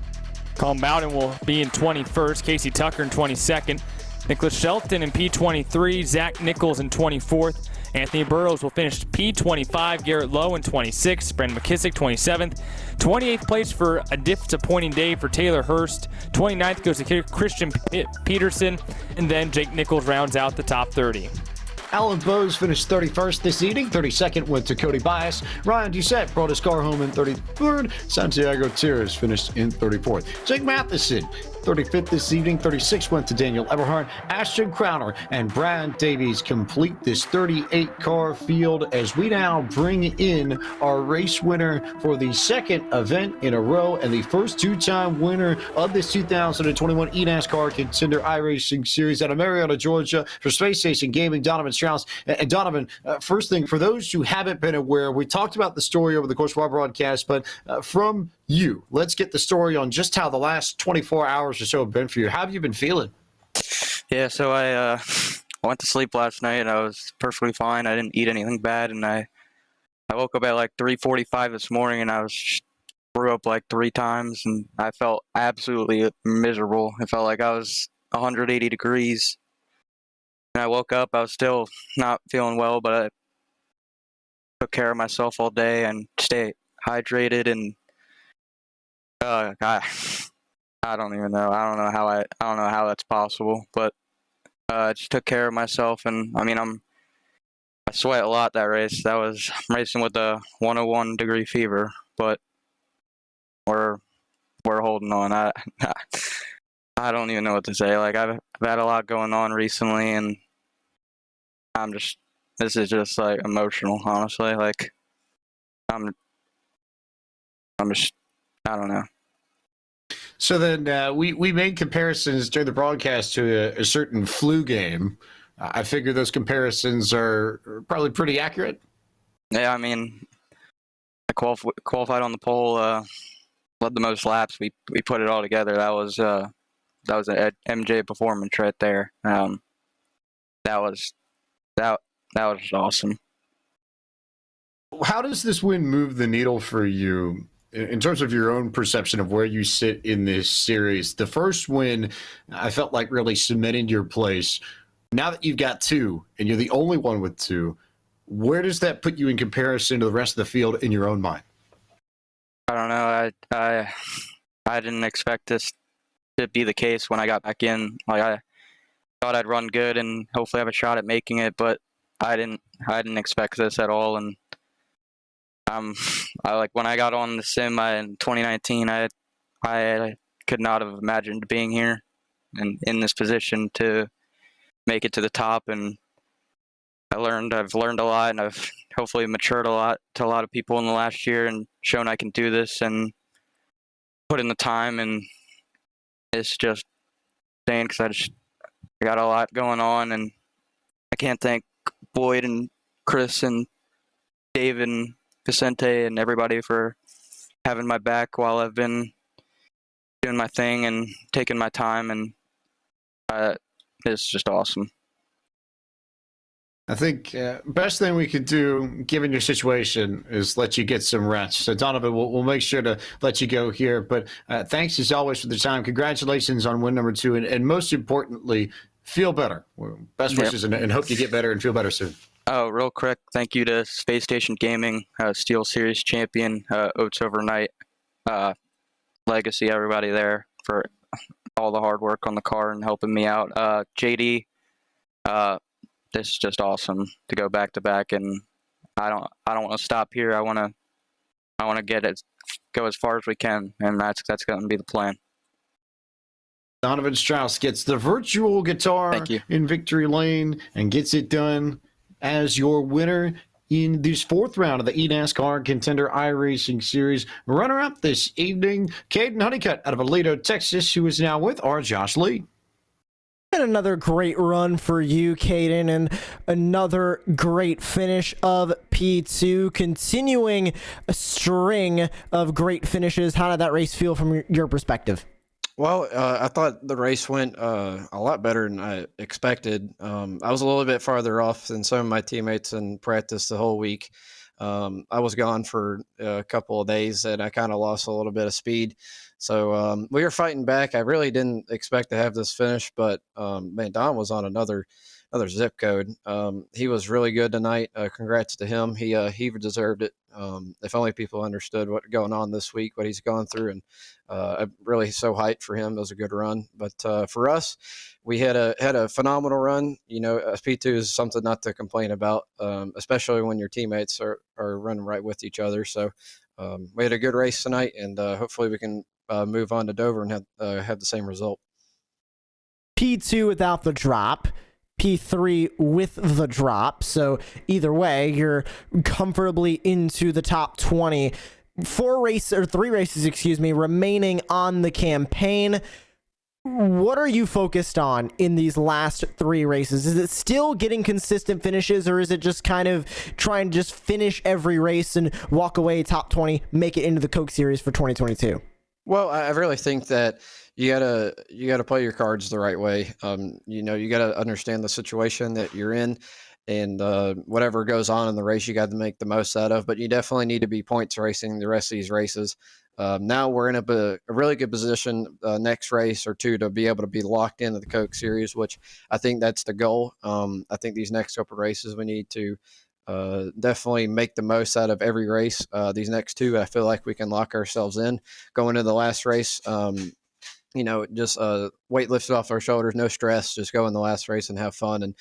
Speaker 4: Colin Bowden will be in 21st, Casey Tucker in 22nd, Nicholas Shelton in P23, Zach Nichols in 24th, Anthony Burrows will finish P25, Garrett Lowe in 26th, Brendan McKissick 27th, 28th place for a disappointing day for Taylor Hurst, 29th goes to Christian Peterson, and then Jake Nichols rounds out the top 30.
Speaker 2: Alan Bowes finished 31st this evening. 32nd went to Cody Bias. Ryan Doucette brought his car home in 33rd. Santiago Tires finished in 34th. Jake Matheson, 35th this evening. 36th went to Daniel Eberhardt. Ashton Crowner and Brad Davies complete this 38-car field as we now bring in our race winner for the second event in a row and the first two-time winner of this 2021 eNASCAR Contender iRacing Series out of Marietta, Georgia for Space Station Gaming, Donovan Strauss. And Donovan, first thing, for those who haven't been aware, we talked about the story over the course of our broadcast, but from you, let's get the story on just how the last 24 hours or so have been for you. How have you been feeling?
Speaker 7: Yeah, so I went to sleep last night and I was perfectly fine. I didn't eat anything bad, and I woke up at like 3:45 this morning and I threw up like 3 times and I felt absolutely miserable. It felt like I was 180 degrees. And I woke up, I was still not feeling well, but I took care of myself all day and stayed hydrated, and I don't even know. I don't know how that's possible, but I just took care of myself. And I mean, I sweat a lot that race. I'm racing with a 101 degree fever, but we're holding on. I don't even know what to say. Like I've had a lot going on recently, and this is just like emotional, honestly. Like I'm just I don't know.
Speaker 2: So then we made comparisons during the broadcast to a certain flu game. I figure those comparisons are probably pretty accurate.
Speaker 7: Yeah, I mean, I qualified on the pole, led the most laps. We put it all together. That was an MJ performance right there. That was just awesome.
Speaker 2: How does this win move the needle for you in terms of your own perception of where you sit in this series? The first win, I felt like really cemented your place. Now that you've got two and you're the only one with two, where does that put you in comparison to the rest of the field in your own mind?
Speaker 7: I don't know. I didn't expect this to be the case when I got back in. Like I thought I'd run good and hopefully have a shot at making it, but I didn't expect this at all. And I like when I got on the sim in 2019, I could not have imagined being here and in this position to make it to the top. And I've learned a lot, and I've hopefully matured a lot to a lot of people in the last year and shown I can do this and put in the time. And it's just insane because I got a lot going on, and I can't thank Boyd and Chris and Dave and Vicente and everybody for having my back while I've been doing my thing and taking my time, and it's just awesome.
Speaker 2: I think best thing we could do, given your situation, is let you get some rest. So, Donovan, we'll make sure to let you go here. But thanks, as always, for the time. Congratulations on win number 2. And most importantly, feel better. Best wishes, and hope you get better and feel better soon.
Speaker 7: Oh, real quick, thank you to Space Station Gaming, Steel Series champion, Oats Overnight, Legacy, everybody there for all the hard work on the car and helping me out. JD, this is just awesome to go back to back, and I don't want to stop here. I want to go as far as we can, and that's going to be the plan.
Speaker 2: Donovan Strauss gets the virtual guitar in victory lane and gets it done as your winner in this 4th round of the eNASCAR Contender iRacing Series. Runner-up this evening, Caden Honeycutt out of Aledo, Texas, who is now with our Josh Lee.
Speaker 3: And another great run for you, Caden, and another great finish of P2, continuing a string of great finishes. How did that race feel from your perspective?
Speaker 8: Well, I thought the race went a lot better than I expected. I was a little bit farther off than some of my teammates in practice the whole week. I was gone for a couple of days, and I kind of lost a little bit of speed. So we were fighting back. I really didn't expect to have this finish, but man, Don was on another zip code. He was really good tonight. Congrats to him. He deserved it. If only people understood what's going on this week, what he's gone through, and I'm really so hyped for him. It was a good run. But for us, we had a phenomenal run. You know, P2 is something not to complain about, especially when your teammates are running right with each other. So we had a good race tonight, and hopefully we can move on to Dover and have the same result.
Speaker 3: P2 without the drop, P3 with the drop. So either way, you're comfortably into the top 20. 3 races, remaining on the campaign. What are you focused on in these last 3 races? Is it still getting consistent finishes, or is it just kind of trying to just finish every race and walk away top 20, make it into the Coke Series for 2022?
Speaker 8: Well, I really think that you gotta play your cards the right way. You know, you gotta understand the situation that you're in, and whatever goes on in the race, you got to make the most out of. But you definitely need to be points racing the rest of these races. Now we're in a really good position next race or two to be able to be locked into the Coke Series, which I think that's the goal. I think these next couple races we need to definitely make the most out of every race. These next 2, I feel like we can lock ourselves in going into the last race. You know, just weight lifted off our shoulders, no stress, just go in the last race and have fun and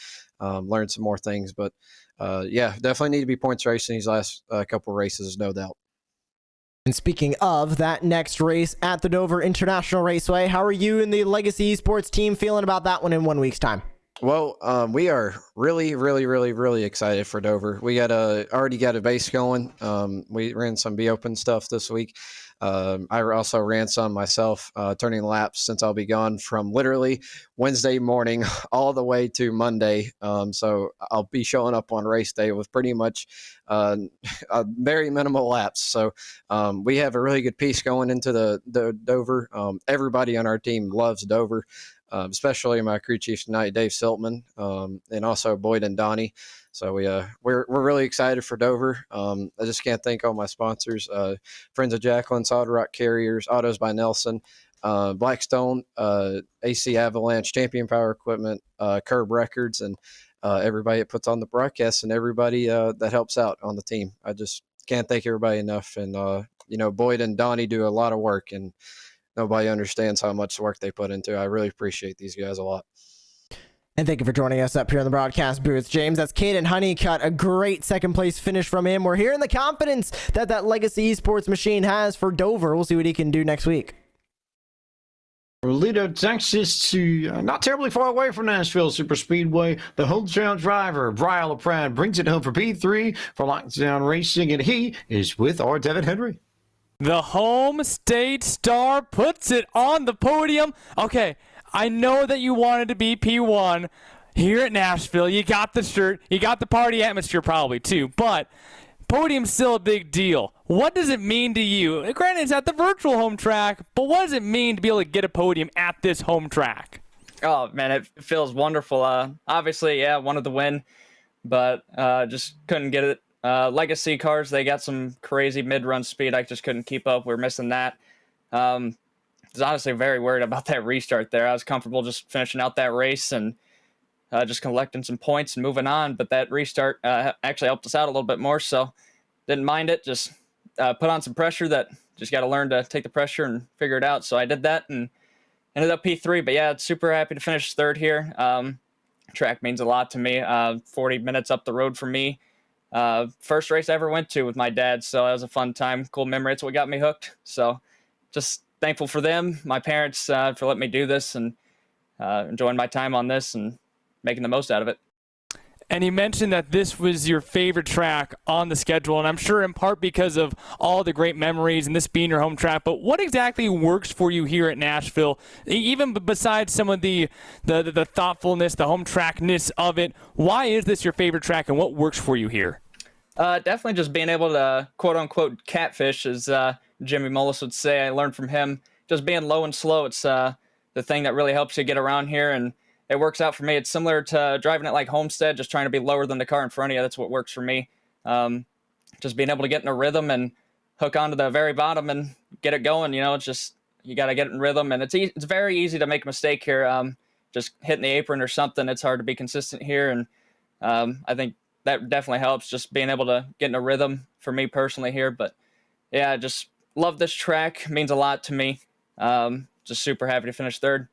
Speaker 8: learn some more things. But yeah, definitely need to be points racing these last couple races, no doubt.
Speaker 3: And speaking of that next race at the Dover International Raceway, how are you and the Legacy Esports team feeling about that one in 1 week's time?
Speaker 8: Well, we are really excited for Dover. We already got a base going. We ran some Be Open stuff this week. I also ran some myself, turning laps, since I'll be gone from literally Wednesday morning all the way to Monday. So I'll be showing up on race day with pretty much very minimal laps. So we have a really good piece going into the Dover. Everybody on our team loves Dover. Especially my crew chief tonight, Dave Siltman, and also Boyd and Donnie. So we're really excited for Dover. I just can't thank all my sponsors: Friends of Jacqueline, Solid Rock Carriers, Autos by Nelson, Blackstone, AC Avalanche, Champion Power Equipment, Curb Records, and everybody that puts on the broadcast, and everybody that helps out on the team. I just can't thank everybody enough. And Boyd and Donnie do a lot of work, and nobody understands how much work they put into it. I really appreciate these guys a lot.
Speaker 3: And thank you for joining us up here in the broadcast booth, James. That's Caden Honeycutt, a great second-place finish from him. We're hearing the confidence that Legacy Esports machine has for Dover. We'll see what he can do next week.
Speaker 2: Toledo, Texas, to not terribly far away from Nashville Superspeedway. The hometown driver, Brian LaPrade, brings it home for P3 for Lockdown Racing, and he is with our Devin Henry.
Speaker 4: The home state star puts it on the podium. Okay, I know that you wanted to be P1 here at Nashville. You got the shirt. You got the party atmosphere probably too. But podium's still a big deal. What does it mean to you? Granted, it's at the virtual home track, but what does it mean to be able to get a podium at this home track?
Speaker 9: Oh, man, it feels wonderful. Obviously, yeah, wanted to win, but just couldn't get it. Legacy cars, they got some crazy mid-run speed. I just couldn't keep up. We're missing that. I was honestly very worried about that restart there. I was comfortable just finishing out that race and just collecting some points and moving on. But that restart actually helped us out a little bit more, so didn't mind it. Just put on some pressure that just got to learn to take the pressure and figure it out. So I did that and ended up P3. But yeah, super happy to finish third here. Track means a lot to me. 40 minutes up the road from me. First race I ever went to with my dad, so that was a fun time, cool memory. It's what got me hooked. So just thankful for them, my parents, for letting me do this and enjoying my time on this and making the most out of it.
Speaker 4: And you mentioned that this was your favorite track on the schedule, and I'm sure in part because of all the great memories and this being your home track. But what exactly works for you here at Nashville, even besides some of the thoughtfulness, the home trackness of it? Why is this your favorite track, and what works for you here?
Speaker 9: Definitely just being able to quote-unquote catfish, as Jimmy Mullis would say. I learned from him. Just being low and slow, it's the thing that really helps you get around here, and it works out for me. It's similar to driving it like Homestead, just trying to be lower than the car in front of you. That's what works for me. Just being able to get in a rhythm and hook onto the very bottom and get it going. It's just, you got to get in rhythm, and it's very easy to make a mistake here. Just hitting the apron or something, it's hard to be consistent here, and I think that definitely helps, just being able to get in a rhythm for me personally here. But yeah, I just love this track. It means a lot to me. Just super happy to finish third.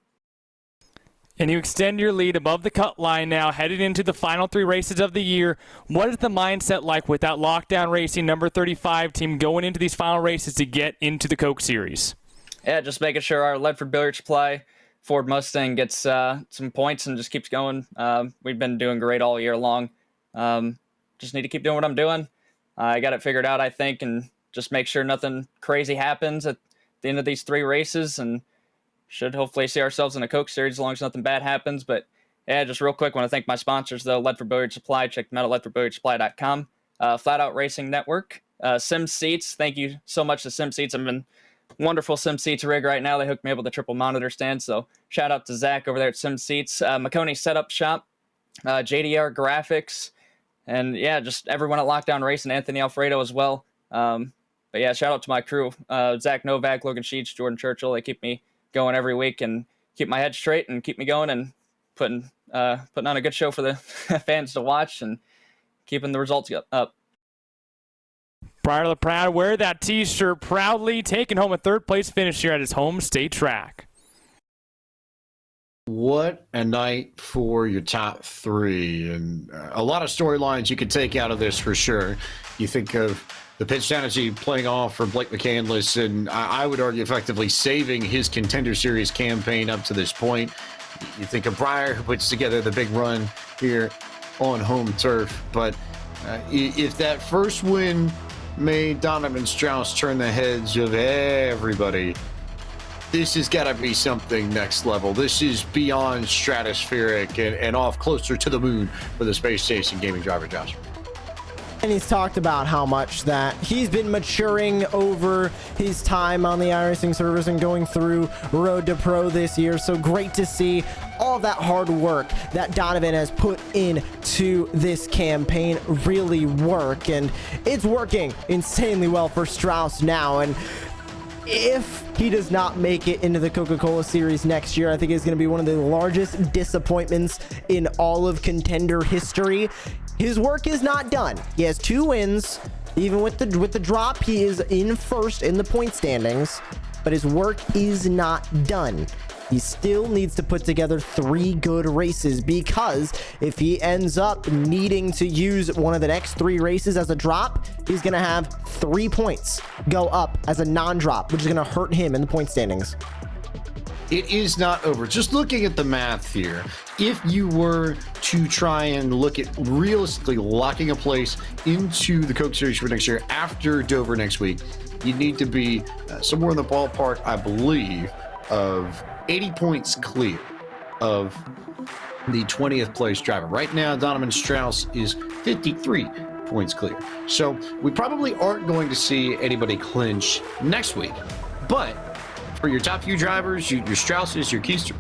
Speaker 4: And you extend your lead above the cut line now, headed into the final three races of the year. What is the mindset like with that Lockdown Racing number 35 team going into these final races to get into the Coke Series?
Speaker 9: Yeah, just making sure our Ledford Billiard Supply Ford Mustang gets some points and just keeps going. We've been doing great all year long. Just need to keep doing what I'm doing. I got it figured out, I think, and just make sure nothing crazy happens at the end of these three races, and should hopefully see ourselves in a Coke Series as long as nothing bad happens. But yeah, just real quick, want to thank my sponsors, though. Ledford Billiard Supply, check them out at ledfordbilliardsupply.com. Flat Out Racing Network, Sim Seats. Thank you so much to Sim Seats. I'm in wonderful Sim Seats rig right now. They hooked me up with a triple monitor stand, so shout out to Zach over there at Sim Seats. McConey Setup Shop, JDR Graphics, and yeah, just everyone at Lockdown Racing, Anthony Alfredo as well. But yeah, shout out to my crew, Zach Novak, Logan Sheets, Jordan Churchill. They keep me going every week and keep my head straight and keep me going and putting on a good show for the fans to watch and keeping the results up.
Speaker 4: Brian LaPrade wear that T-shirt proudly, taking home a third-place finish here at his home state track.
Speaker 2: What a night for your top three, and a lot of storylines you could take out of this for sure. You think of the pitch strategy playing off for Blake McCandless, and I would argue effectively saving his Contender Series campaign up to this point. You think of Breyer, who puts together the big run here on home turf, but if that first win made Donovan Strauss turn the heads of everybody, this has got to be something next level. This is beyond stratospheric and off closer to the moon for the Space Station Gaming driver, Josh.
Speaker 3: And he's talked about how much that he's been maturing over his time on the iRacing servers and going through Road to Pro this year. So great to see all that hard work that Donovan has put into this campaign really work. And it's working insanely well for Strauss now. And if he does not make it into the Coca-Cola Series next year, I think it's going to be one of the largest disappointments in all of Contender history. His work is not done. He has 2 wins. Even with the drop, he is in first in the point standings, but his work is not done. He still needs to put together 3 good races, because if he ends up needing to use one of the next 3 races as a drop, he's going to have 3 points go up as a non-drop, which is going to hurt him in the point standings.
Speaker 2: It is not over. Just looking at the math here, if you were to try and look at realistically locking a place into the Coke Series for next year after Dover next week, you need to be somewhere in the ballpark, I believe, of 80 points clear of the 20th place driver. Right now, Donovan Strauss is 53 points clear. So we probably aren't going to see anybody clinch next week, but for your top few drivers, your Strausses, your Keisters,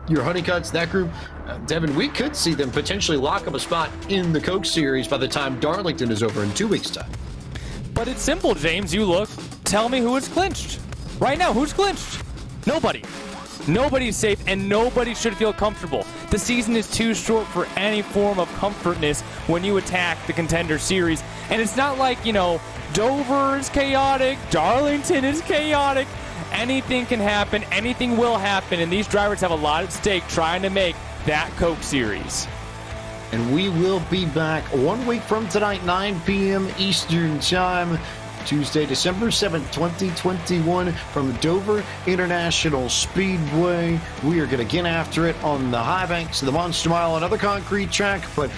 Speaker 2: your Honeycutts, that group, Devin, we could see them potentially lock up a spot in the Coke Series by the time Darlington is over in 2 weeks' time.
Speaker 4: But it's simple, James. You look, tell me who is clinched. Right now, who's clinched? Nobody. Nobody's safe, and nobody should feel comfortable. The season is too short for any form of comfortness when you attack the Contender Series. And it's not like, Dover is chaotic, Darlington is chaotic. Anything can happen, anything will happen, and these drivers have a lot at stake trying to make that Coke Series.
Speaker 2: And we will be back 1 week from tonight, 9 p.m. Eastern Time, Tuesday, December 7th, 2021, from Dover International Speedway. We are going to get after it on the high banks of the Monster Mile, another concrete track, but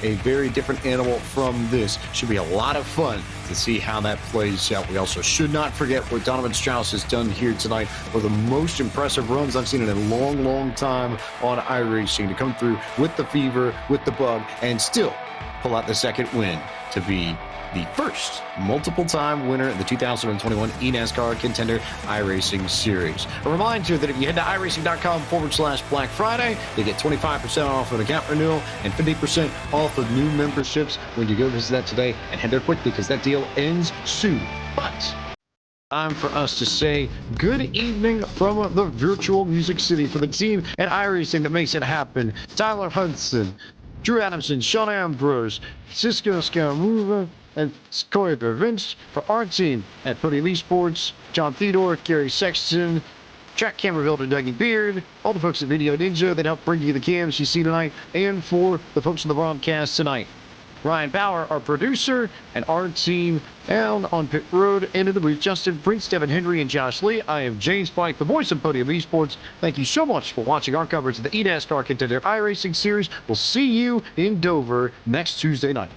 Speaker 2: a very different animal from this. Should be a lot of fun to see how that plays out. We also should not forget what Donovan Strauss has done here tonight. One of the most impressive runs I've seen in a long, long time on iRacing, to come through with the fever, with the bug, and still pull out the second win to be the first multiple-time winner of the 2021 eNASCAR Contender iRacing Series. A reminder that if you head to iRacing.com/Black Friday, you get 25% off of account renewal and 50% off of new memberships when you go visit that today. And head there quickly, because that deal ends soon. But time for us to say good evening from the virtual Music City for the team at iRacing that makes it happen. Tyler Hudson, Drew Adamson, Sean Ambrose, Cisco Scaramuva, and Corey Vince. For our team at Podium Esports, John Theodore, Gary Sexton, Track Camera Builder, Dougie Beard, all the folks at Video Ninja that helped bring you the cams you see tonight, and for the folks on the broadcast tonight, Ryan Bauer, our producer, and our team down on pit road, into the booth, Justin Prince, Devin Henry, and Josh Lee. I am James Pike, the voice of Podium Esports. Thank you so much for watching our coverage of the eNASCAR Contender iRacing Series. We'll see you in Dover next Tuesday night.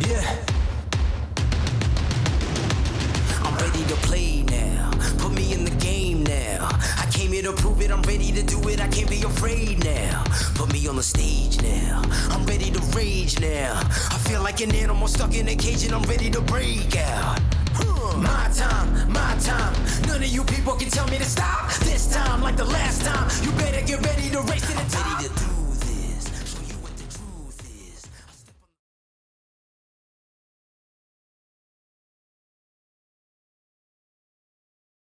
Speaker 10: Yeah. I'm ready to play now. Put me in the game now. I came here to prove it. I'm ready to do it. I can't be afraid now. Put me on the stage now. I'm ready to rage now. I feel like an animal stuck in a cage and I'm ready to break out. My time, my time. None of you people can tell me to stop. This time, like the last time, you better get ready to race to the top. I'm ready to do